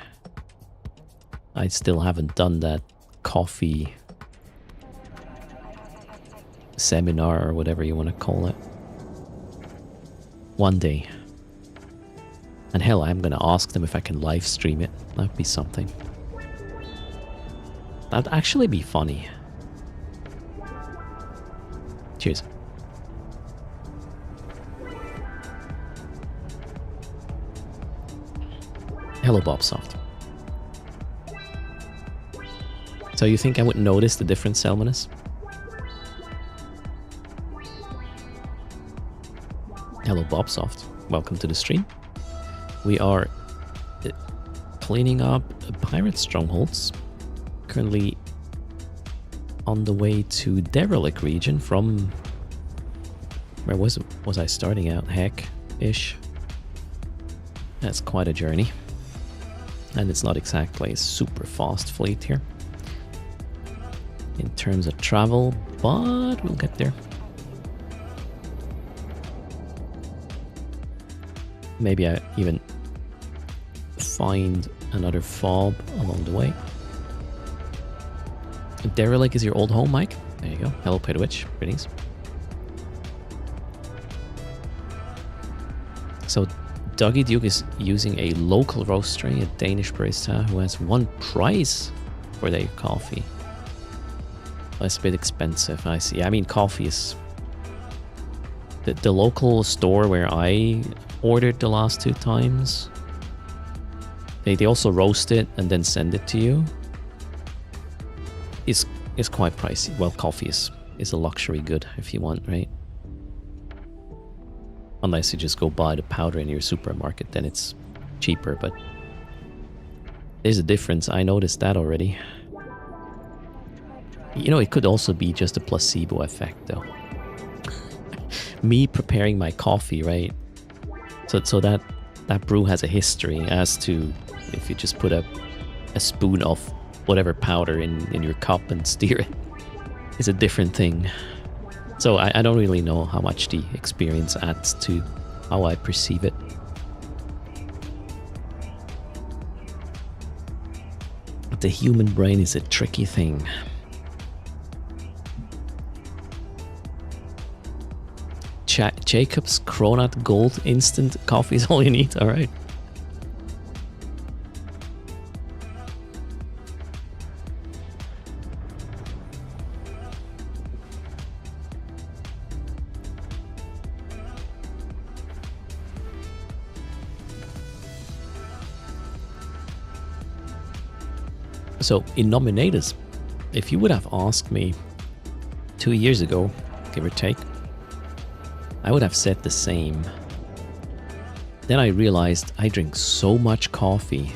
I still haven't done that coffee seminar or whatever you want to call it. One day. And hell, I'm gonna ask them if I can live stream it. That'd be something. That'd actually be funny. Cheers. Hello, Bobsoft. So you think I would notice the difference, Selmanus? Hello, Bobsoft. Welcome to the stream. We are cleaning up pirate strongholds. Currently on the way to Derelict region from... Where was I starting out? Heck-ish. That's quite a journey. And it's not exactly a super fast fleet here in terms of travel, but we'll get there. Maybe I even find another fob along the way. Derelict is your old home, Mike? There you go. Hello, Pedwitch. Greetings. So Dougie Duke is using a local roastery, a Danish barista who has won prize for their coffee. That's a bit expensive, I see. I mean, coffee is... The local store where I ordered the last 2 times, they also roast it and then send it to you. Is quite pricey. Well, coffee is a luxury good if you want, right? Unless you just go buy the powder in your supermarket, then it's cheaper, but there's a difference. I noticed that already. You know, it could also be just a placebo effect, though. Me preparing my coffee, right? So that brew has a history as to if you just put a spoon of whatever powder in your cup and steer it. It's a different thing. So I don't really know how much the experience adds to how I perceive it. But the human brain is a tricky thing. Jacob's Cronut Gold instant coffee is all you need. All right. So in Nominatus, if you would have asked me 2 years ago, give or take, I would have said the same. Then I realized I drink so much coffee.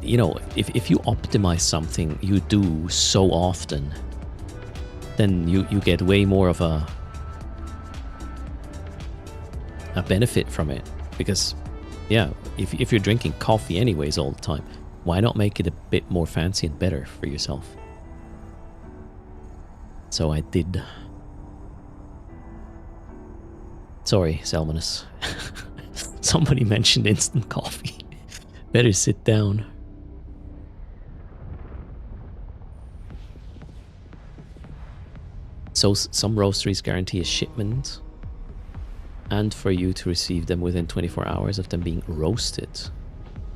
You know, if you optimize something you do so often, then you get way more of a benefit from it. Because, yeah, if you're drinking coffee anyways all the time, why not make it a bit more fancy and better for yourself? So I did. Sorry, Salmonus. Somebody mentioned instant coffee. Better sit down. So some roasteries guarantee a shipment and for you to receive them within 24 hours of them being roasted.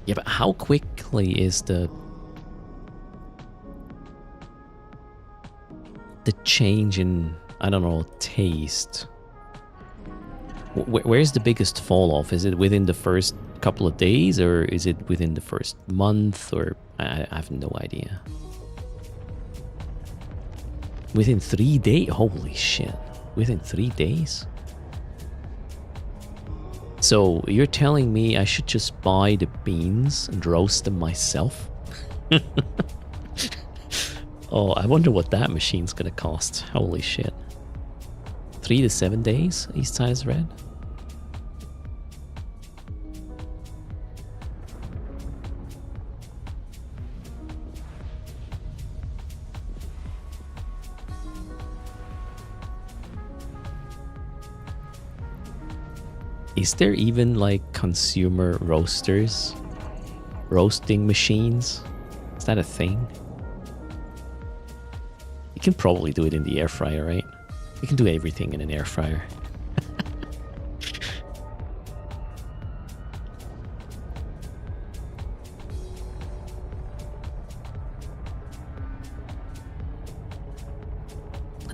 Yeah, but how quickly is the change in, I don't know, taste? Where's the biggest fall off? Is it within the first couple of days, or is it within the first month, or I have no idea. Within 3 days? Holy shit. Within 3 days? So you're telling me I should just buy the beans and roast them myself? Oh, I wonder what that machine's gonna cost. Holy shit. 3 to 7 days, East Side's Red? Is there even like consumer roasters? Roasting machines? Is that a thing? You can probably do it in the air fryer, right? You can do everything in an air fryer.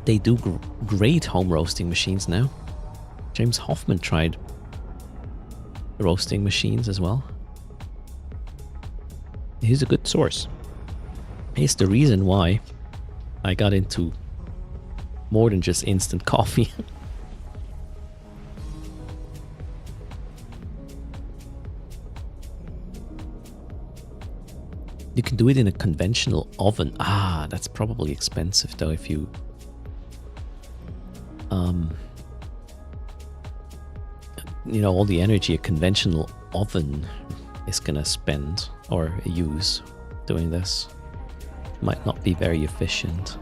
They do great home roasting machines now. James Hoffman tried roasting machines as well. He's a good source. He's the reason why I got into more than just instant coffee. You can do it in a conventional oven. Ah, that's probably expensive though if you you know, all the energy a conventional oven is gonna spend or use doing this might not be very efficient.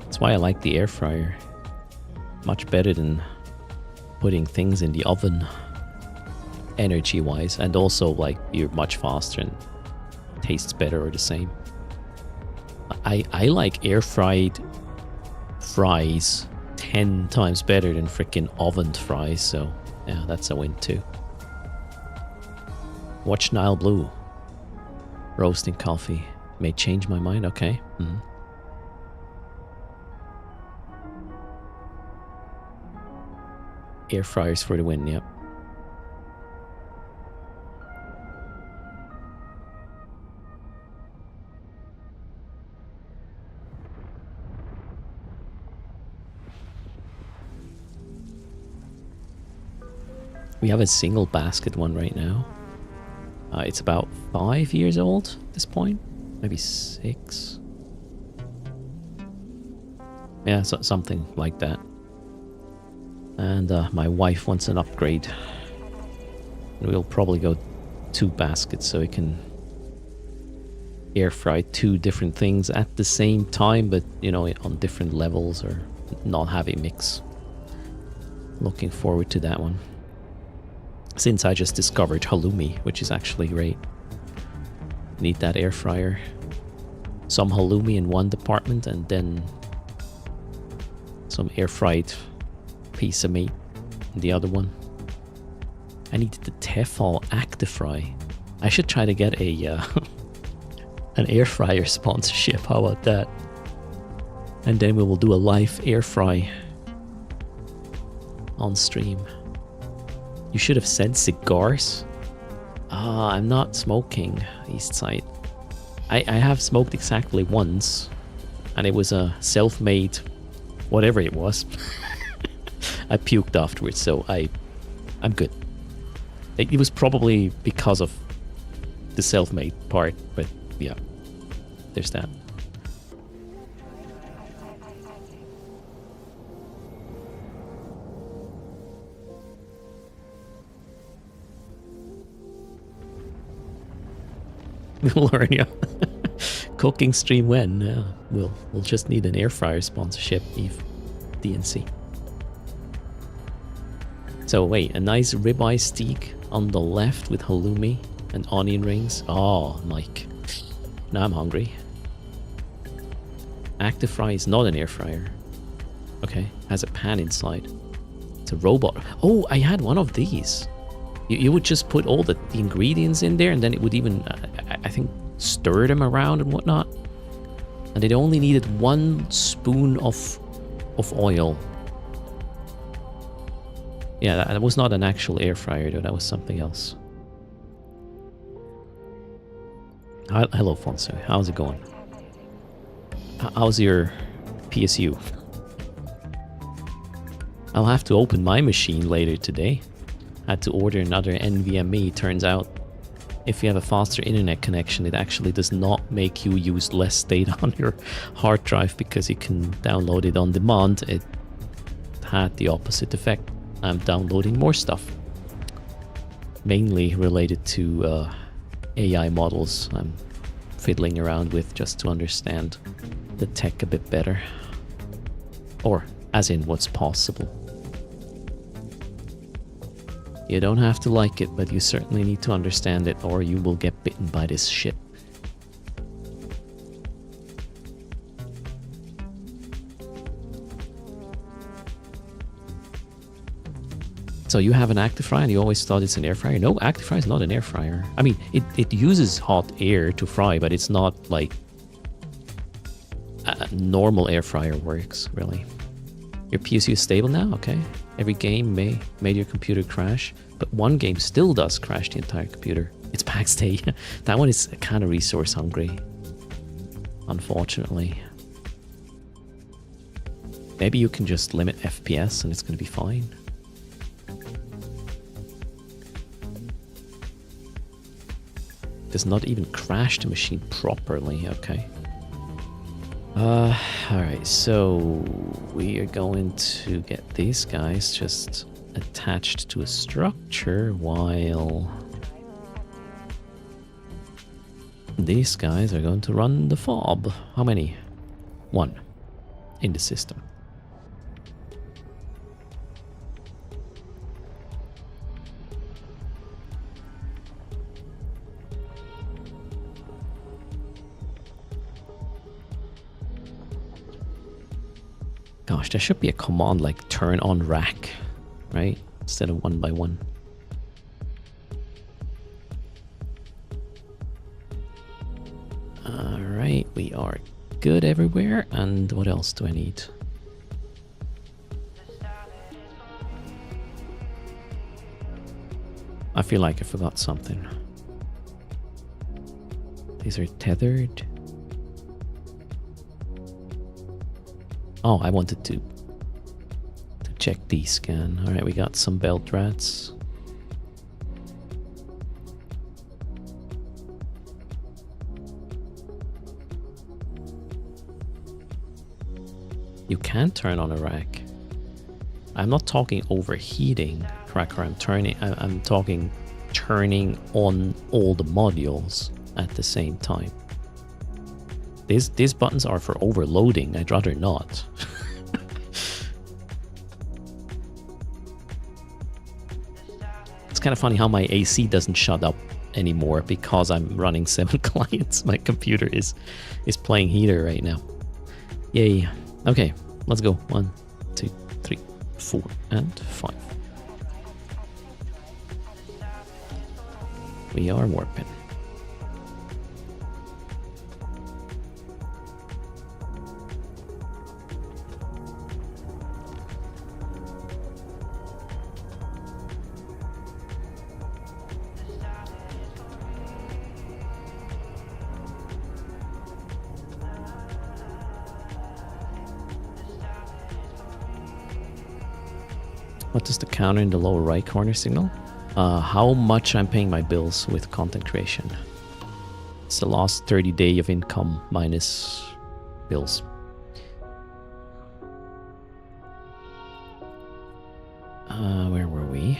That's why I like the air fryer. Much better than putting things in the oven energy wise, and also like you're much faster and tastes better or the same. I like air fried fries 10 times better than freaking ovened fries, so yeah, that's a win too. Watch Nile Blue. Roasting coffee may change my mind, okay. Air fryers for the win, yep. We have a single basket one right now. It's about 5 years old at this point. Maybe 6. Yeah, so something like that. And my wife wants an upgrade. We'll probably go 2 baskets so we can air fry 2 different things at the same time, but you know, on different levels or not heavy mix. Looking forward to that one. Since I just discovered halloumi, which is actually great. Need that air fryer. Some halloumi in one department and then some air fried piece of meat in the other one. I need the Tefal Actifry. I should try to get a an air fryer sponsorship. How about that? And then we will do a live air fry on stream. You should have said cigars. Ah, I'm not smoking, East Side. I have smoked exactly once, and it was a self-made, whatever it was. I puked afterwards, so I'm good. It was probably because of the self-made part, but yeah, there's that. We'll learn, yeah. Cooking stream when? We'll just need an air fryer sponsorship, Eve. DNC. So wait, a nice ribeye steak on the left with halloumi and onion rings. Oh, Mike. Now I'm hungry. Actifry is not an air fryer. Okay, has a pan inside. It's a robot. Oh, I had one of these. You would just put all the ingredients in there and then it would even, I think, stir them around and whatnot. And it only needed 1 spoon of oil. Yeah, that was not an actual air fryer though, that was something else. Hello, Fonso. How's it going? How's your PSU? I'll have to open my machine later today. had to order another NVMe. Turns out if you have a faster internet connection, it actually does not make you use less data on your hard drive because you can download it on demand. It had the opposite effect. I'm downloading more stuff, mainly related to AI models I'm fiddling around with just to understand the tech a bit better, or as in what's possible. You don't have to like it, but you certainly need to understand it, or you will get bitten by this shit. So you have an active fryer and you always thought it's an air fryer? No, active fryer is not an air fryer. I mean, it uses hot air to fry, but it's not like a normal air fryer works, really. Your PSU is stable now? Okay. Every game made your computer crash, but one game still does crash the entire computer. It's PAX Day. That one is kind of resource hungry, unfortunately. Maybe you can just limit FPS and it's going to be fine. Does not even crash the machine properly. Okay. Alright, so we are going to get these guys just attached to a structure while these guys are going to run the fob. How many? One in the system. Gosh, there should be a command like turn on rack, right? Instead of one by one. Alright, we are good everywhere. And what else do I need? I feel like I forgot something. These are tethered. Oh, I wanted to check the scan. Alright, we got some belt rats. You can turn on a rack. I'm not talking overheating, Cracker. I'm talking turning on all the modules at the same time. These buttons are for overloading. I'd rather not. It's kind of funny how my AC doesn't shut up anymore because I'm running 7 clients. My computer is playing heater right now. Yay. Okay, let's go. 1, 2, 3, 4, and 5. We are warping. What does the counter in the lower right corner signal? How much I'm paying my bills with content creation. It's the last 30 days of income minus bills. Where were we?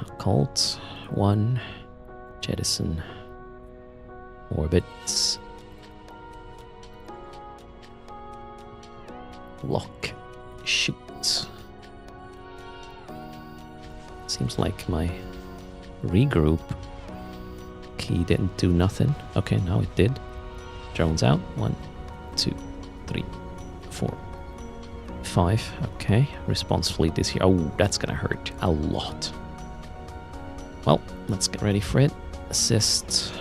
Occult, 1, jettison, orbits, lock, shoot. Seems like my regroup key didn't do nothing. Okay, now it did. Drones out. 1, 2, 3, 4, 5. Okay, response fleet is here. Oh, that's gonna hurt a lot. Well, let's get ready for it. Assist.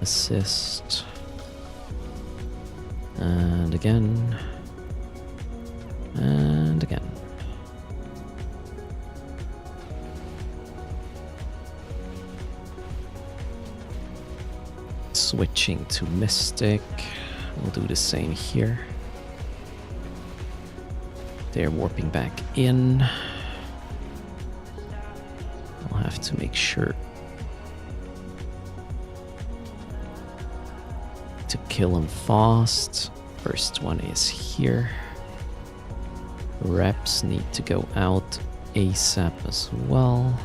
Assist. And again. And again. Switching to Mystic. We'll do the same here. They're warping back in. to make sure to kill him fast. First one is here. Reps need to go out ASAP as well.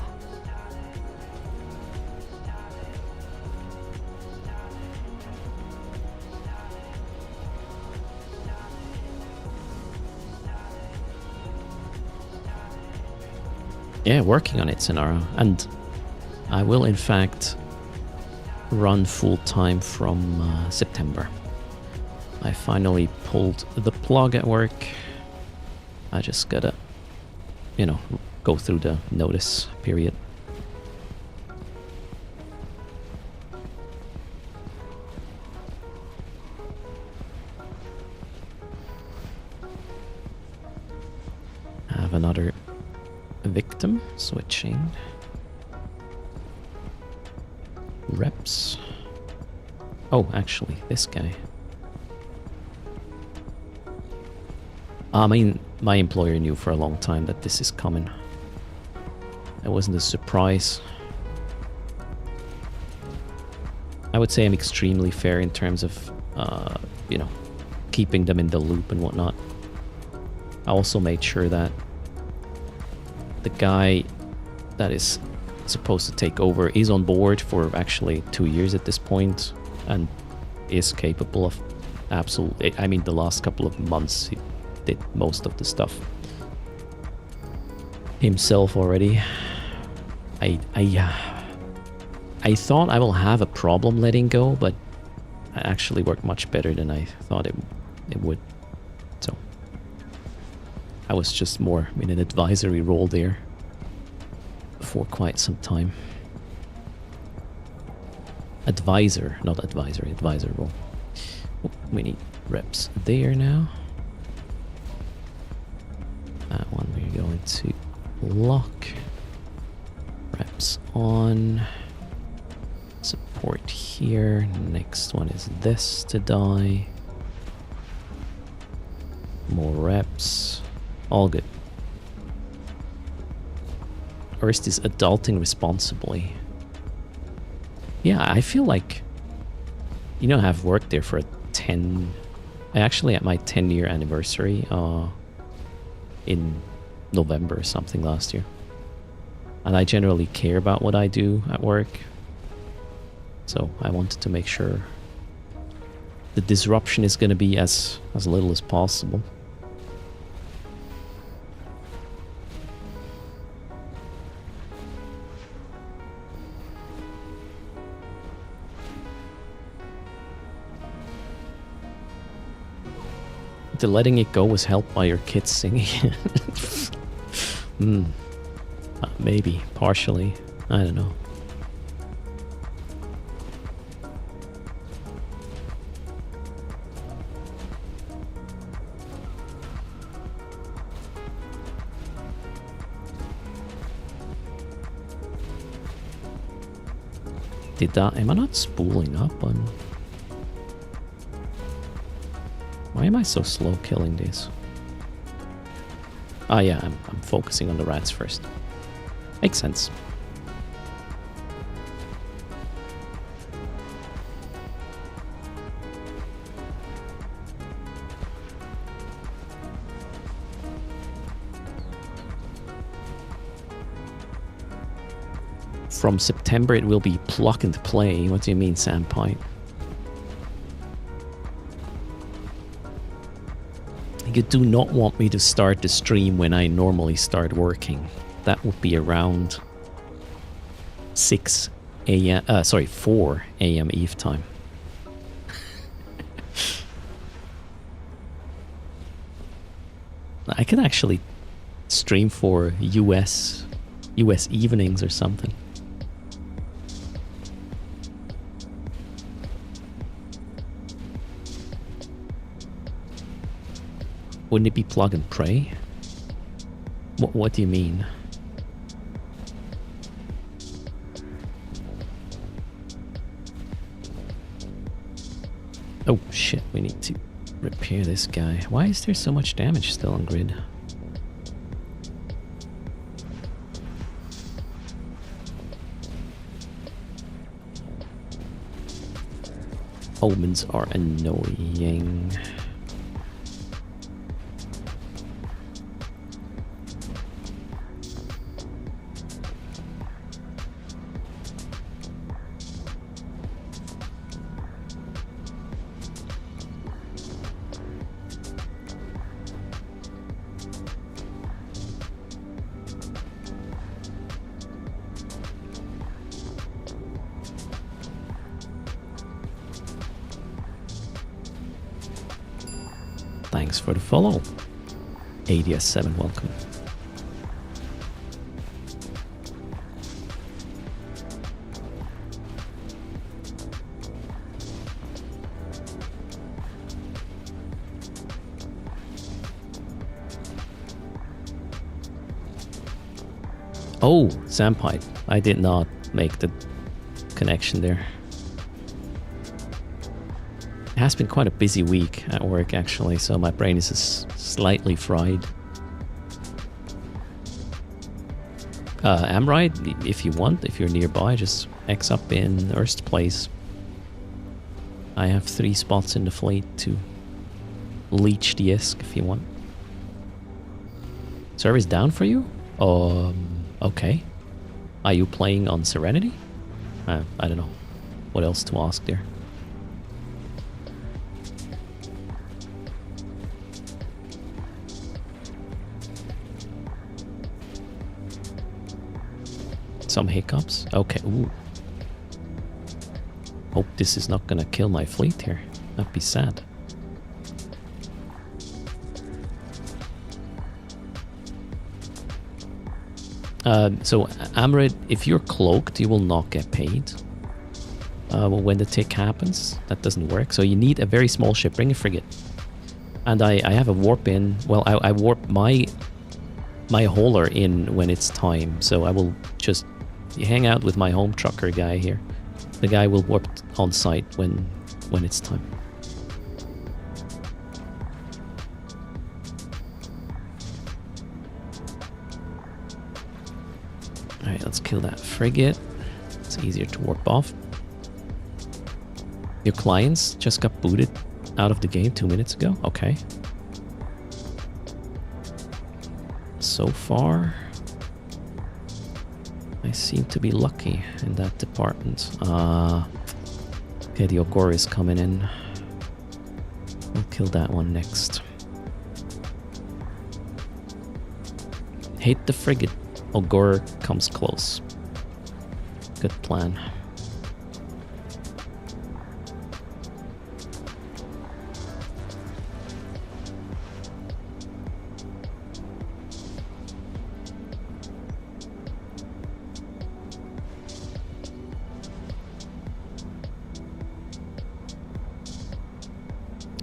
Yeah, working on it, Sonara. And I will, in fact, run full-time from September. I finally pulled the plug at work. I just gotta, you know, go through the notice period. I have another victim switching. Reps. Oh, actually, this guy. I mean, my employer knew for a long time that this is coming. It wasn't a surprise. I would say I'm extremely fair in terms of, you know, keeping them in the loop and whatnot. I also made sure that the guy that is supposed to take over is on board for actually 2 years at this point and is capable of absolutely, I mean, the last couple of months he did most of the stuff himself already. I thought I will have a problem letting go, but it actually worked much better than I thought it would. So I was just more in an advisory role there for quite some time. Advisor, not advisory, advisor role. Oh, we need reps there now. That one we're going to lock. Reps on. Support here. Next one is this to die. More reps. All good. First is adulting responsibly. Yeah, I feel like, you know, I've worked there for actually at my 10-year anniversary in November or something last year. And I generally care about what I do at work. So I wanted to make sure the disruption is going to be as little as possible. The letting it go was helped by your kids singing. Maybe, partially. I don't know. Am I not spooling up on... Why am I so slow killing these? Ah yeah, I'm focusing on the rats first. Makes sense. From September it will be plug and play. What do you mean, Sandpipe? You do not want me to start the stream when I normally start working. That would be around 4 a.m. Eve time. I can actually stream for US evenings or something. Wouldn't it be plug and pray? What do you mean? Oh shit, we need to repair this guy. Why is there so much damage still on grid? Omens are annoying. Thanks for the follow. ADS7, welcome. Oh, Zampite. I did not make the connection there. It has been quite a busy week at work, actually, so my brain is slightly fried. Amride, if you want, if you're nearby, just X up in Erst Place. I have 3 spots in the fleet to leech the Isk if you want. Service down for you? Okay. Are you playing on Serenity? I don't know what else to ask there. Some hiccups. Okay. Ooh. Hope this is not gonna kill my fleet here. That'd be sad. So Amrit, if you're cloaked, you will not get paid. When the tick happens, that doesn't work. So you need a very small ship. Bring a frigate. And I have a warp in. Well, I warp my hauler in when it's time. So I will just hang out with my home trucker guy here. The guy will warp on site when it's time. Alright, let's kill that frigate. It's easier to warp off. Your clients just got booted out of the game 2 minutes ago? Okay. So far, I seem to be lucky in that department. Okay, the Ogre is coming in. We'll kill that one next. Hate the frigate. Ogre comes close. Good plan.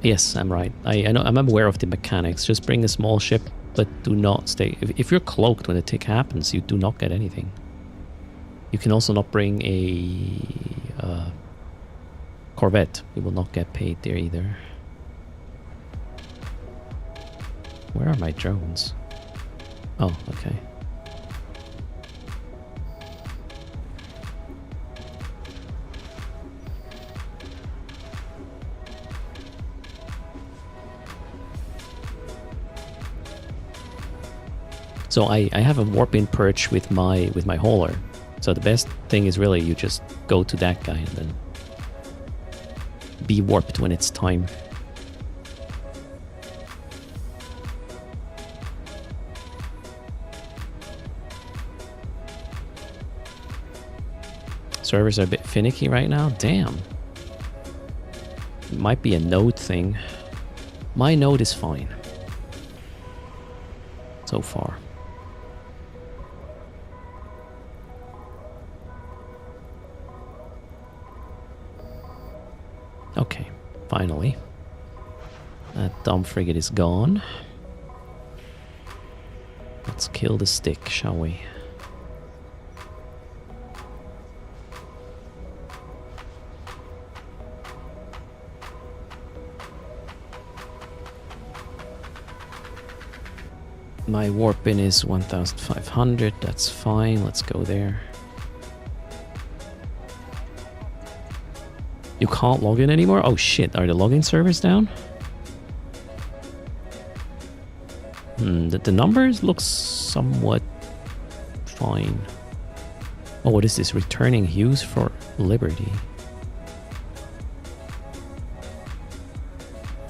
Yes, I'm right. I know. I'm aware of the mechanics. Just bring a small ship, but do not stay. If you're cloaked when the tick happens, you do not get anything. You can also not bring a Corvette. You will not get paid there either. Where are my drones? Oh, okay. So I have a warp-in perch with my hauler. So the best thing is really you just go to that guy and then be warped when it's time. Servers are a bit finicky right now. Damn. It might be a node thing. My node is fine. So far. Okay, finally. That dumb frigate is gone. Let's kill the stick, shall we? My warp in is 1500, that's fine, let's go there. You can't log in anymore? Oh shit, are the login servers down? The numbers look somewhat fine. Oh, what is this? Returning hues for Liberty.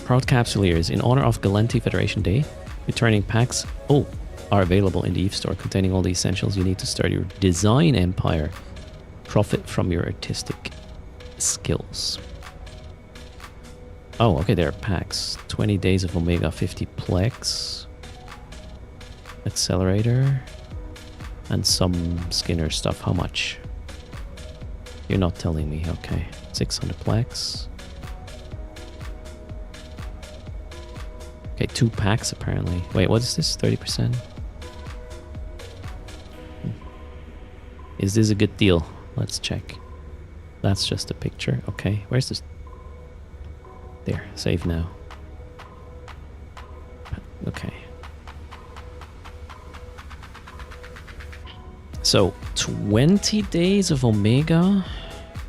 Proud Capsuleers, in honor of Galenti Federation Day, returning packs are available in the Eve store containing all the essentials you need to start your design empire. Profit from your artistic skills. Oh, okay, there are packs. 20 Days of Omega 50 Plex. Accelerator. And some Skinner stuff. How much? You're not telling me. Okay. 600 Plex. Okay, 2 packs apparently. Wait, what is this? 30%? Is this a good deal? Let's check. That's just a picture. Okay, where's this? There, save now. Okay. So, 20 Days of Omega,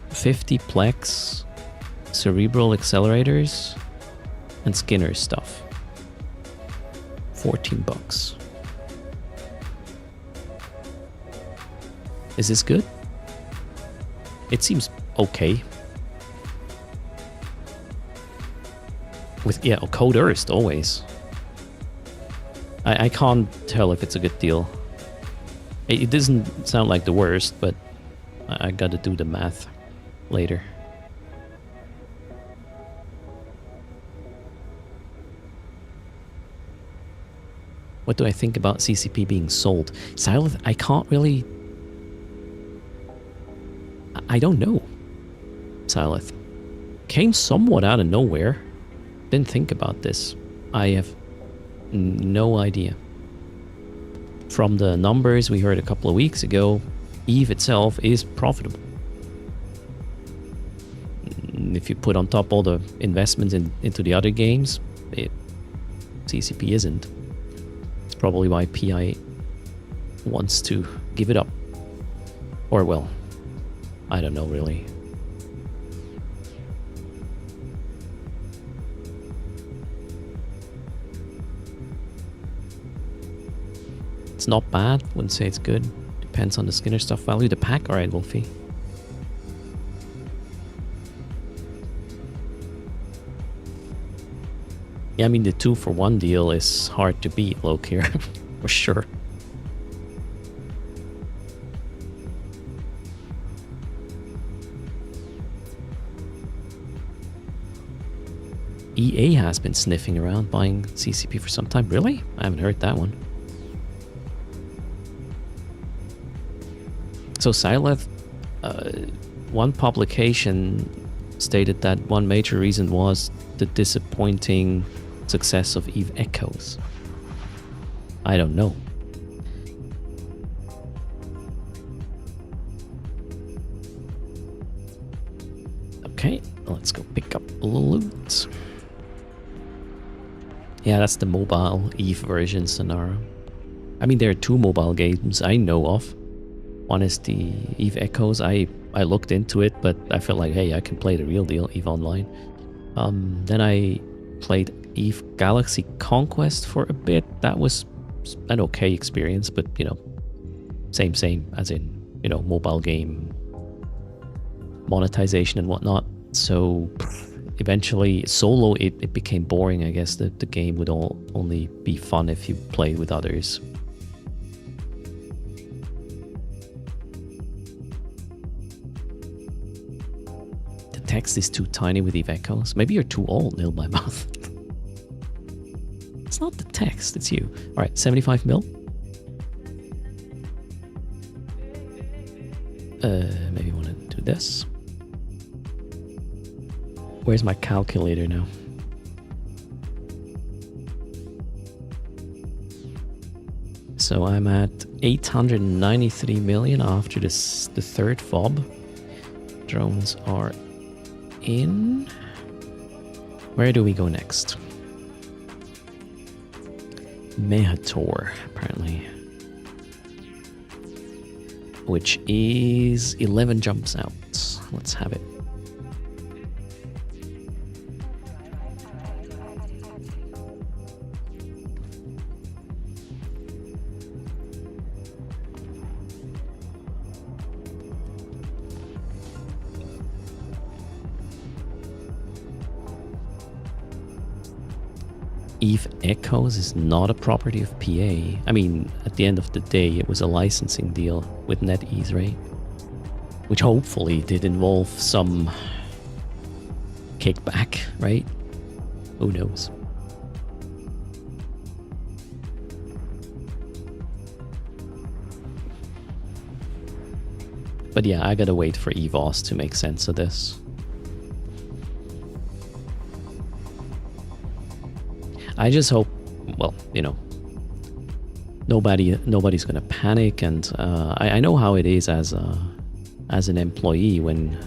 50 Plex, Cerebral Accelerators, and Skinner stuff. 14 bucks. Is this good? It seems okay. With, yeah, Code Earth, always. I can't tell if it's a good deal. It doesn't sound like the worst, but I gotta do the math later. What do I think about CCP being sold? Silent, I can't really... I don't know. Silith. Came somewhat out of nowhere. Didn't think about this. I have no idea. From the numbers we heard a couple of weeks ago, Eve itself is profitable. If you put on top all the investments into the other games, CCP isn't. It's probably why PI wants to give it up. Or, well, I don't know really. It's not bad, wouldn't say it's good. Depends on the Skinner stuff value. The pack, alright, Wolfie. Yeah, I mean the 2-for-1 deal is hard to beat, Loke here, for sure. EA has been sniffing around buying CCP for some time. Really? I haven't heard that one. So Sileth, one publication stated that one major reason was the disappointing success of Eve Echoes. I don't know. Okay, let's go pick up loot. Yeah, that's the mobile Eve version, Sonara. I mean, there are 2 mobile games I know of. One is the Eve Echoes. I looked into it, but I felt like, hey, I can play the real deal, Eve Online. Then I played Eve Galaxy Conquest for a bit. That was an okay experience, but, you know, same, as in, you know, mobile game monetization and whatnot. So eventually, solo, it became boring. I guess the game would only be fun if you played with others. Text is too tiny with Eve Echoes. Maybe you're too old, Nil by Mouth. It's not the text, it's you. Alright, 75 mil. Maybe you want to do this. Where's my calculator now? So I'm at 893 million after the 3rd fob. Drones are in. Where do we go next? Mehator, apparently. Which is 11 jumps out. Let's have it. Eve Echoes is not a property of PA. I mean, at the end of the day, it was a licensing deal with NetEase, right? Which hopefully did involve some kickback, right? Who knows? But yeah, I gotta wait for EVOS to make sense of this. I just hope, well, you know, nobody's gonna panic, and I know how it is as an employee when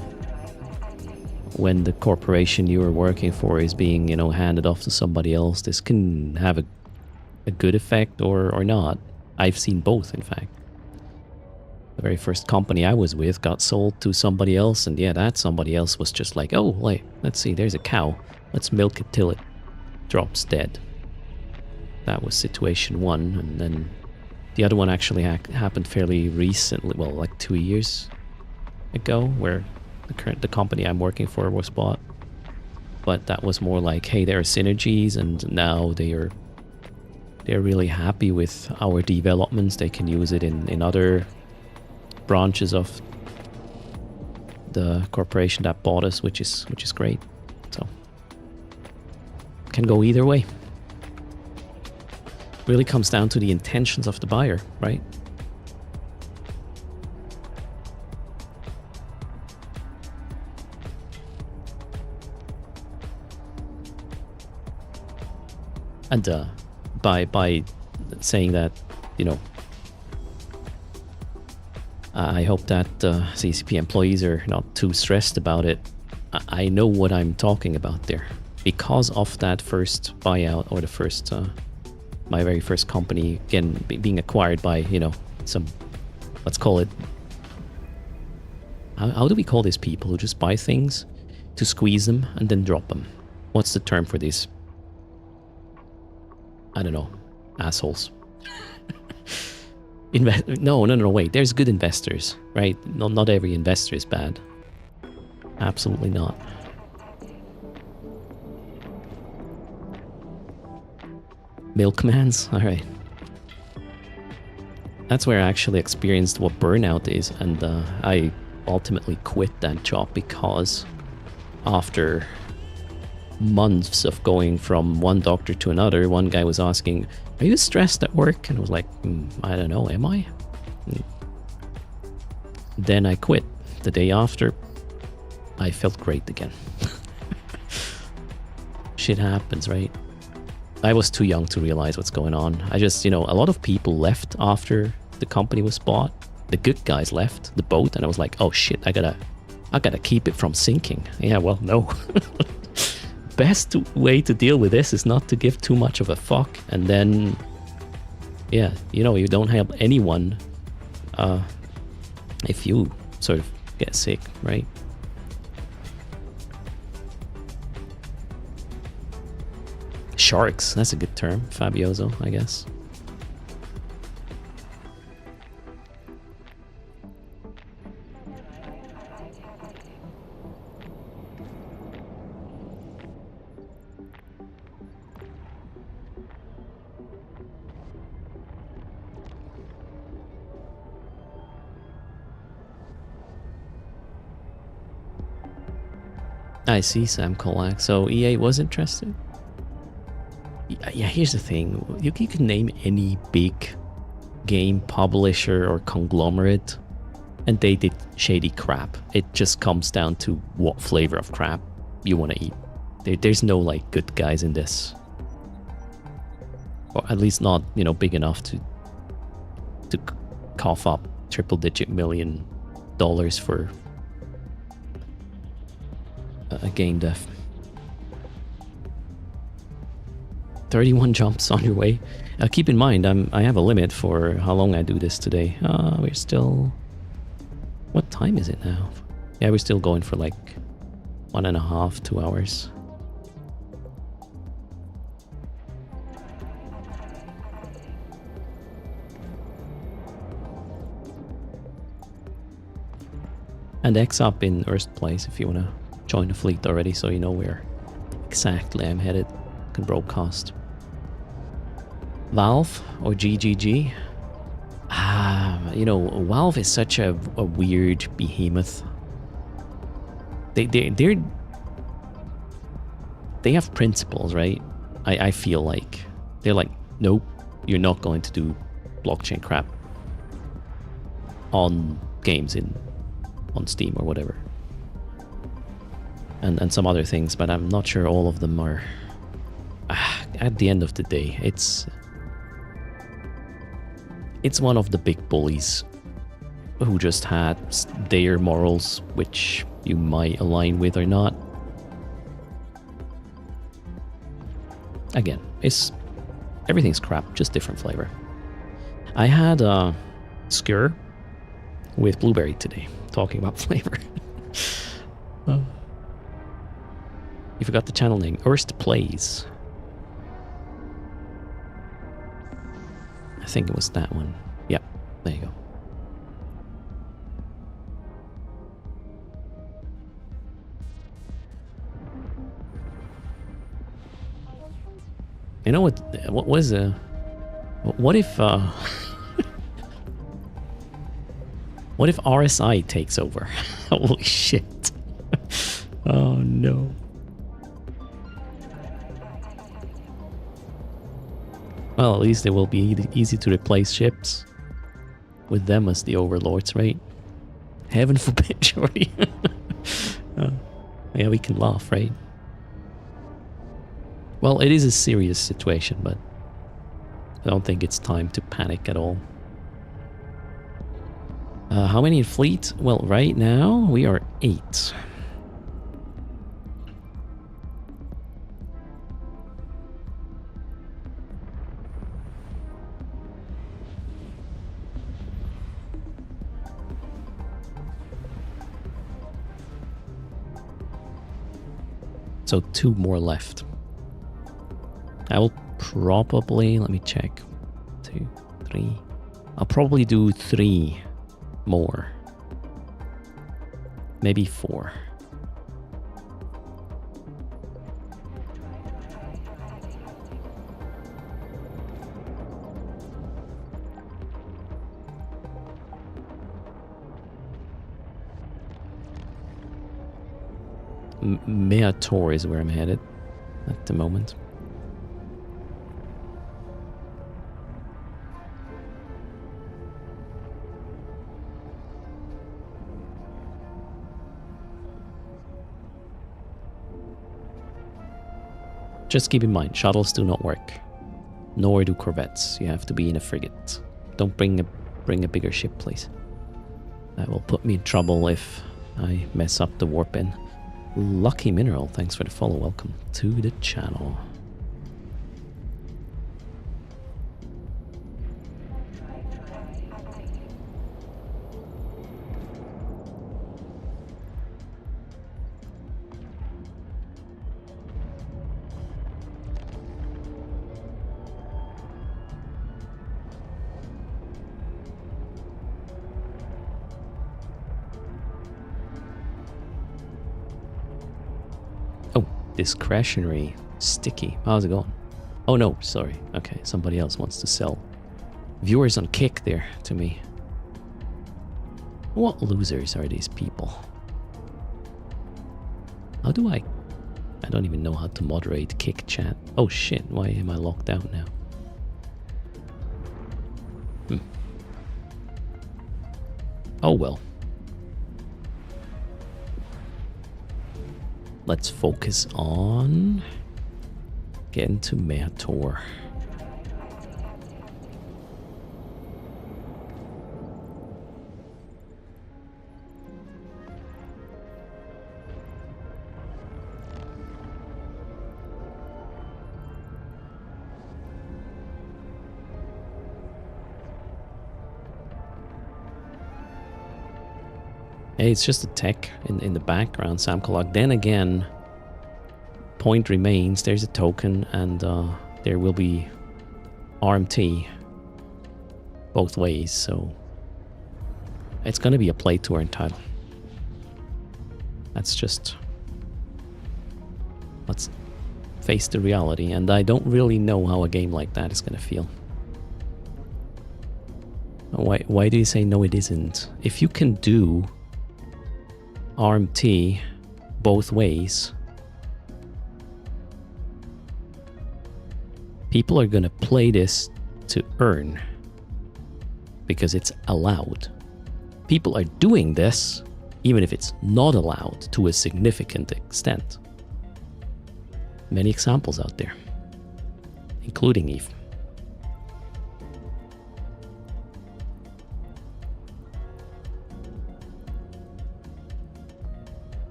the corporation you are working for is being, you know, handed off to somebody else. This can have a good effect or not. I've seen both, in fact. The very first company I was with got sold to somebody else, and yeah, that somebody else was just like, oh, wait, let's see, there's a cow. Let's milk it till it drops dead. That was situation one, and then the other one actually happened fairly recently, well, like 2 years ago, where the company I'm working for was bought. But that was more like, hey, there are synergies, and now they're really happy with our developments. They can use it in other branches of the corporation that bought us, which is great. So can go either way. Really comes down to the intentions of the buyer, right? And by saying that, you know, I hope that CCP employees are not too stressed about it. I know what I'm talking about there. Because of that first buyout, or the first, my very first company, again, being acquired by, you know, some, let's call it, how do we call these people who just buy things to squeeze them and then drop them? What's the term for this? I don't know. Assholes. No, wait. There's good investors, right? Not every investor is bad. Absolutely not. Milkmans? Alright. That's where I actually experienced what burnout is, and I ultimately quit that job because after months of going from one doctor to another, one guy was asking, are you stressed at work? And I was like, I don't know, am I? Then I quit. The day after, I felt great again. Shit happens, right? I was too young to realize what's going on. I just, you know, a lot of people left after the company was bought. The good guys left the boat, and I was like, oh shit, I gotta keep it from sinking. Yeah, well, no. Best way to deal with this is not to give too much of a fuck, and then, yeah, you know, you don't help anyone if you sort of get sick, right? Sharks, that's a good term. Fabioso, I guess. I see, Sam Kolak. So EA was interested? Yeah, here's the thing. You can name any big game publisher or conglomerate, and they did shady crap. It just comes down to what flavor of crap you want to eat. There's no, like, good guys in this. Or at least not, you know, big enough to cough up triple-digit $1 million for a game dev. 31 jumps on your way. Keep in mind, I have a limit for how long I do this today. We're still... What time is it now? Yeah, we're still going for like 1.5, 2 hours. And X up in Erst Place if you want to join the fleet already, so you know where exactly I'm headed. Can broadcast. Valve or GGG? You know, Valve is such a weird behemoth. They have principles, right? I feel like they're like, nope, you're not going to do blockchain crap on games on Steam or whatever, and some other things, but I'm not sure all of them are. At the end of the day, it's one of the big bullies who just had their morals, which you might align with or not. Again, everything's crap, just different flavor. I had Skyr with Blueberry today, talking about flavor. You forgot the channel name. Erst Plays. I think it was that one. Yep, there you go. You know what if what if RSI takes over? Holy shit. Oh no. Well, at least it will be easy to replace ships with them as the overlords, right? Heaven forbid, shorty. Yeah, we can laugh, right? Well, it is a serious situation, but I don't think it's time to panic at all. How many in fleet? Well, right now we are 8. So 2 more left. I will probably, let me check. 2, 3. I'll probably do 3 more. Maybe 4. Meator is where I'm headed at the moment. Just keep in mind, shuttles do not work, nor do corvettes. You have to be in a frigate. Don't bring a bigger ship, please. That will put me in trouble if I mess up the warp in. Lucky Mineral, thanks for the follow. Welcome to the channel. Discretionary sticky. How's it going? Oh no, sorry. Okay, somebody else wants to sell viewers on Kick there to me. What losers are these people? How do I don't even know how to moderate Kick chat. Oh shit, why am I locked out now? Oh well. Let's focus on getting to Meator. Hey, it's just a tech in the background, Samcolog. Then again, point remains, there's a token, and there will be RMT both ways, so it's going to be a play to earn title. That's just... let's face the reality, and I don't really know how a game like that is going to feel. Why do you say no it isn't? If you can do RMT both ways, people are gonna play this to earn because it's allowed. People are doing this even if it's not allowed to a significant extent. Many examples out there, including Eve.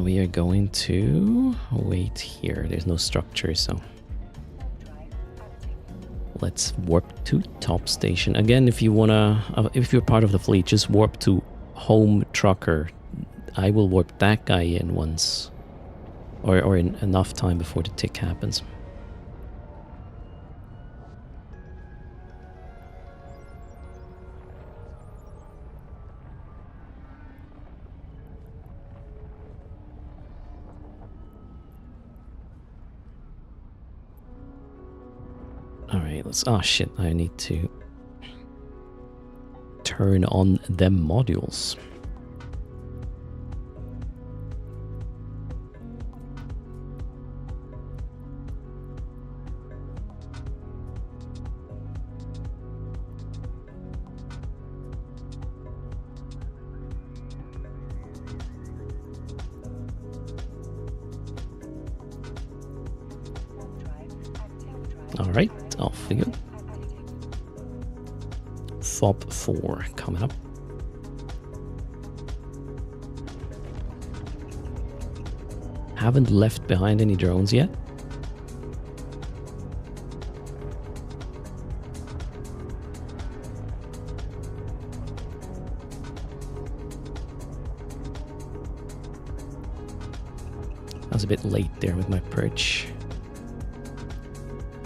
We are going to wait here. There's no structure, so let's warp to top station. Again, if you wanna, if you're part of the fleet, just warp to home trucker. I will warp that guy in once, or in enough time before the tick happens. Alright, let's... Oh shit, I need to turn on them modules. Alright, off we go. Fob 4 coming up. Haven't left behind any drones yet. I was a bit late there with my perch.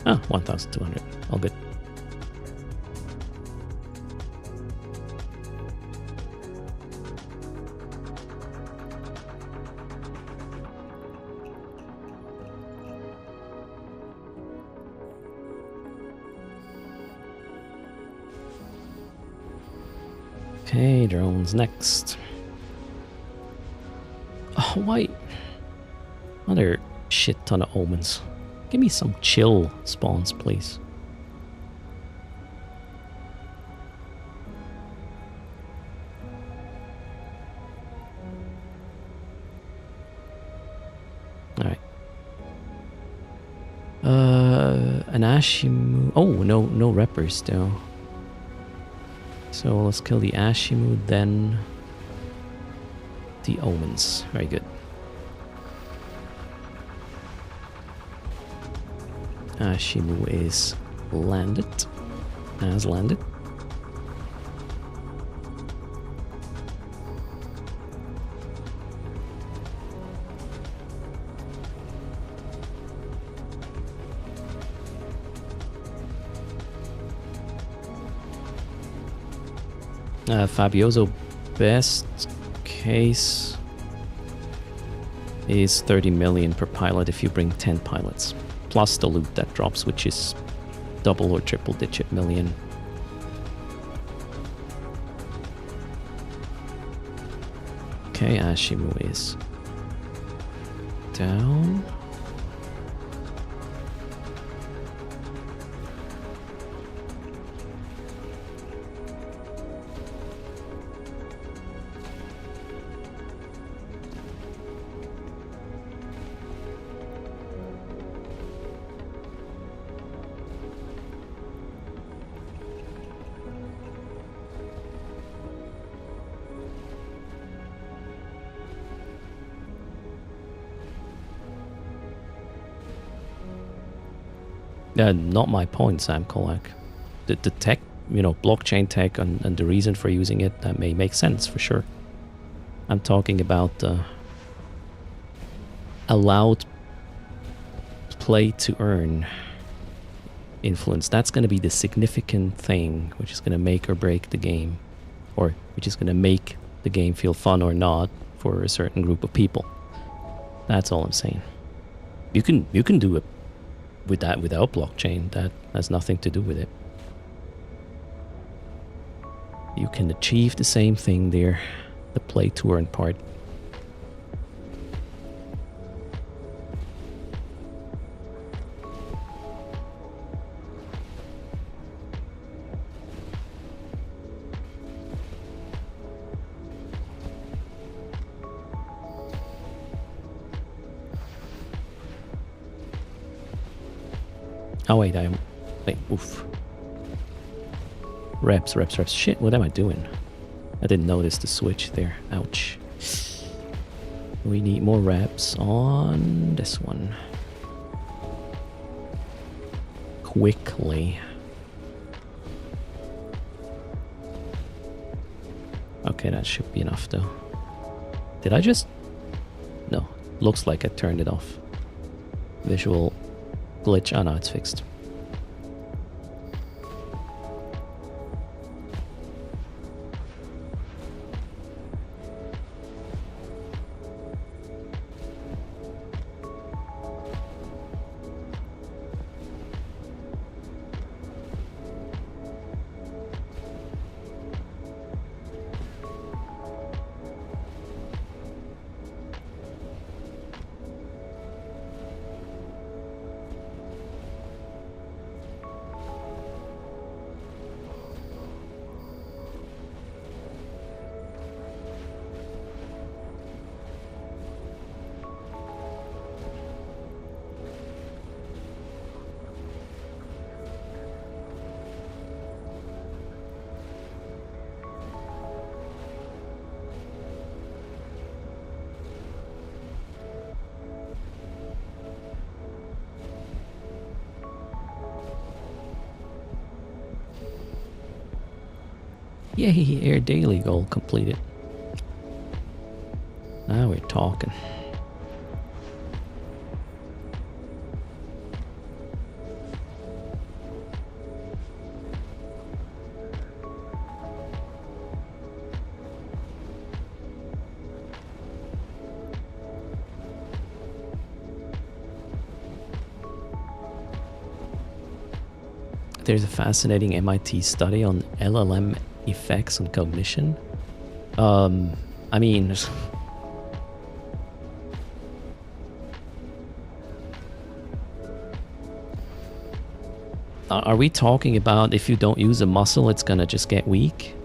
Ah, 1,200. All good. Okay, drones next. Oh, why? Another shit ton of omens. Give me some chill spawns, please. Alright. An Ashimu. Oh, no reppers though. So let's kill the Ashimu, then the omens. Very good. Ashimu is landed. Has landed. Fabioso best case is 30 million per pilot if you bring 10 pilots. Plus the loot that drops, which is double or triple digit million. Okay, Ashimu is down. Not my point, Sam Kolak. The tech, you know, blockchain tech and the reason for using it, that may make sense for sure. I'm talking about allowed play to earn influence. That's going to be the significant thing which is going to make or break the game, or which is going to make the game feel fun or not for a certain group of people. That's all I'm saying. You can do it with that without blockchain. That has nothing to do with it. You can achieve the same thing there, the play to earn part. Oh wait, wait, oof. Reps. Shit, what am I doing? I didn't notice the switch there. Ouch. We need more reps on this one. Quickly. Okay, that should be enough though. Did I just... No, looks like I turned it off. Visual glitch. Oh no, it's fixed. Yay, Air Daily goal completed. Now we're talking. There's a fascinating MIT study on LLM effects on cognition. I mean, are we talking about if you don't use a muscle, it's gonna just get weak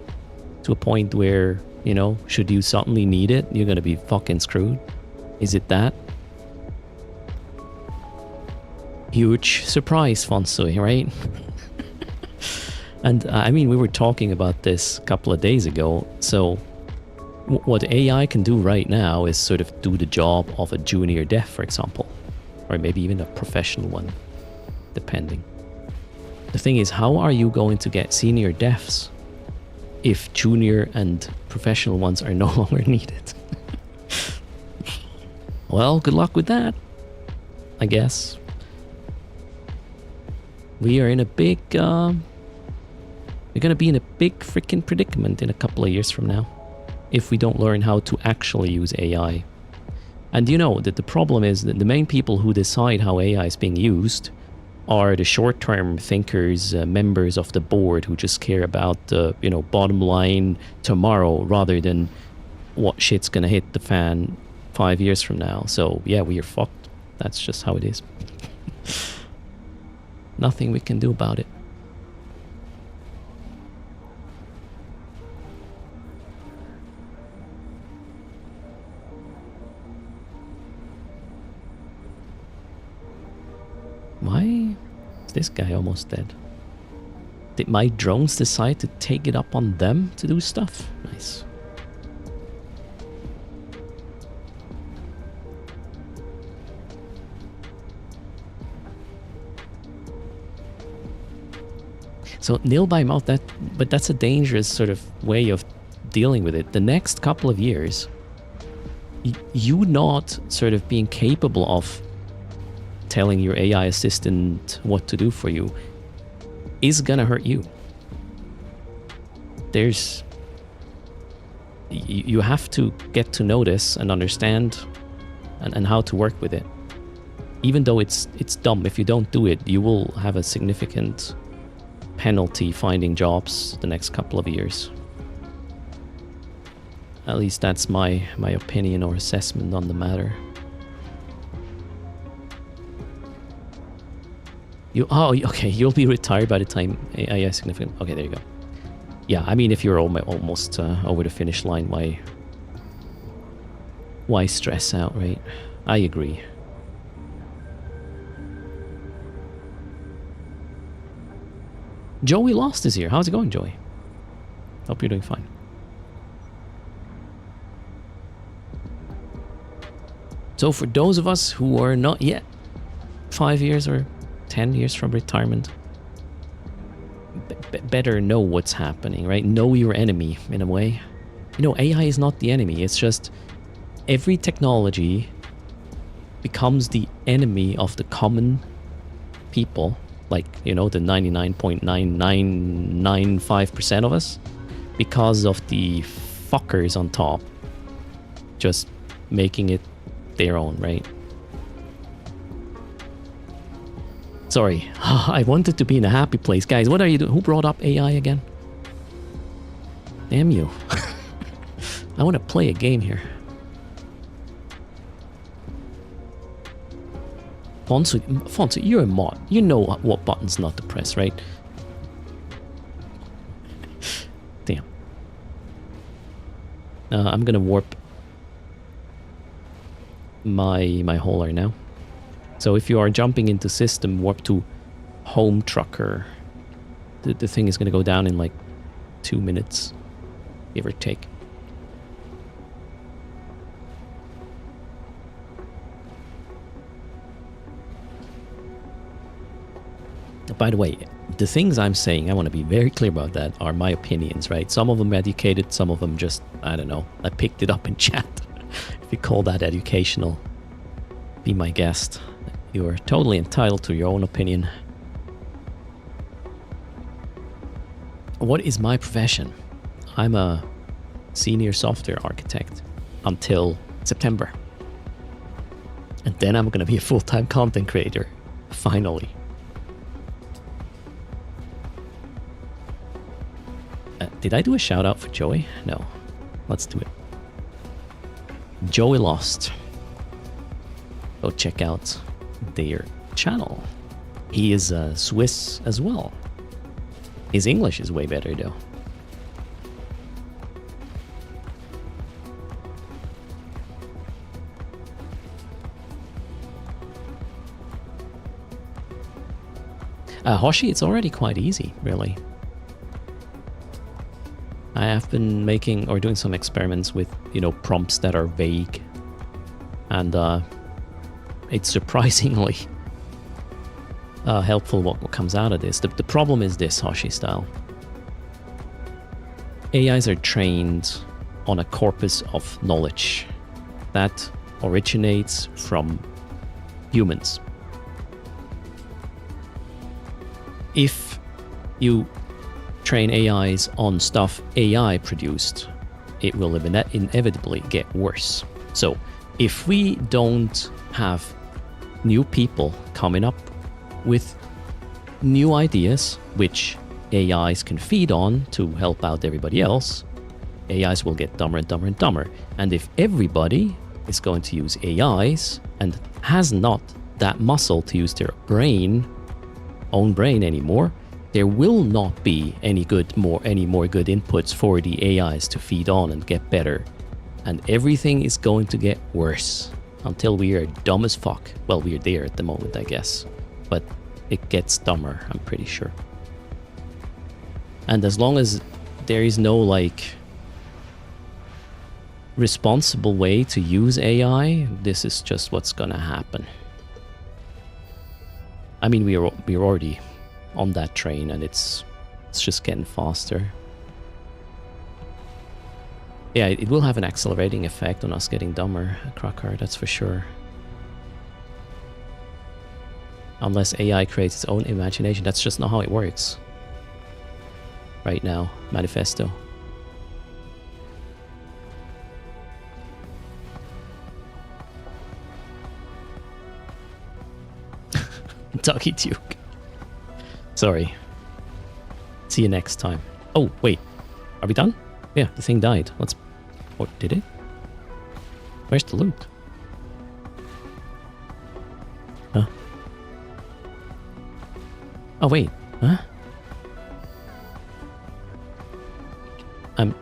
to a point where, you know, should you suddenly need it, you're gonna be fucking screwed? Is it that? Huge surprise, Fonsui, right? And I mean, we were talking about this a couple of days ago. So what AI can do right now is sort of do the job of a junior dev, for example, or maybe even a professional one, depending. The thing is, how are you going to get senior devs if junior and professional ones are no longer needed? Well, good luck with that, I guess. We are in a big... we're gonna be in a big freaking predicament in a couple of years from now if we don't learn how to actually use AI. And you know that the problem is that the main people who decide how AI is being used are the short-term thinkers, members of the board who just care about the, you know, bottom line tomorrow rather than what shit's gonna hit the fan 5 years from now. So yeah, we are fucked. That's just how it is. Nothing we can do about it. Why is this guy almost dead? Did my drones decide to take it up on them to do stuff? Nice. So nil by mouth, but that's a dangerous sort of way of dealing with it. The next couple of years, you not sort of being capable of telling your AI assistant what to do for you is gonna hurt you. You have to get to know this and understand and how to work with it. even though it's dumb, if you don't do it, you will have a significant penalty finding jobs the next couple of years. At least that's my opinion or assessment on the matter. Okay, you'll be retired by the time AI is significant. Okay, there you go. Yeah, I mean, if you're almost over the finish line, why stress out, right? I agree. Joey Lost is here. How's it going, Joey? Hope you're doing fine. So for those of us who are not yet 5 years or 10 years from retirement, better know what's happening, right? Know your enemy in a way. You know, AI is not the enemy. It's just every technology becomes the enemy of the common people. Like, you know, the 99.9995% of us, because of the fuckers on top just making it their own, right? Sorry, I wanted to be in a happy place. Guys, what are you doing? Who brought up AI again? Damn you. I want to play a game here. Fonso, you're a mod. You know what buttons not to press, right? Damn. I'm gonna warp my hauler now. So if you are jumping into system, warp to home trucker. The thing is gonna go down in like 2 minutes, give or take. By the way, the things I'm saying, I want to be very clear about that, are my opinions, right? Some of them educated, some of them just, I don't know, I picked it up in chat. If you call that educational, be my guest. You're totally entitled to your own opinion. What is my profession? I'm a senior software architect until September. And then I'm going to be a full-time content creator, finally. Did I do a shout out for Joey? No. Let's do it. Joey Lost. Go check out their channel. He is Swiss as well. His English is way better though. Hoshi, it's already quite easy, really. I have been making or doing some experiments with, you know, prompts that are vague. And it's surprisingly helpful what comes out of this. The problem is this, Hoshi style. AIs are trained on a corpus of knowledge that originates from humans. If you train AIs on stuff AI produced, it will inevitably get worse. So if we don't have new people coming up with new ideas which AIs can feed on to help out everybody else, AIs will get dumber and dumber and dumber. And if everybody is going to use AIs and has not that muscle to use their own brain anymore, there will not be any more good inputs for the AIs to feed on and get better. And everything is going to get worse until we are dumb as fuck. Well, we're there at the moment, I guess. But it gets dumber, I'm pretty sure. And as long as there is no, like, responsible way to use AI, this is just what's gonna happen. I mean, we're already on that train, and it's just getting faster. Yeah, it will have an accelerating effect on us getting dumber, Krakar, that's for sure. Unless AI creates its own imagination, that's just not how it works. Right now, Manifesto. Ducky Duke. Sorry. See you next time. Oh, wait. Are we done? Yeah, the thing died. Let's... Oh, did it? Where's the loot? Huh? Oh, wait. Huh? I'm...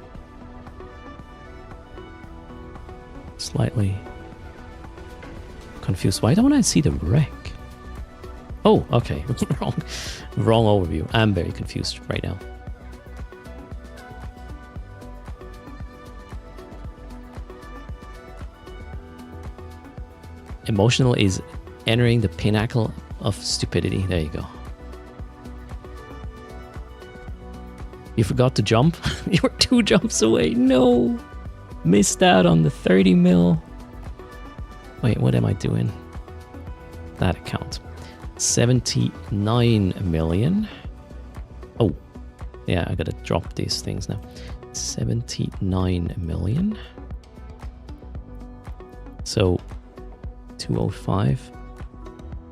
slightly... confused. Why don't I see the wreck? Oh, okay. Wrong overview. I'm very confused right now. Emotional is entering the pinnacle of stupidity. There you go. You forgot to jump? You were 2 jumps away. No. Missed out on the 30 mil. Wait, what am I doing? That account. 79 million. Oh, yeah, I gotta drop these things now. 79 million. So 205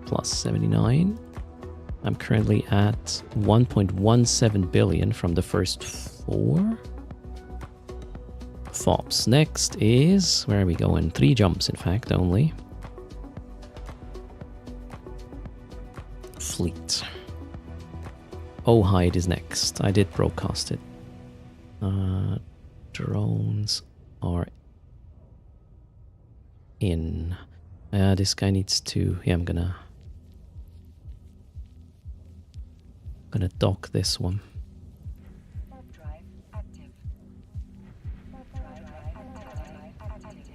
plus 79. I'm currently at 1.17 billion from the first 4 FOBs. Next is, where are we going? 3 jumps, in fact, only. Fleet. Ohide is next. I did broadcast it. Drones are in. This guy needs to... Yeah, I'm gonna dock this one. Drive active. Drive active.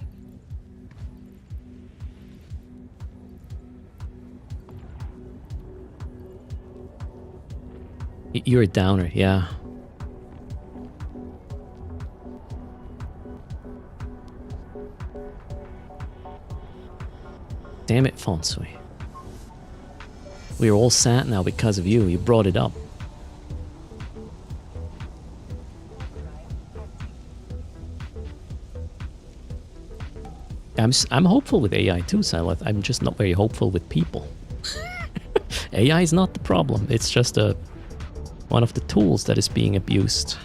You're a downer, yeah. Damn it, Fonsui. We're all sad now because of you. You brought it up. I'm hopeful with AI too, Sileth. I'm just not very hopeful with people. AI is not the problem. It's just one of the tools that is being abused.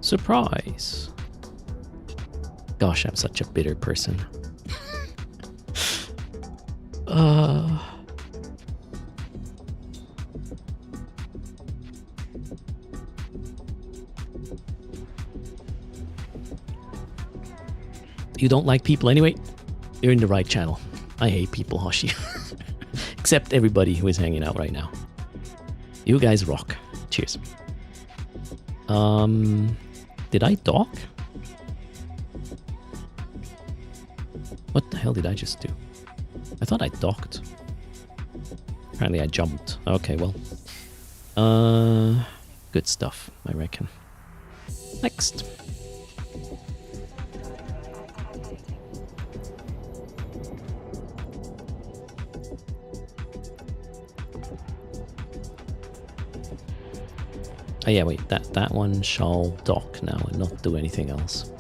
Surprise. Gosh, I'm such a bitter person. You don't like people anyway? You're in the right channel. I hate people, Hoshi. Except everybody who is hanging out right now. You guys rock. Cheers. Did I dock? What the hell did I just do? I thought I docked. Apparently I jumped. Okay, well. Good stuff, I reckon. Next. Oh yeah, wait, that one shall dock now and not do anything else.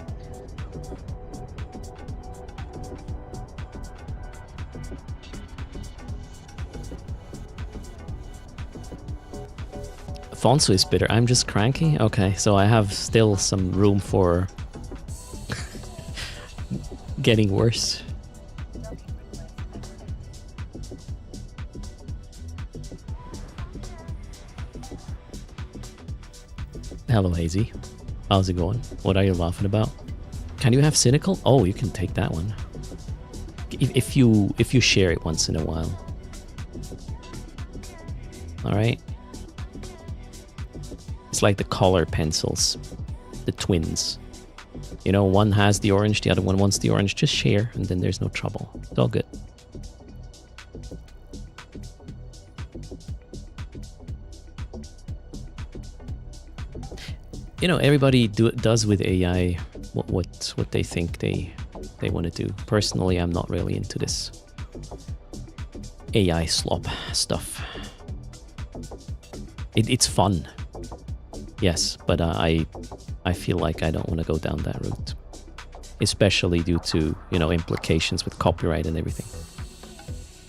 Fonso is bitter. I'm just cranky? Okay, so I have still some room for getting worse. Hello, Hazy. How's it going? What are you laughing about? Can you have cynical? Oh, you can take that one. If you share it once in a while. All right. It's like the color pencils, the twins. You know, one has the orange, the other one wants the orange. Just share, and then there's no trouble. It's all good. You know, everybody does with AI what they think they want to do. Personally, I'm not really into this AI slop stuff. It's fun. Yes, but I feel like I don't want to go down that route. Especially due to, you know, implications with copyright and everything.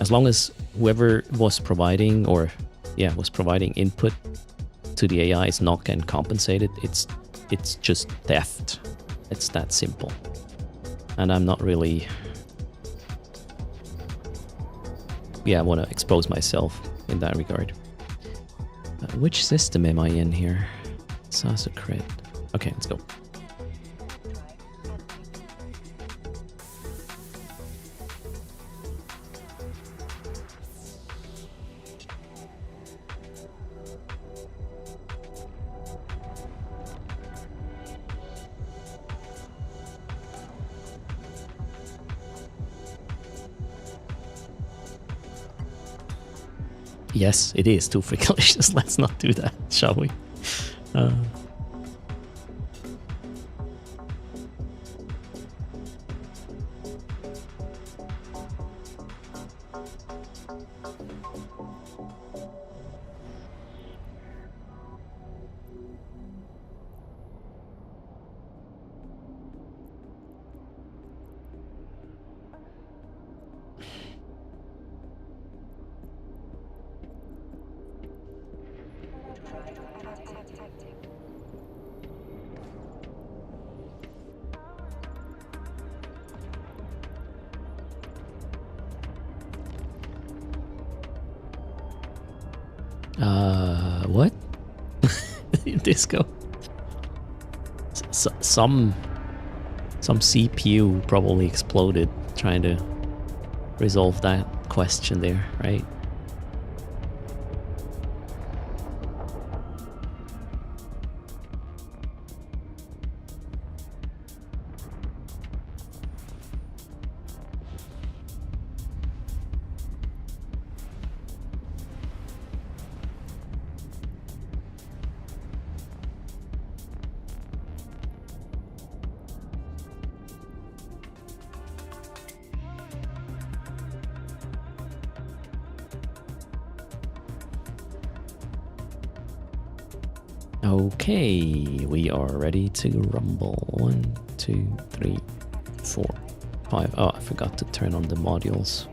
As long as whoever was providing was providing input to the AI is not getting compensated, it's just theft. It's that simple. And I'm not really... Yeah, I want to expose myself in that regard. Which system am I in here? Sasakrit. Okay, let's go. Yes, it is too freakalicious. Let's not do that, shall we? What? Disco? Some CPU probably exploded trying to resolve that question there, right? Okay, we are ready to rumble. 1, 2, 3, 4, 5. Oh, I forgot to turn on the modules.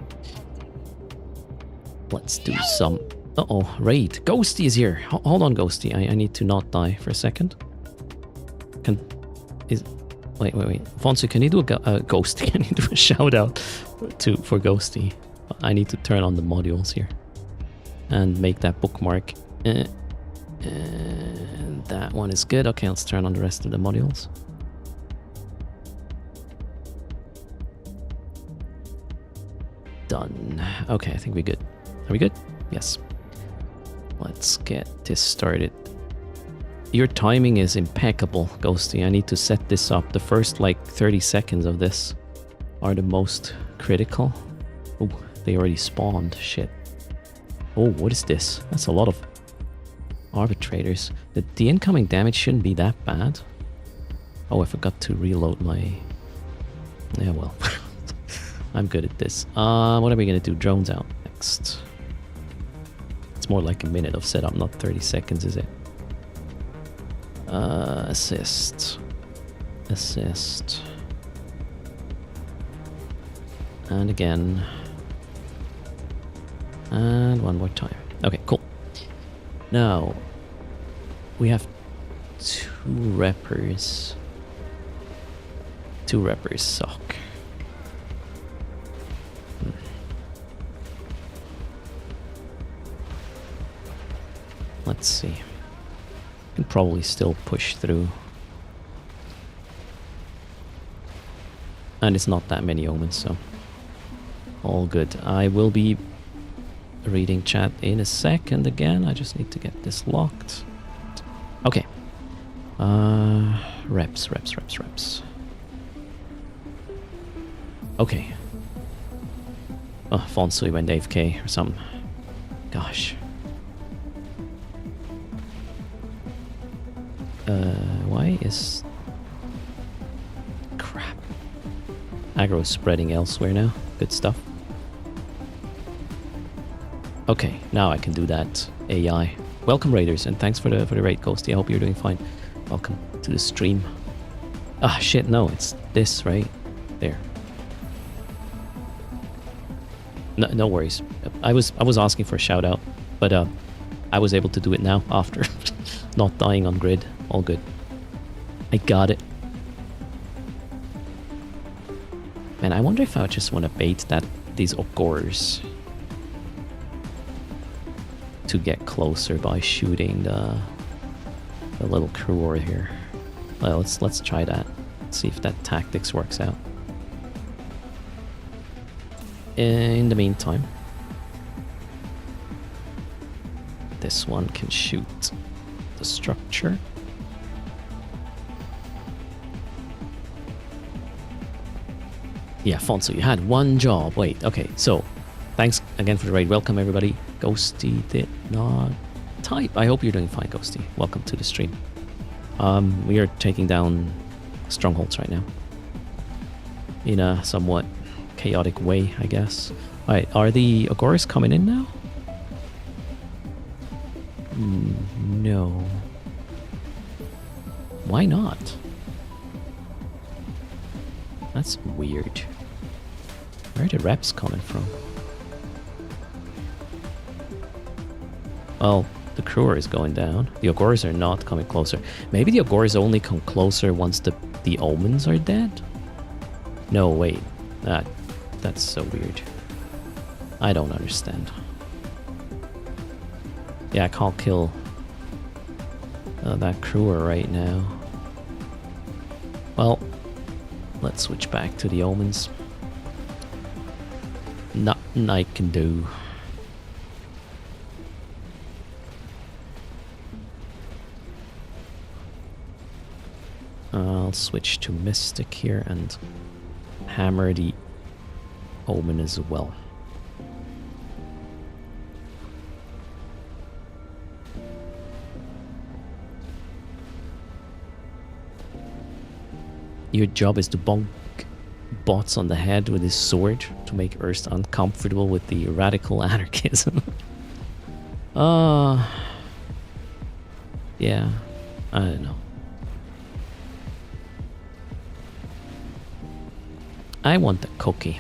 Let's do some... Uh-oh, raid. Ghosty is here. Hold on, Ghosty. I need to not die for a second. Wait. Fonsu, can you do a Ghosty? Can you do a shout out for Ghosty? I need to turn on the modules here. And make that bookmark. And that one is good. Okay, let's turn on the rest of the modules. Done. Okay, I think we're good. Are we good? Yes. Let's get this started. Your timing is impeccable, Ghosty. I need to set this up. The first, 30 seconds of this are the most critical. Oh, they already spawned. Shit. Oh, what is this? That's a lot of arbitrators. The incoming damage shouldn't be that bad. Oh, I forgot to reload my... Yeah, well. I'm good at this. What are we gonna do? Drones out next. It's more like a minute of setup, not 30 seconds, is it? Assist. And again. And one more time. Okay, cool. Now, we have 2 reppers. 2 reppers suck. Let's see. Can probably still push through. And it's not that many omens, so all good. I will be reading chat in a second again. I just need to get this locked. Okay. Reps. Okay. Oh, Fonsui went AFK or something. Gosh. Why is... Crap. Aggro is spreading elsewhere now. Good stuff. Okay, now I can do that AI. Welcome, Raiders, and thanks for the raid, Ghosty. I hope you're doing fine. Welcome to the stream. Ah, shit, no, it's this, right? There. No worries. I was asking for a shout out, but I was able to do it now after not dying on grid. All good. I got it. Man, I wonder if I just want to bait these Ogors to get closer by shooting the little crew here. Well, let's try that. See if that tactics works out. In the meantime, this one can shoot the structure. Yeah, Fonso, you had one job. Wait, okay, so thanks again for the raid. Welcome, everybody. Ghosty did not type. I hope you're doing fine, Ghosty. Welcome to the stream. We are taking down strongholds right now in a somewhat chaotic way, I guess. Alright, are the Agoras coming in now? No. Why not? That's weird. Where are the reps coming from? Well, the crewer is going down. The Agoras are not coming closer. Maybe the Agoras only come closer once the omens are dead? No, wait. That's so weird. I don't understand. Yeah, I can't kill that crewer right now. Well, let's switch back to the omens. Nothing I can do. I'll switch to Mystic here and hammer the Omen as well. Your job is to bonk bots on the head with his sword to make Earth uncomfortable with the radical anarchism. Yeah, I don't know. I want the cookie.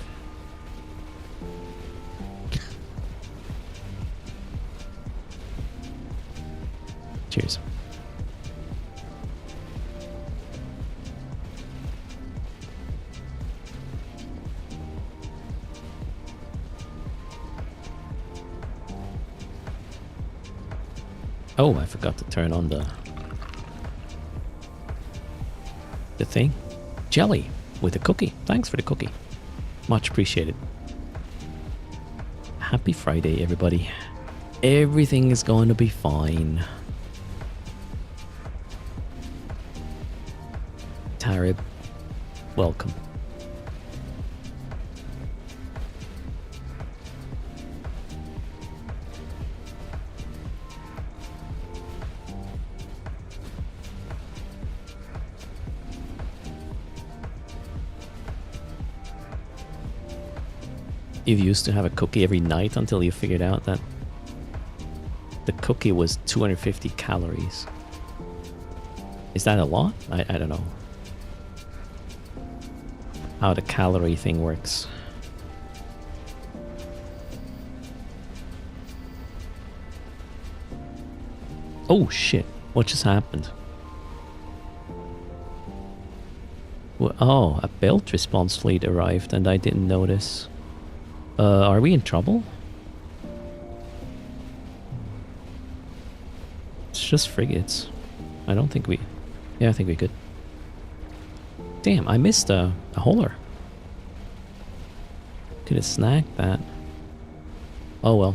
Cheers. Oh, I forgot to turn on the thing. Jelly with a cookie. Thanks for the cookie. Much appreciated. Happy Friday, everybody. Everything is going to be fine. Tarib, welcome. You used to have a cookie every night until you figured out that the cookie was 250 calories. Is that a lot? I don't know how the calorie thing works. Oh shit, what just happened? Oh, a belt response fleet arrived and I didn't notice. Are we in trouble? It's just frigates. I don't think we... Yeah, I think we could. Damn, I missed a hauler. Could have snagged that. Oh well.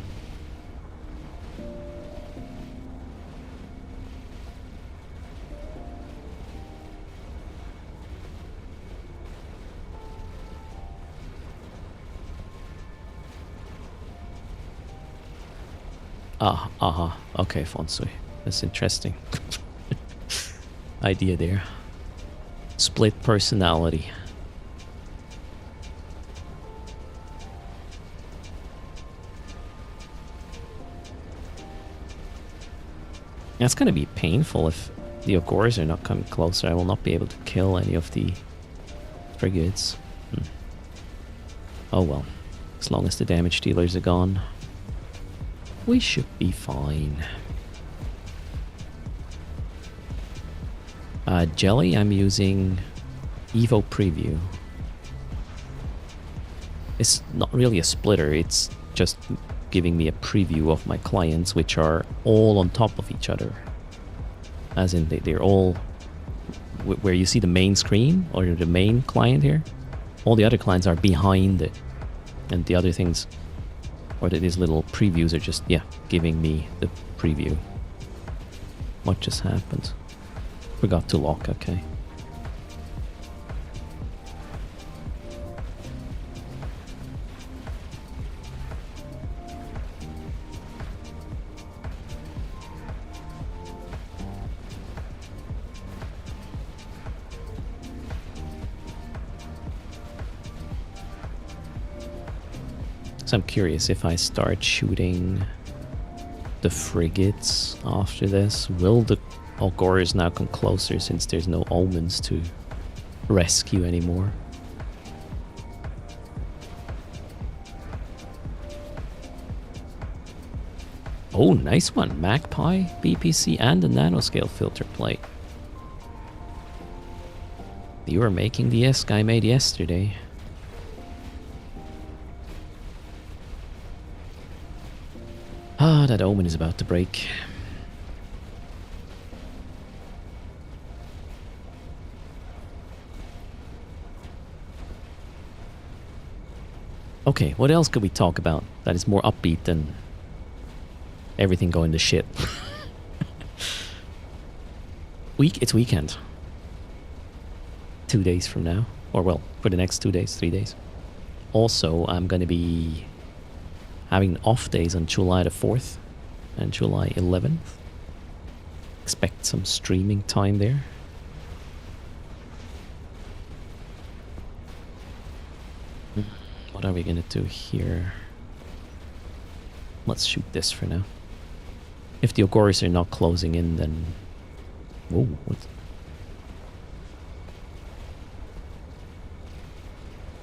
Okay, Fonsui. That's interesting. Idea there. Split personality. That's gonna be painful if the Ogors are not coming closer. I will not be able to kill any of the frigates. Oh well. As long as the damage dealers are gone, we should be fine. Jelly, I'm using Evo Preview. It's not really a splitter, it's just giving me a preview of my clients, which are all on top of each other. As in, they're all... Where you see the main screen, or the main client here, all the other clients are behind it. And the other things, or these little previews are just, yeah, giving me the preview. What just happened? Forgot to lock, okay. So I'm curious, if I start shooting the frigates after this, will the Algorers now come closer since there's no omens to rescue anymore? Oh, nice one. Magpie, BPC, and a nanoscale filter plate. You were making the ESC I made yesterday. Ah, that omen is about to break. Okay, what else could we talk about that is more upbeat than everything going to shit? It's weekend. 2 days from now. Or well, for the next 2 days, 3 days. Also, I'm going to be having off days on July the 4th and July 11th. Expect some streaming time there. What are we gonna do here? Let's shoot this for now. If the Algorers are not closing in, then... Whoa,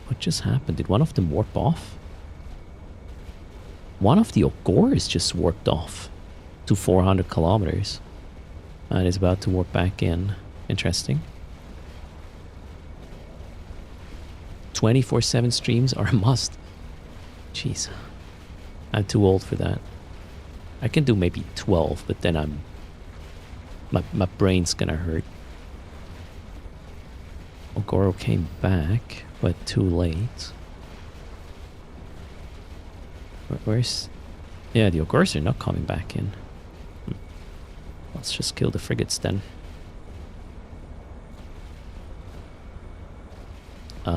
what just happened? Did one of them warp off? One of the Algorers just warped off to 400 kilometers and is about to warp back in. Interesting. 24/7 streams are a must. Jeez. I'm too old for that. I can do maybe 12, but then my brain's gonna hurt. Ogoro came back, but too late. Where's... Yeah, the Ogors are not coming back in. Let's just kill the frigates then.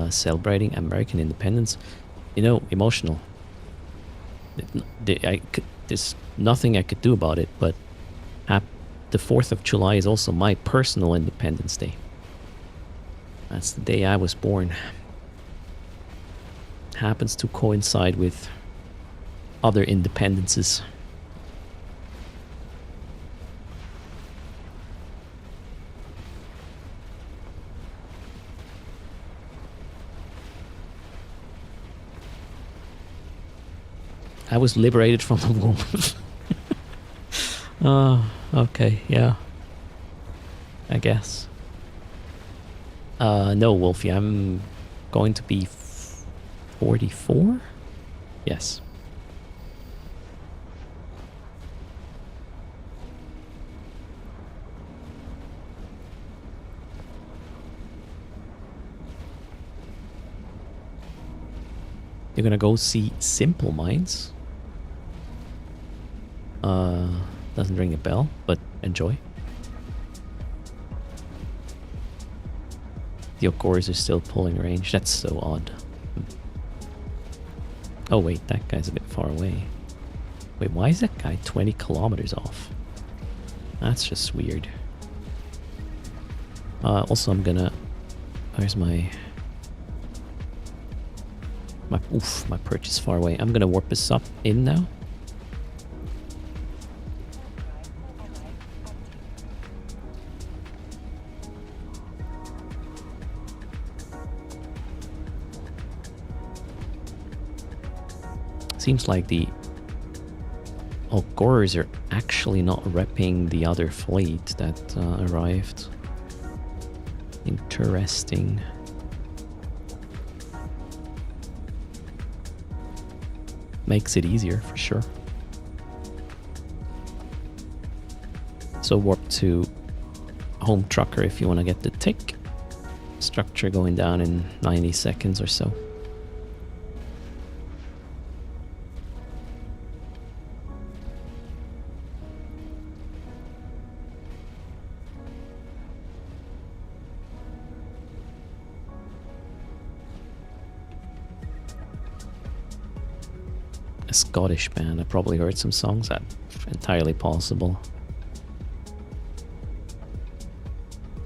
Celebrating American independence. You know, emotional. There's nothing I could do about it, but the 4th of July is also my personal Independence Day. That's the day I was born. Happens to coincide with other independences. I was liberated from the womb. Oh, okay, yeah. I guess. No, Wolfie, I'm going to be 44? Yes. You're gonna go see Simple Minds? Doesn't ring a bell, but enjoy. The Ogors are still pulling range. That's so odd. Oh wait, that guy's a bit far away. Wait, why is that guy 20 kilometers off? That's just weird. Also, I'm gonna... Where's my perch is far away. I'm gonna warp this up in now. Seems like the Algors are actually not repping the other fleet that arrived. Interesting. Makes it easier for sure. So warp to home trucker if you want to get the tick. Structure going down in 90 seconds or so. A Scottish band. I probably heard some songs. That's entirely possible.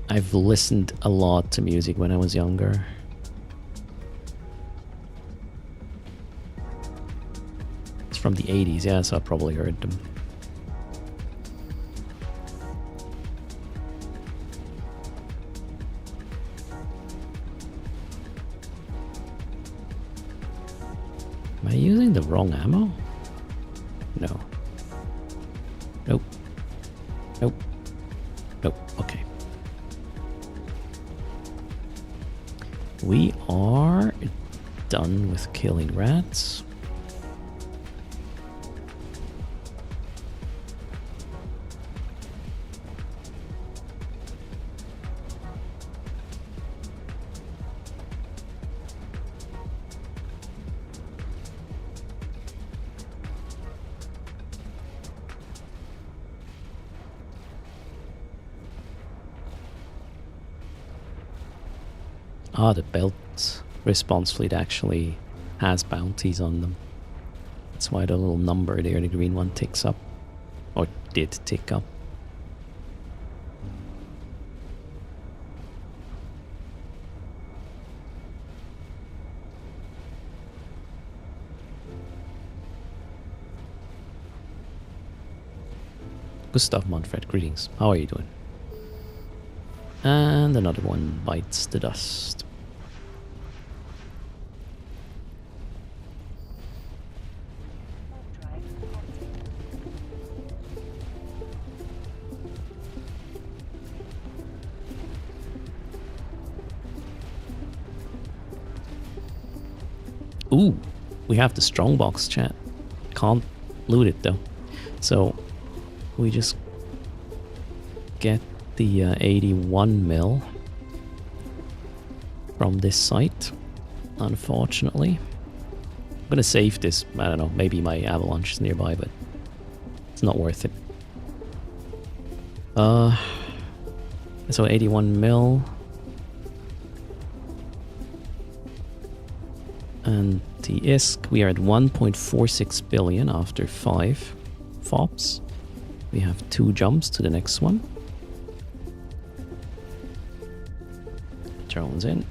I've listened a lot to music when I was younger. It's from the 80s, yeah, so I probably heard them. Am I using the wrong ammo? No. Nope. Nope. Nope. Okay. We are done with killing rats. Ah, the belt response fleet actually has bounties on them. That's why the little number there, the green one, ticks up. Or did tick up. Gustav Manfred, greetings. How are you doing? And another one bites the dust. Ooh, we have the strongbox, chat. Can't loot it though. So we just get the 81 mil from this site, unfortunately. I'm gonna save this. I don't know, maybe my avalanche is nearby, but it's not worth it. So 81 mil. And the ISK, we are at 1.46 billion after 5 FOPs. We have 2 jumps to the next one. Drones in.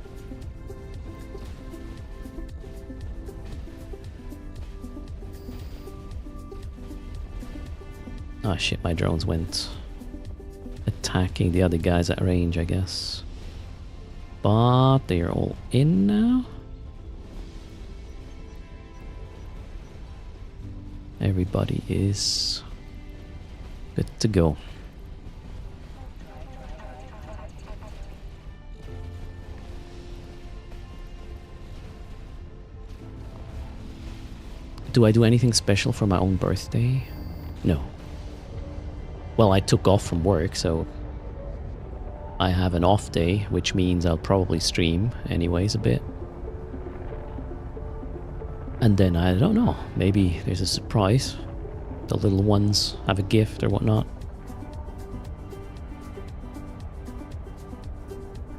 Oh shit, my drones went attacking the other guys at range, I guess. But they are all in now. Everybody is good to go. Do I do anything special for my own birthday? No. Well, I took off from work, so I have an off day, which means I'll probably stream anyways a bit. And then, I don't know, maybe there's a surprise. The little ones have a gift or whatnot.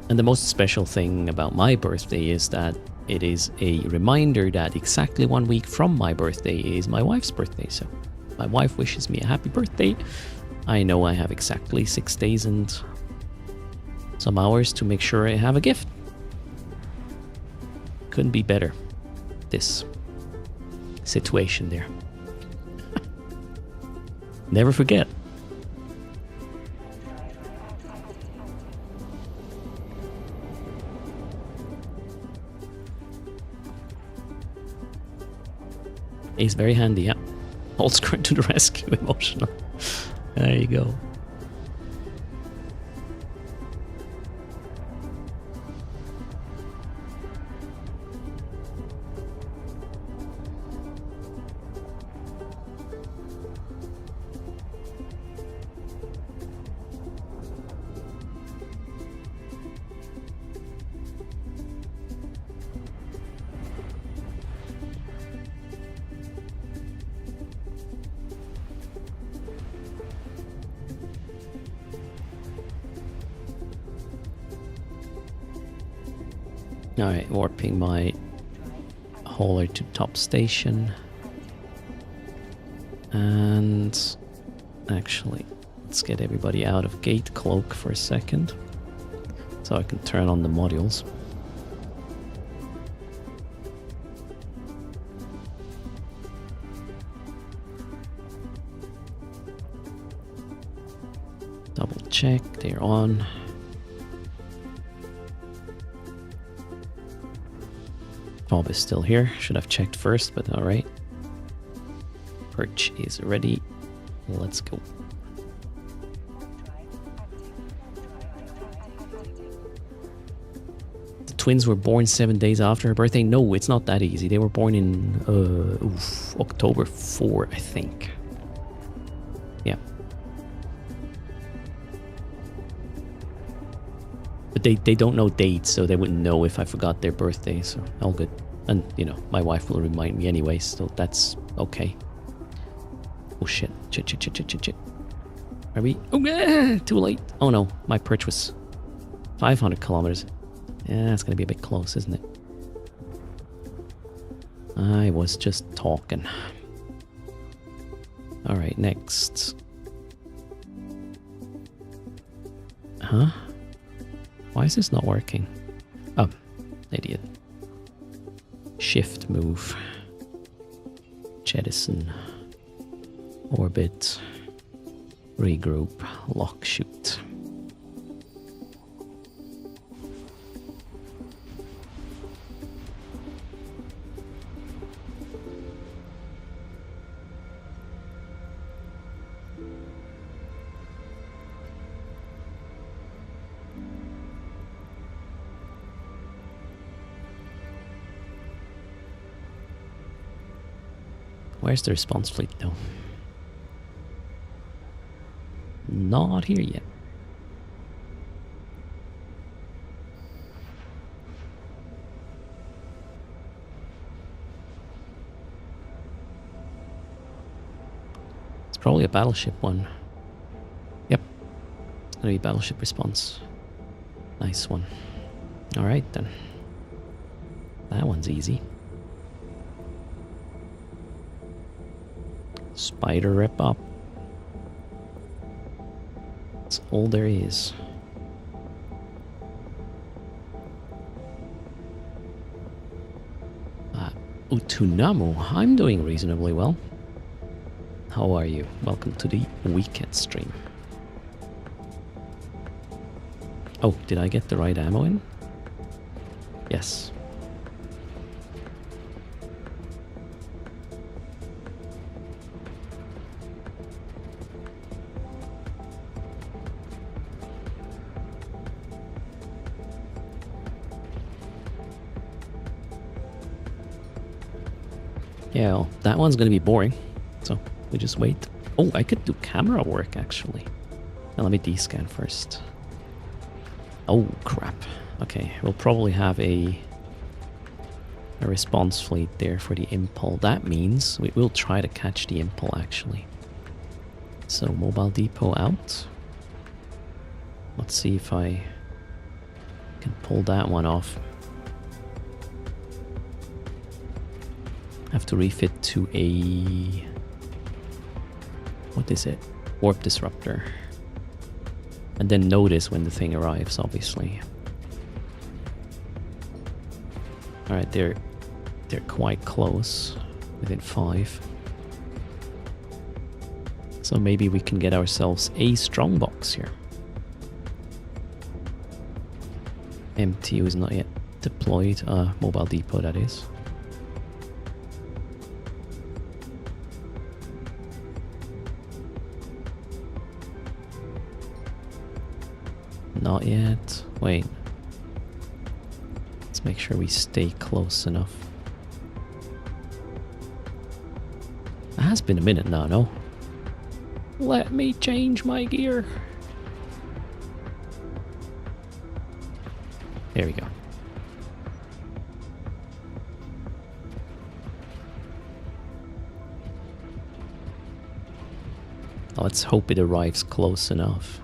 And the most special thing about my birthday is that it is a reminder that exactly 1 week from my birthday is my wife's birthday. So my wife wishes me a happy birthday. I know I have exactly 6 days and some hours to make sure I have a gift. Couldn't be better. This situation there. Never forget. He's very handy, yeah. Hold square to the rescue, emotional. There you go. Alright, warping my hauler to top station. And actually, let's get everybody out of gate cloak for a second. So I can turn on the modules. Double check, they're on. Bob is still here. Should have checked first, but alright. Perch is ready. Let's go. The twins were born 7 days after her birthday. No, it's not that easy. They were born in October 4, I think. Yeah. But they don't know dates, so they wouldn't know if I forgot their birthday, so all good. And, you know, my wife will remind me anyway, so that's okay. Oh shit. Shit. Are we? Oh, too late. Oh no, my perch was 500 kilometers. Yeah, that's gonna be a bit close, isn't it? I was just talking. Alright, next. Huh? Why is this not working? Oh, idiot. Shift move. Jettison. Orbit. Regroup. Lock shoot. Where's the response fleet though? Not here yet. It's probably a battleship one. Yep. It's gonna be battleship response. Nice one. Alright then. That one's easy. Spider rep up. That's all there is. Utunamu, I'm doing reasonably well. How are you? Welcome to the weekend stream. Oh, did I get the right ammo in? Yes. Yeah, well, that one's gonna be boring, so we just wait. Oh, I could do camera work actually. Now let me descan first. Oh crap. Okay, we'll probably have a response fleet there for the impul. That means we will try to catch the impul actually. So mobile depot out. Let's see if I can pull that one off. Have to refit to a... what is it? Warp disruptor. And then notice when the thing arrives, obviously. Alright, they're quite close. Within 5. So maybe we can get ourselves a strong box here. MTU is not yet deployed. Mobile depot, that is. Not yet. Wait. Let's make sure we stay close enough. It has been a minute now, no? Let me change my gear. There we go. Let's hope it arrives close enough.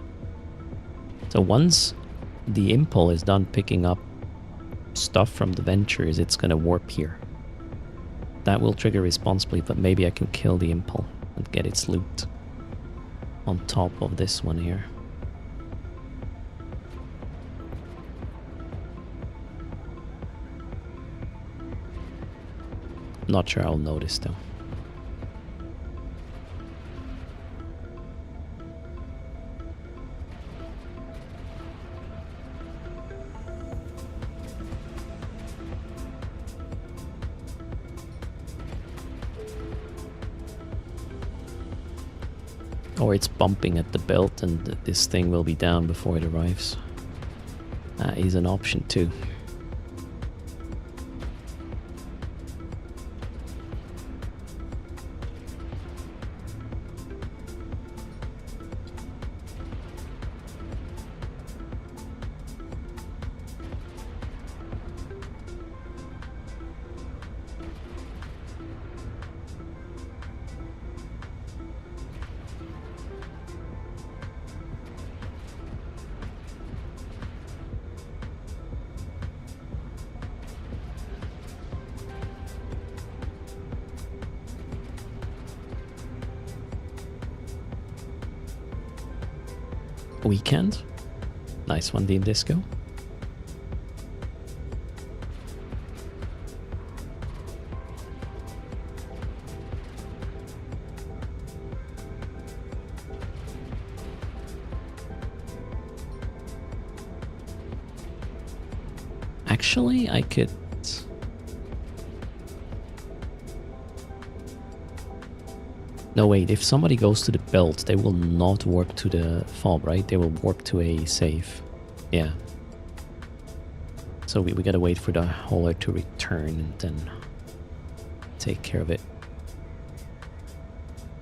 So once the impul is done picking up stuff from the ventures, it's gonna warp here. That will trigger responsibly, but maybe I can kill the impul and get its loot on top of this one here. Not sure I'll notice though. Or it's bumping at the belt and this thing will be down before it arrives. That is an option too. Weekend. Nice one, Dean Disco. Actually, I could... No, wait, if somebody goes to the belt, they will not warp to the fob, right? They will warp to a save. Yeah. So we gotta wait for the hauler to return and then take care of it.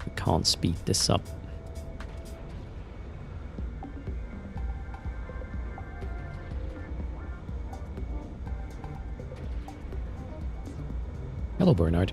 We can't speed this up. Hello, Bernard.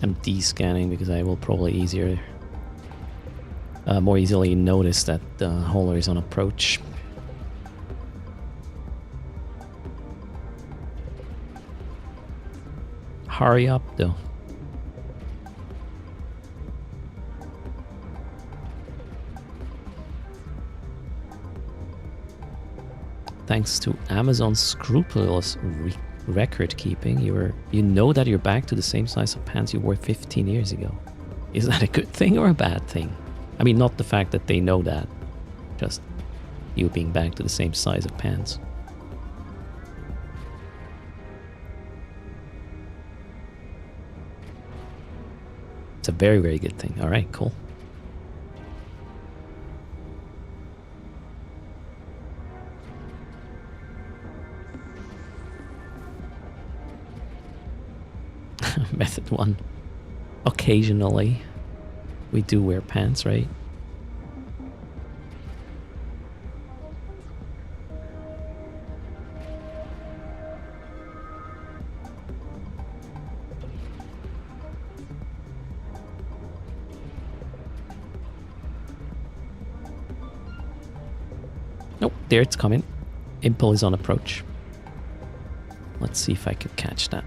I'm de-scanning because I will probably more easily notice that the hauler is on approach. Hurry up though. Thanks to Amazon's scrupulous record keeping, you know that you're back to the same size of pants you wore 15 years ago. Is that a good thing or a bad thing? I mean, not the fact that they know that, just you being back to the same size of pants. It's a very, very good thing. All right, cool. Method 1. Occasionally, we do wear pants, right? there it's coming. Impel is on approach. Let's see if I can catch that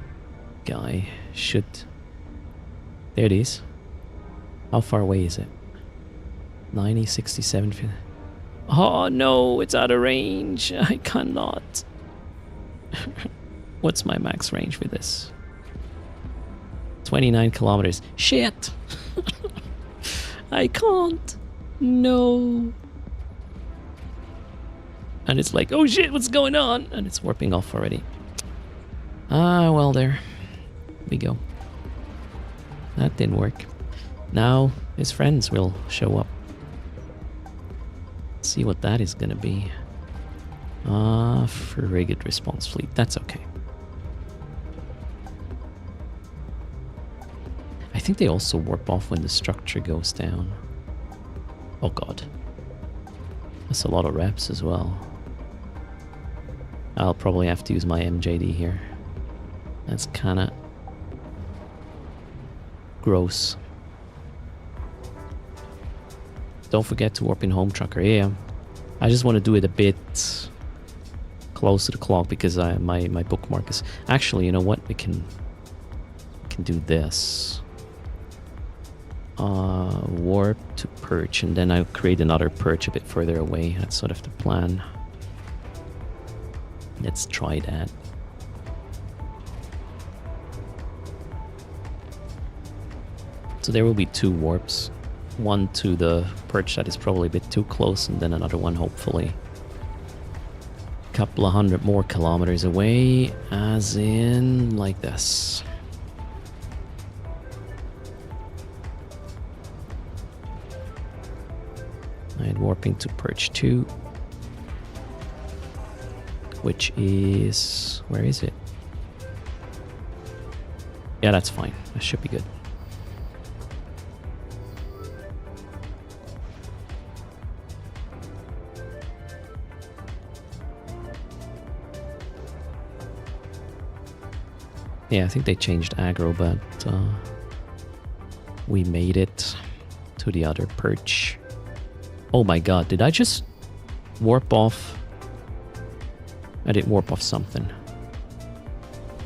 guy. Should. There it is. How far away is it? 90, 67. Oh no, it's out of range. I cannot. What's my max range for this? 29 kilometers. Shit! I can't. No. And it's like, oh shit, what's going on? And it's warping off already. Ah, well, there we go. That didn't work. Now his friends will show up. See what that is gonna be. Frigate response fleet. That's okay. I think they also warp off when the structure goes down. Oh god. That's a lot of reps as well. I'll probably have to use my MJD here. That's kinda gross. Don't forget to warp in home trucker. Yeah, I just want to do it a bit close to the clock because my bookmark is... Actually, you know what? We can do this. Warp to perch, and then I'll create another perch a bit further away. That's sort of the plan. Let's try that. So there will be 2 warps. One to the perch that is probably a bit too close, and then another one hopefully a couple of 100 more kilometers away, as in like this. And warping to perch 2, which is... where is it? Yeah, that's fine. That should be good. Yeah, I think they changed aggro, but we made it to the other perch. Oh my god, did I just warp off? I did warp off something.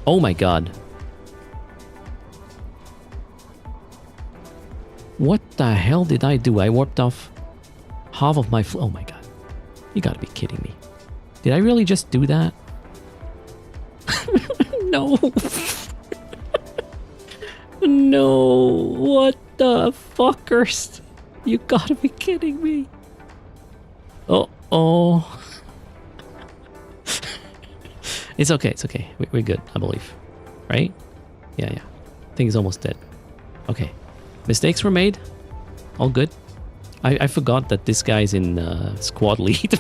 Oh my god. What the hell did I do? I warped off half of my oh my god. You gotta be kidding me. Did I really just do that? No. No. What the fuckers? You gotta be kidding me. Oh. It's okay, it's okay. We're good, I believe. Right? Yeah. Thing is almost dead. Okay. Mistakes were made. All good. I forgot that this guy's in squad lead.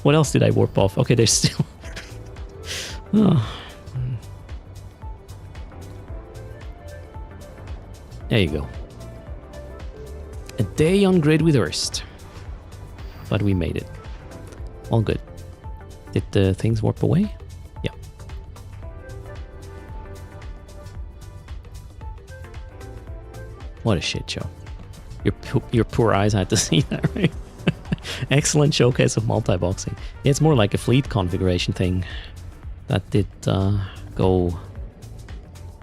What else did I warp off? Okay, there's still... Oh. There you go. A day on grid with Erst. But we made it. All good. Did the things warp away? Yeah. What a shit show. Your poor eyes had to see that, right? Excellent showcase of multi-boxing. It's more like a fleet configuration thing. That did go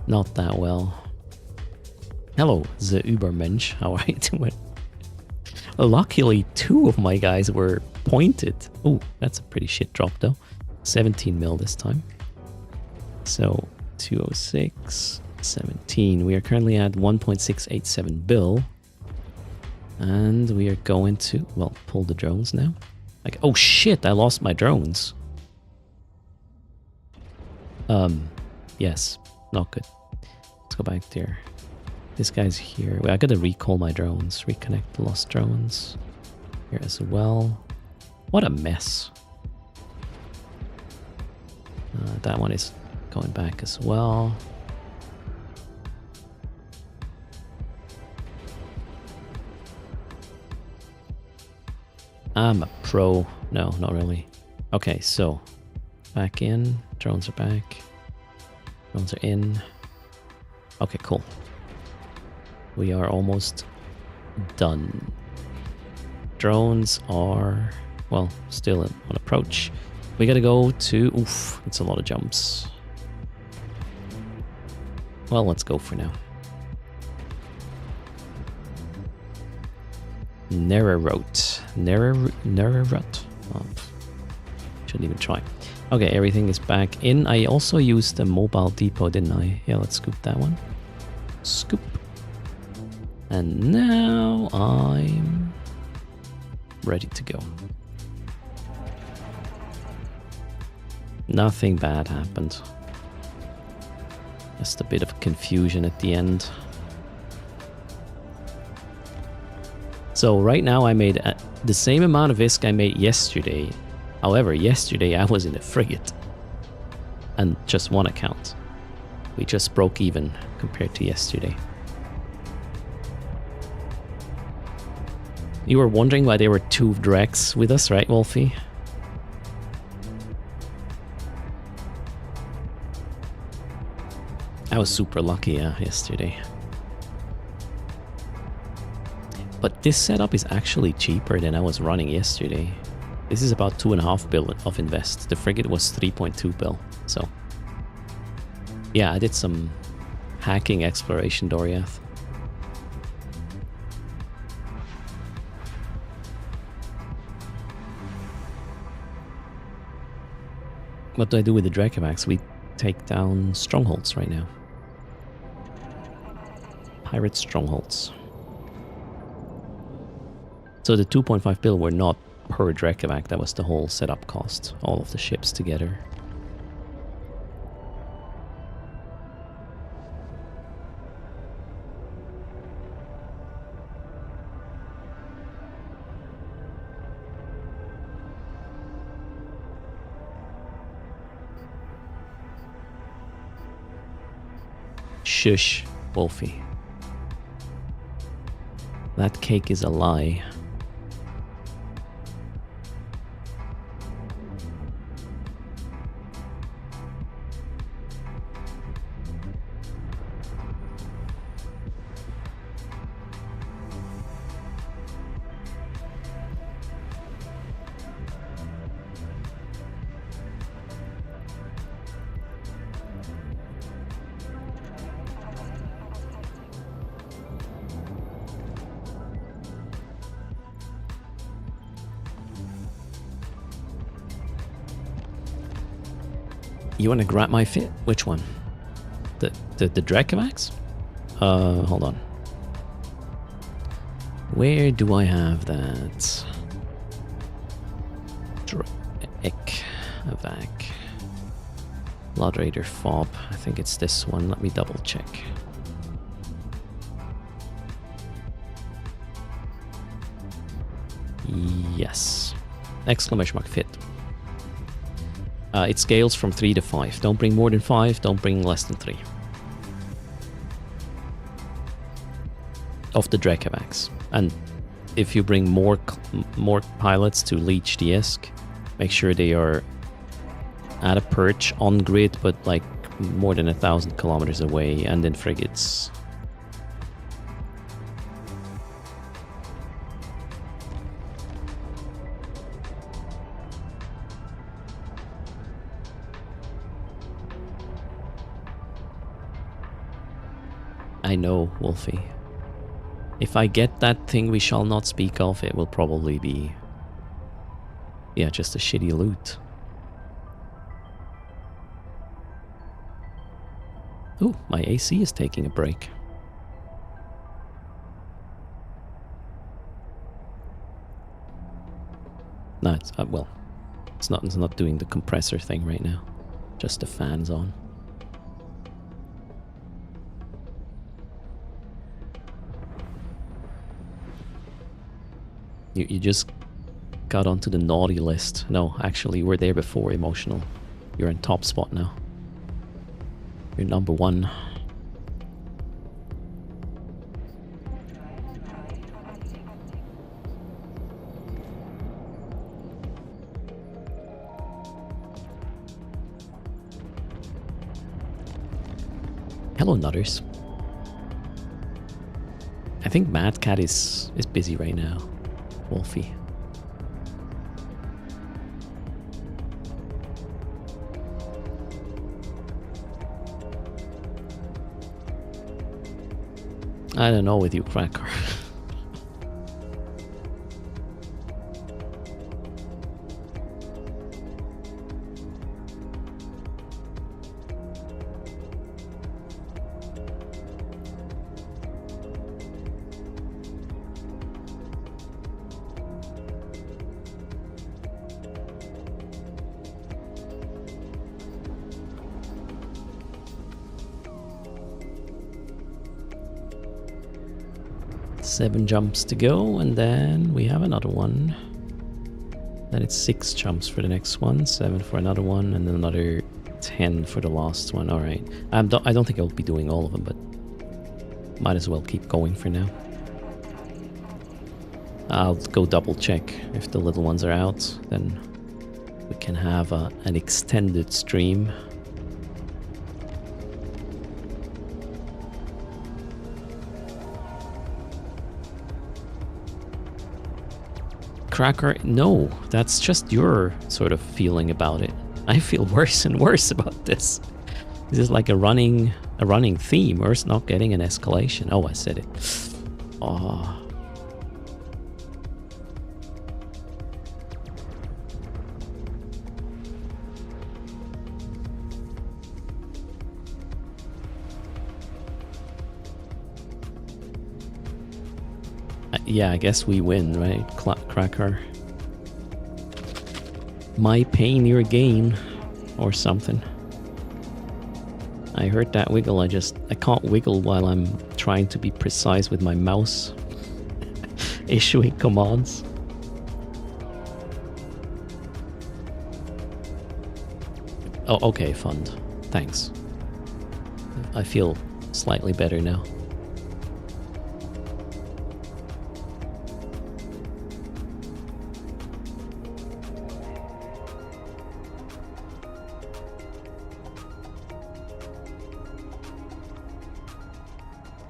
not that well. Hello, the Übermensch. How are you doing? Luckily, 2 of my guys were pointed. Oh, that's a pretty shit drop though. 17 mil this time. So 206, 17. We are currently at 1.687 bill. And we are going to, well, pull the drones now. Like, oh shit, I lost my drones. Yes, not good. Let's go back there. This guy's here. Wait, I gotta recall my drones. Reconnect the lost drones. Here as well. What a mess. That one is going back as well. I'm a pro. No, not really. Okay, so back in. Drones are back. Drones are in. Okay, cool. We are almost done. Drones are well, still on approach. We gotta go to... Oof, it's a lot of jumps. Well, let's go for now. Nererot. Nererot. Oh, shouldn't even try. Okay, everything is back in. I also used the mobile depot, didn't I? Yeah, let's scoop that one. Scoop. And now I'm ready to go. Nothing bad happened. Just a bit of confusion at the end. So right now I made the same amount of ISK I made yesterday. However, yesterday I was in a frigate. And just one account. We just broke even compared to yesterday. You were wondering why there were 2 Drex with us, right, Wolfie? I was super lucky, yesterday. But this setup is actually cheaper than I was running yesterday. This is about 2.5 bill of invest. The frigate was 3.2 bill, so... Yeah, I did some hacking exploration, Doriath. What do I do with the Dracovax? We take down strongholds right now. Pirate strongholds. So the 2.5 bill were not per Dracovac, that was the whole setup cost. All of the ships together. Shush, Wolfie. That cake is a lie. You want to grab my fit? Which one? The Dracovax? Hold on. Where do I have that? Dracovac. Blood Raider Fob. I think it's this one. Let me double check. Yes. Exclamation mark fit. It scales from 3 to 5. Don't bring more than 5, don't bring less than 3. Of the Dracovax. And if you bring more pilots to leech the ISK, make sure they are at a perch on grid, but like more than 1,000 kilometers away, and in frigates. I know, Wolfie. If I get that thing we shall not speak of, it will probably be... yeah, just a shitty loot. Ooh, my AC is taking a break. No, it's, well, it's not doing the compressor thing right now. Just the fans on. You just got onto the naughty list. No, actually, you were there before, emotional. You're in top spot now. You're number 1. Hello, Nutters. I think Mad Cat is busy right now. Wolfie. I don't know with you, Cracker. Seven jumps to go, and then we have another one. Then it's 6 jumps for the next one, 7 for another one, and then another 10 for the last one. All right. I don't think I'll be doing all of them, but might as well keep going for now. I'll go double check if the little ones are out, then we can have an extended stream. Cracker, no, that's just your sort of feeling about it. I feel worse and worse about this. This is like a running theme. We're not getting an escalation. Oh, I said it. Oh. Yeah, I guess we win, right? Cracker. My pain, your gain. Or something. I heard that wiggle, I can't wiggle while I'm trying to be precise with my mouse. Issuing commands. Oh, okay, fund. Thanks. I feel slightly better now.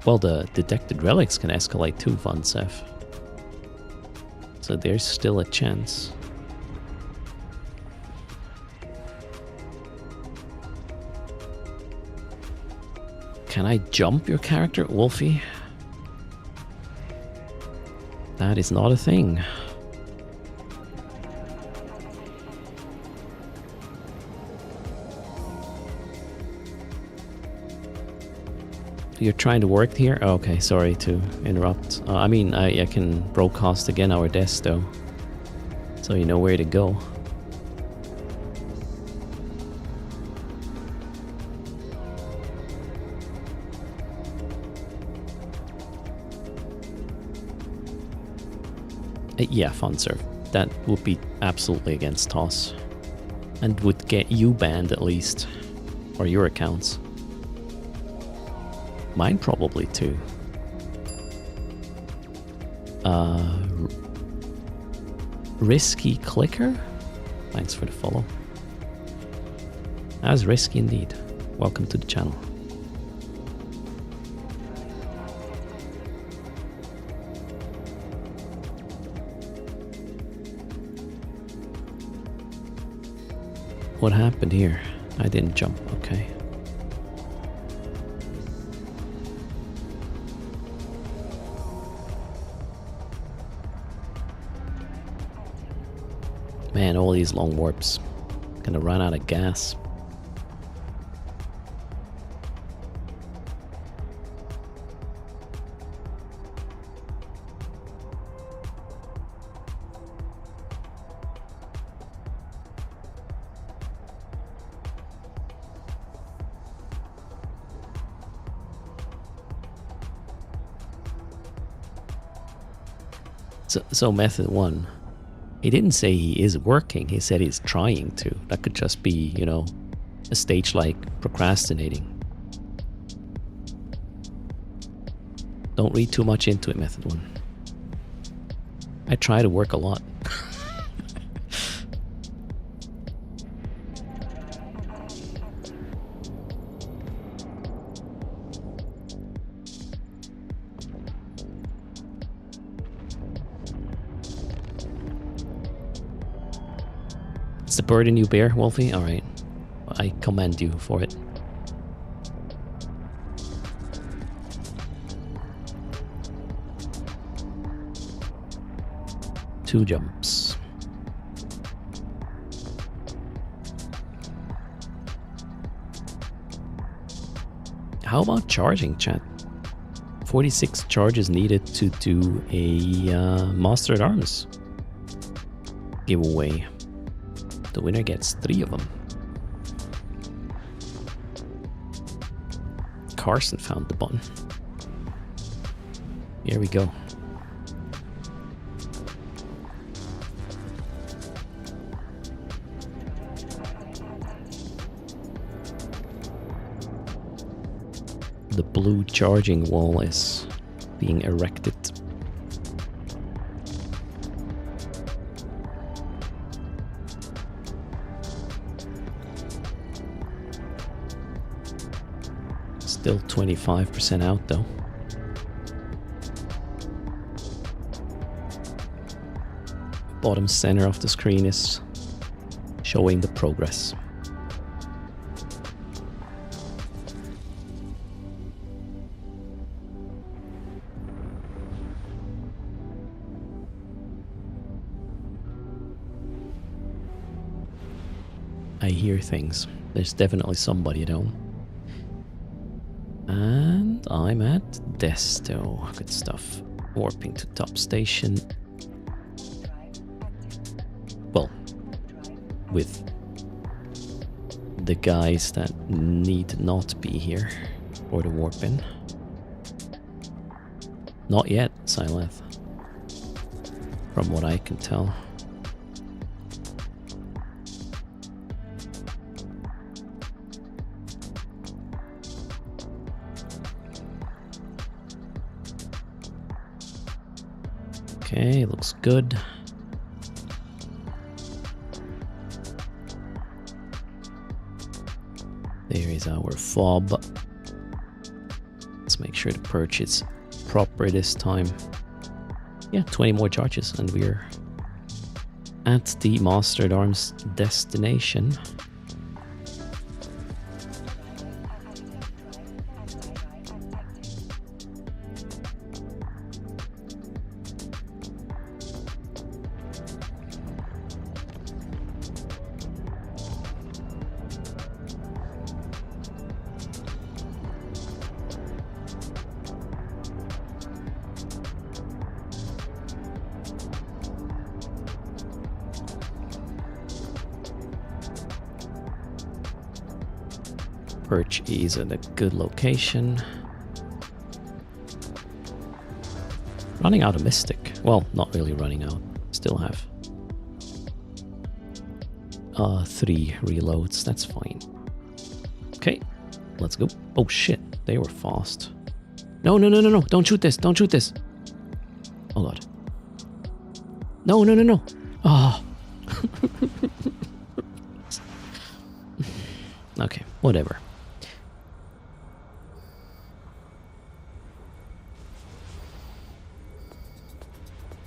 Well, the detected relics can escalate too, Funsef. So there's still a chance. Can I jump your character, Wolfie? That is not a thing. You're trying to work here? Oh, okay, sorry to interrupt. I mean, I can broadcast again our desk though. So you know where to go. Yeah, Funserve. That would be absolutely against toss. And would get you banned at least. Or your accounts. Mine probably too. Risky clicker? Thanks for the follow. That was risky indeed. Welcome to the channel. What happened here? I didn't jump, okay. Man, all these long warps. Gonna run out of gas. So method 1. He didn't say he is working, he said he's trying to. That could just be, you know, a stage like procrastinating. Don't read too much into it, method 1. I try to work a lot. It's the burden you bear, Wolfie? Alright. I commend you for it. 2 jumps. How about charging, chat? 46 charges needed to do a Master at Arms giveaway. The winner gets 3 of them. Carson found the button. Here we go. The blue charging wall is being erected. Still 25% out though. Bottom center of the screen is showing the progress. I hear things. There's definitely somebody at home. And I'm at Desto. Good stuff. Warping to top station. Well, with the guys that need not be here for the warp in. Not yet, Sileth. From what I can tell. Okay, looks good. There is our fob. Let's make sure the perch is proper this time. Yeah, 20 more charges and we're at the Master at Arms destination. Perch is at a good location. Running out of Mystic. Well, not really running out. Still have 3 reloads. That's fine. Okay, let's go. Oh shit, they were fast. No, no, no, no, no. Don't shoot this. Don't shoot this. Oh god. No, no, no, no. Oh. Okay, whatever.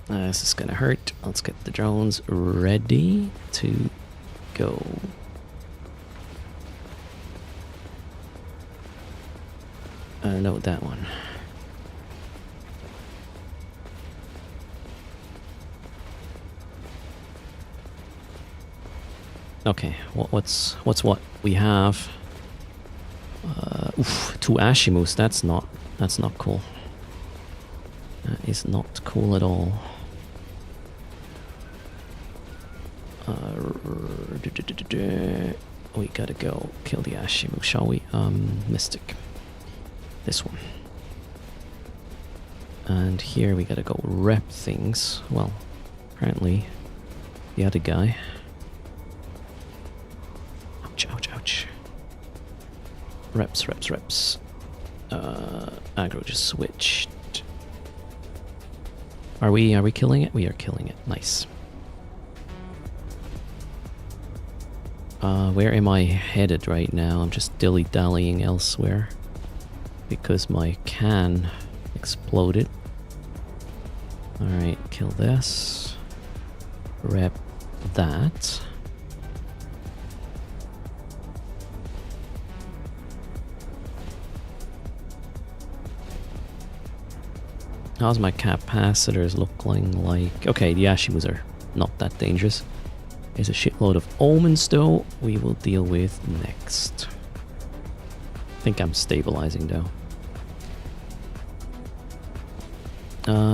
This is gonna hurt. Let's get the drones ready to go. No, that one. Okay, what's what? We have 2 Ashimus. That's not cool. That is not cool at all. We gotta go kill the Ashimu, shall we? Mystic. This one. And here we gotta go rep things. Well, apparently the other guy. Ouch, ouch, ouch. Reps. Aggro just switched. Are we killing it? We are killing it. Nice. Where am I headed right now? I'm just dilly-dallying elsewhere because my can exploded. Alright, kill this. Rep that. How's my capacitors looking like? Okay, the Ashimus are not that dangerous. There's a shitload of omens though we will deal with next. I think I'm stabilizing though.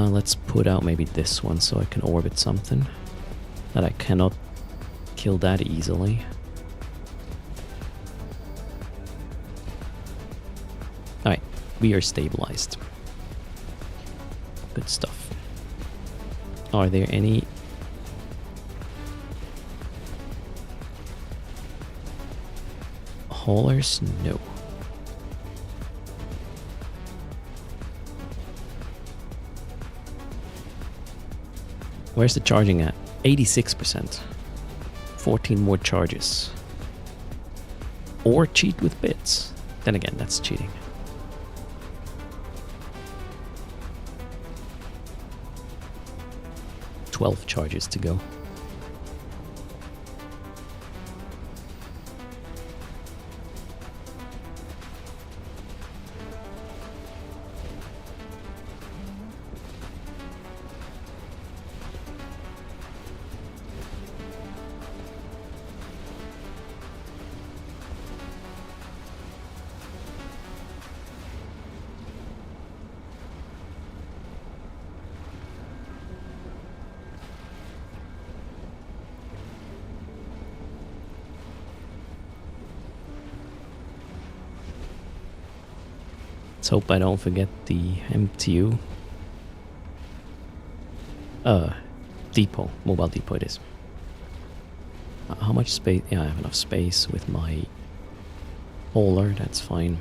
Let's put out maybe this one so I can orbit something that I cannot kill that easily. Alright, we are stabilized. Good stuff. Are there any haulers? No. Where's the charging at? 86%. 14 more charges. Or cheat with bits. Then again, that's cheating. $12 charges to go. Let's hope I don't forget the MTU. Depot. Mobile depot it is. How much space? Yeah, I have enough space with my hauler, that's fine.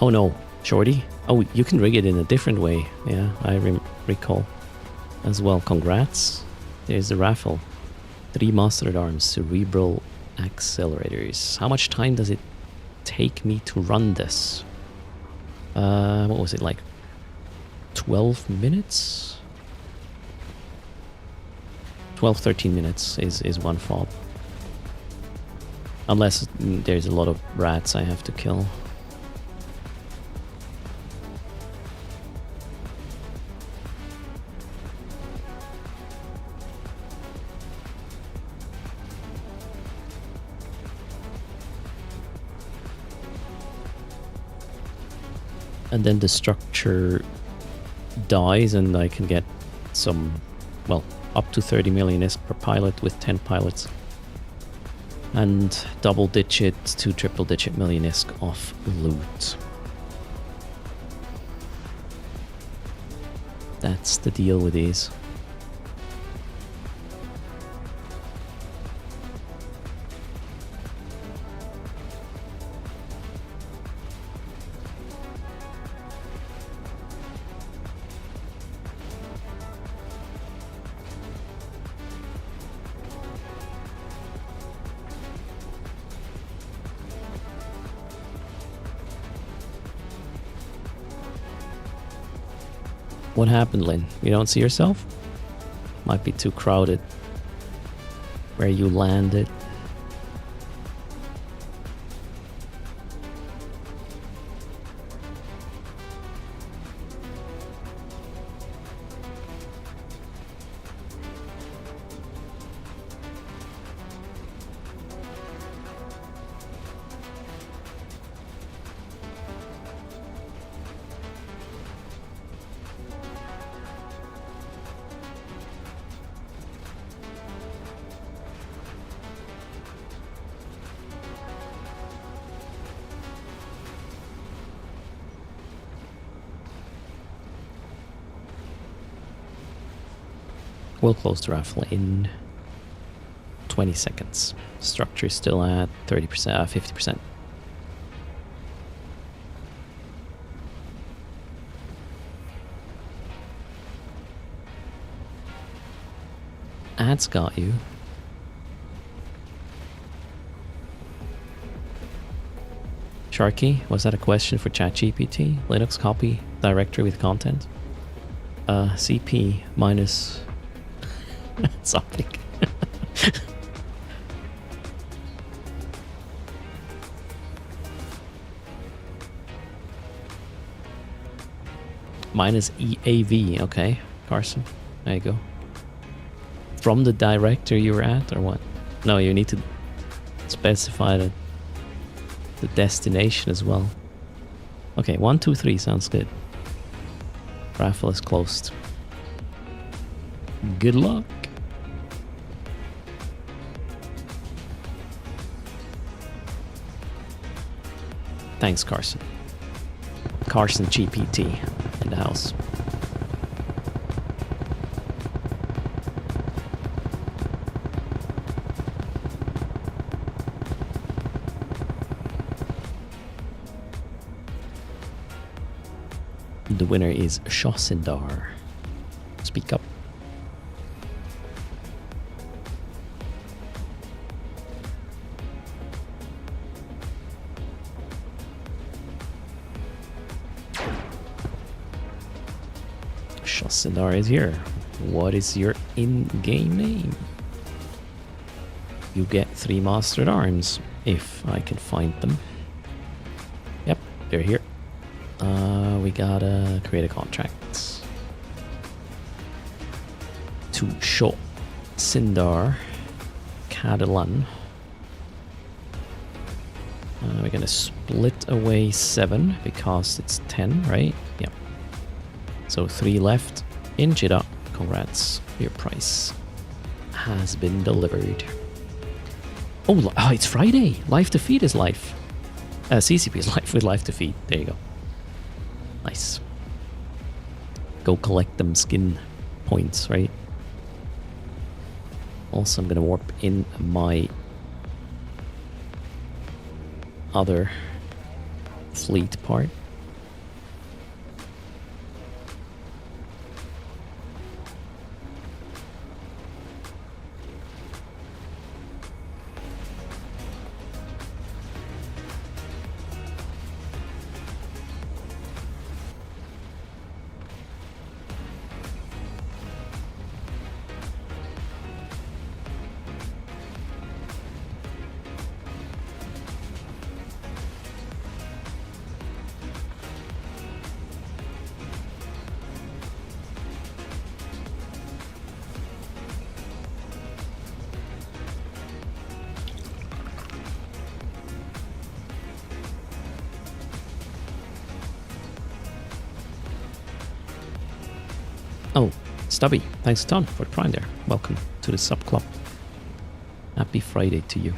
Oh no, Shorty. Oh, you can rig it in a different way. Yeah, I recall as well. Congrats. There's the raffle. 3 mastered arms, cerebral accelerators. How much time does it take me to run this? What was it, like 12 minutes? 12, 13 minutes is one fob. Unless there's a lot of rats I have to kill. And then the structure dies and I can get some, well, up to 30 million ISK per pilot with 10 pilots. And double digit to triple digit million ISK off loot. That's the deal with these. What happened, Lynn? You don't see yourself? Might be too crowded where you landed. We'll close the raffle in 20 seconds. Structure is still at 30%, 50%. ads got you. Sharky, was that a question for ChatGPT? Linux copy directory with content? CP minus something. Minus EAV, okay, Carson. There you go. From the directory you were at, or what? No, you need to specify the destination as well. Okay, 1, 2, 3 sounds good. Raffle is closed. Good luck. Thanks, Carson. Carson GPT in the house. The winner is Shossindar. Speak up. Shossindar is here. What is your in-game name? You get 3 mastered arms, if I can find them. Yep, they're here. We gotta create a contract to Shossindar Catalan. We're gonna split away 7 because it's 10, right? Yep. So 3 left in Jeddah. Congrats, your price has been delivered. Oh, it's Friday. Live to feed is live. CCP is live with live to feed. There you go. Nice. Go collect them skin points, right? Also, I'm gonna warp in my other fleet part. Oh, Stubby, thanks a ton for the prime there. Welcome to the sub club. Happy Friday to you.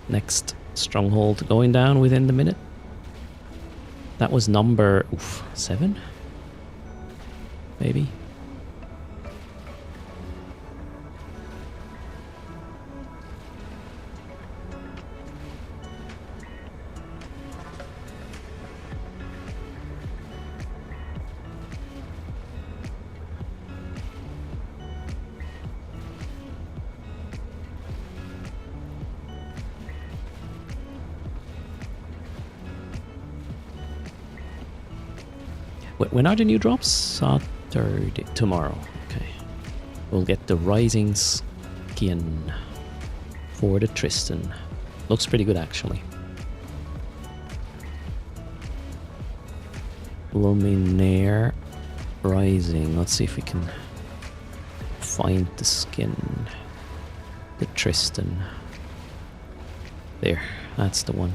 Next stronghold going down within the minute. That was number 7? Maybe. When are the new drops? Saturday, tomorrow. Okay. We'll get the Rising Skin for the Tristan. Looks pretty good actually. Luminaire Rising. Let's see if we can find the skin. The Tristan. There, that's the one.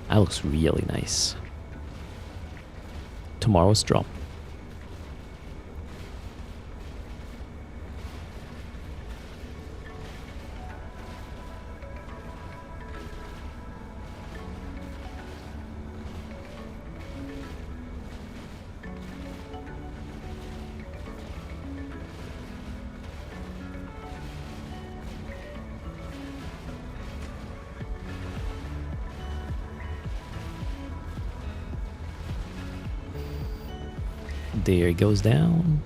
That looks really nice. Tomorrow's drop. There it goes down.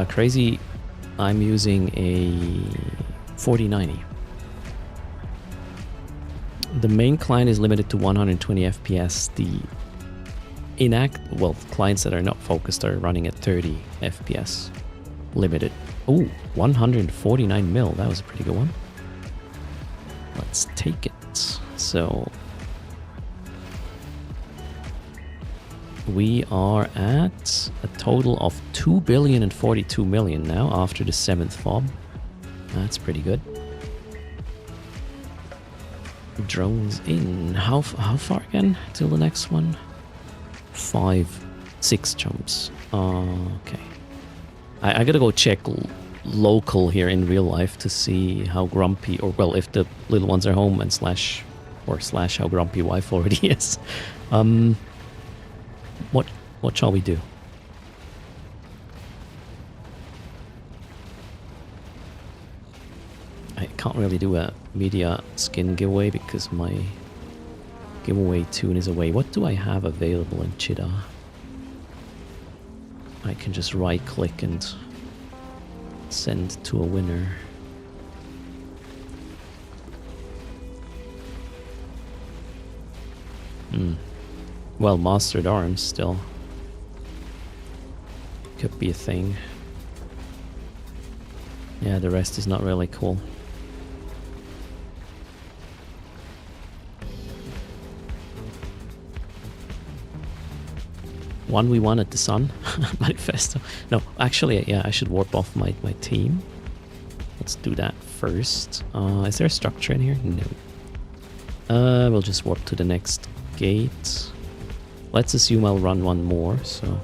Crazy, I'm using a 4090. The main client is limited to 120 FPS. The clients that are not focused are running at 30 FPS. Limited. Ooh, 149 mil. That was a pretty good one. Let's take it. So we are at a total of 2,042 million now after the 7th fob. That's pretty good. Drones in. How far again till the next one? 6 jumps. Okay. I gotta go check local here in real life to see how grumpy, or well, if the little ones are home, and slash how grumpy wife already is. What shall we do? I can't really do a media skin giveaway because my giveaway tune is away. What do I have available in Cheetah? I can just right click and send to a winner. Well, mastered arms still could be a thing. Yeah, the rest is not really cool. 1v1 at the sun. Manifesto. No, actually, yeah, I should warp off my team. Let's do that first. Is there a structure in here? No. We'll just warp to the next gate. Let's assume I'll run one more, so...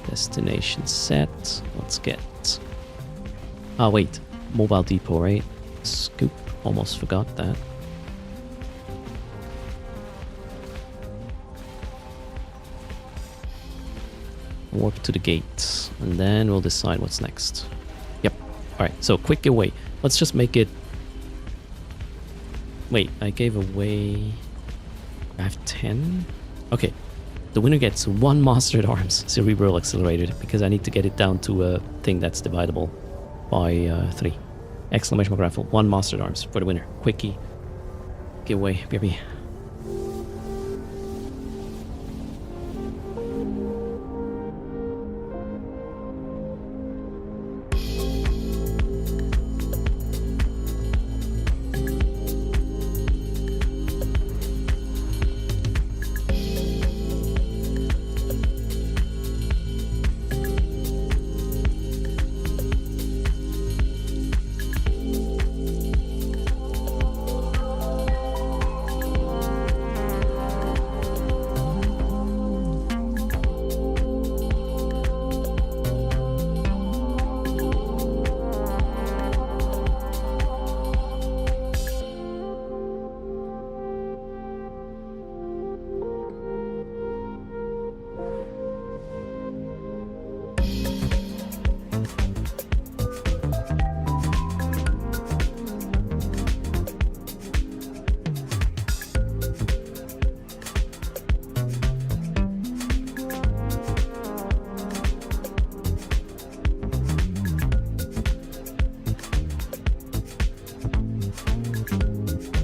Destination set. Let's get... Ah, wait. Mobile depot, right? Scoop. Almost forgot that. Warp to the gate, and then we'll decide what's next. Yep. Alright, so quick giveaway. Let's just make it... Wait, I gave away... I have 10? Okay. The winner gets 1 Mastered Arms Cerebral Accelerated, because I need to get it down to a thing that's dividable by 3. Exclamation mark raffle. 1 Mastered Arms for the winner. Quickie. Giveaway. BRB.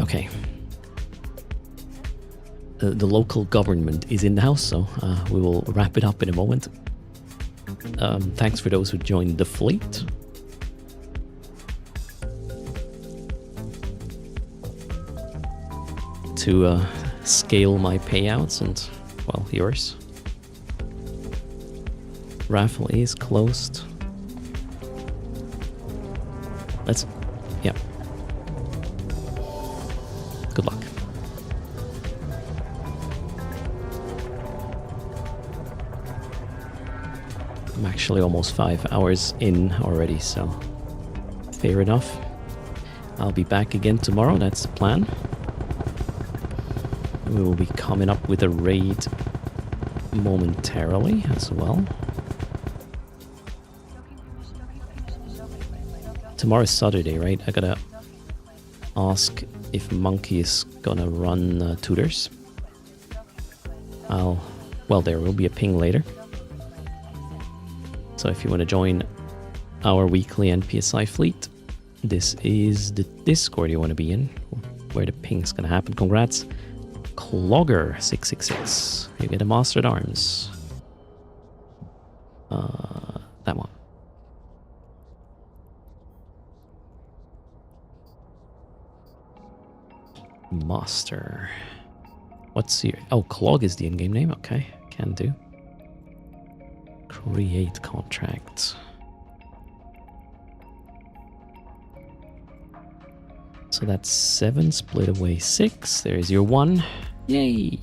Okay. The local government is in the house, so we will wrap it up in a moment. Thanks for those who joined the fleet. To scale my payouts and, well, yours. Raffle is closed. Let's... yeah. Good luck. I'm actually almost 5 hours in already, so fair enough. I'll be back again tomorrow, that's the plan. We will be coming up with a raid momentarily as well. Tomorrow's Saturday, right? I gotta ask if Monkey is gonna run tutors. Well, there will be a ping later. So if you want to join our weekly NPSI fleet. This is the Discord you want to be in, where the ping's gonna happen. Congrats, Clogger666. You get a Master at Arms. That one. Master. What's your... Oh, Clog is the in-game name. Okay, can do. Create contract. So that's 7 split away 6. There's your 1. Yay!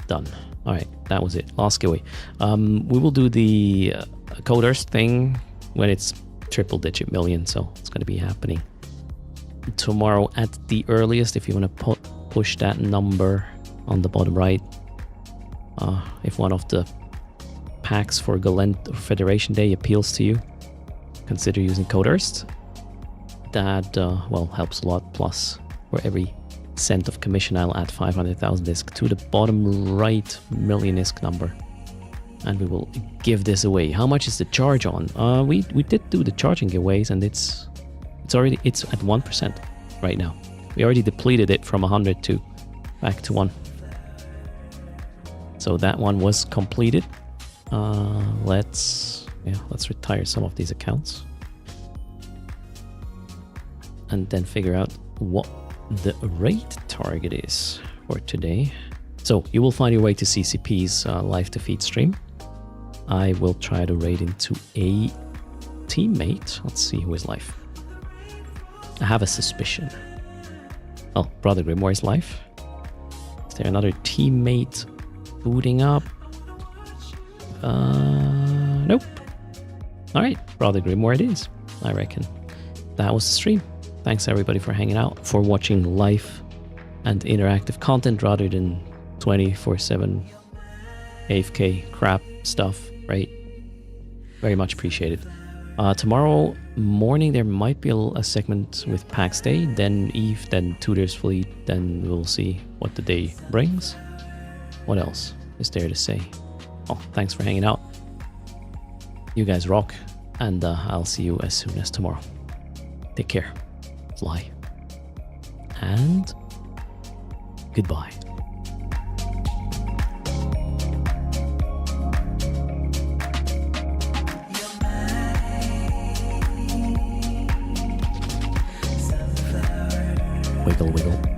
Done. Alright, that was it. Last giveaway. We will do the coders thing when it's triple-digit million, so it's going to be happening tomorrow at the earliest. If you want to push that number on the bottom right, if one of the packs for Galent or Federation Day appeals to you, consider using coders. That well, helps a lot. Plus, for every cent of commission, I'll add 500,000 ISK to the bottom right million ISK number, and we will give this away. How much is the charge on? We did do the charging giveaways, and it's at 1% right now. We already depleted it from 100 to back to 1. So that one was completed. Let's retire some of these accounts and then figure out what the raid target is for today. So you will find your way to CCP's live defeat stream. I will try to raid into a teammate. Let's see who is live. I have a suspicion. Oh, Brother Grimoire is live. Is there another teammate booting up? Nope. Alright, Brother Grimoire it is, I reckon. That was the stream. Thanks everybody for hanging out, for watching live and interactive content rather than 24/7 AFK crap stuff, right? Very much appreciated. Tomorrow morning there might be a segment with PAX Day, then Eve, then Tutor's Fleet, then we'll see what the day brings. What else is there to say? Oh, thanks for hanging out. You guys rock, and I'll see you as soon as tomorrow. Take care. Fly. And goodbye. Wiggle, wiggle.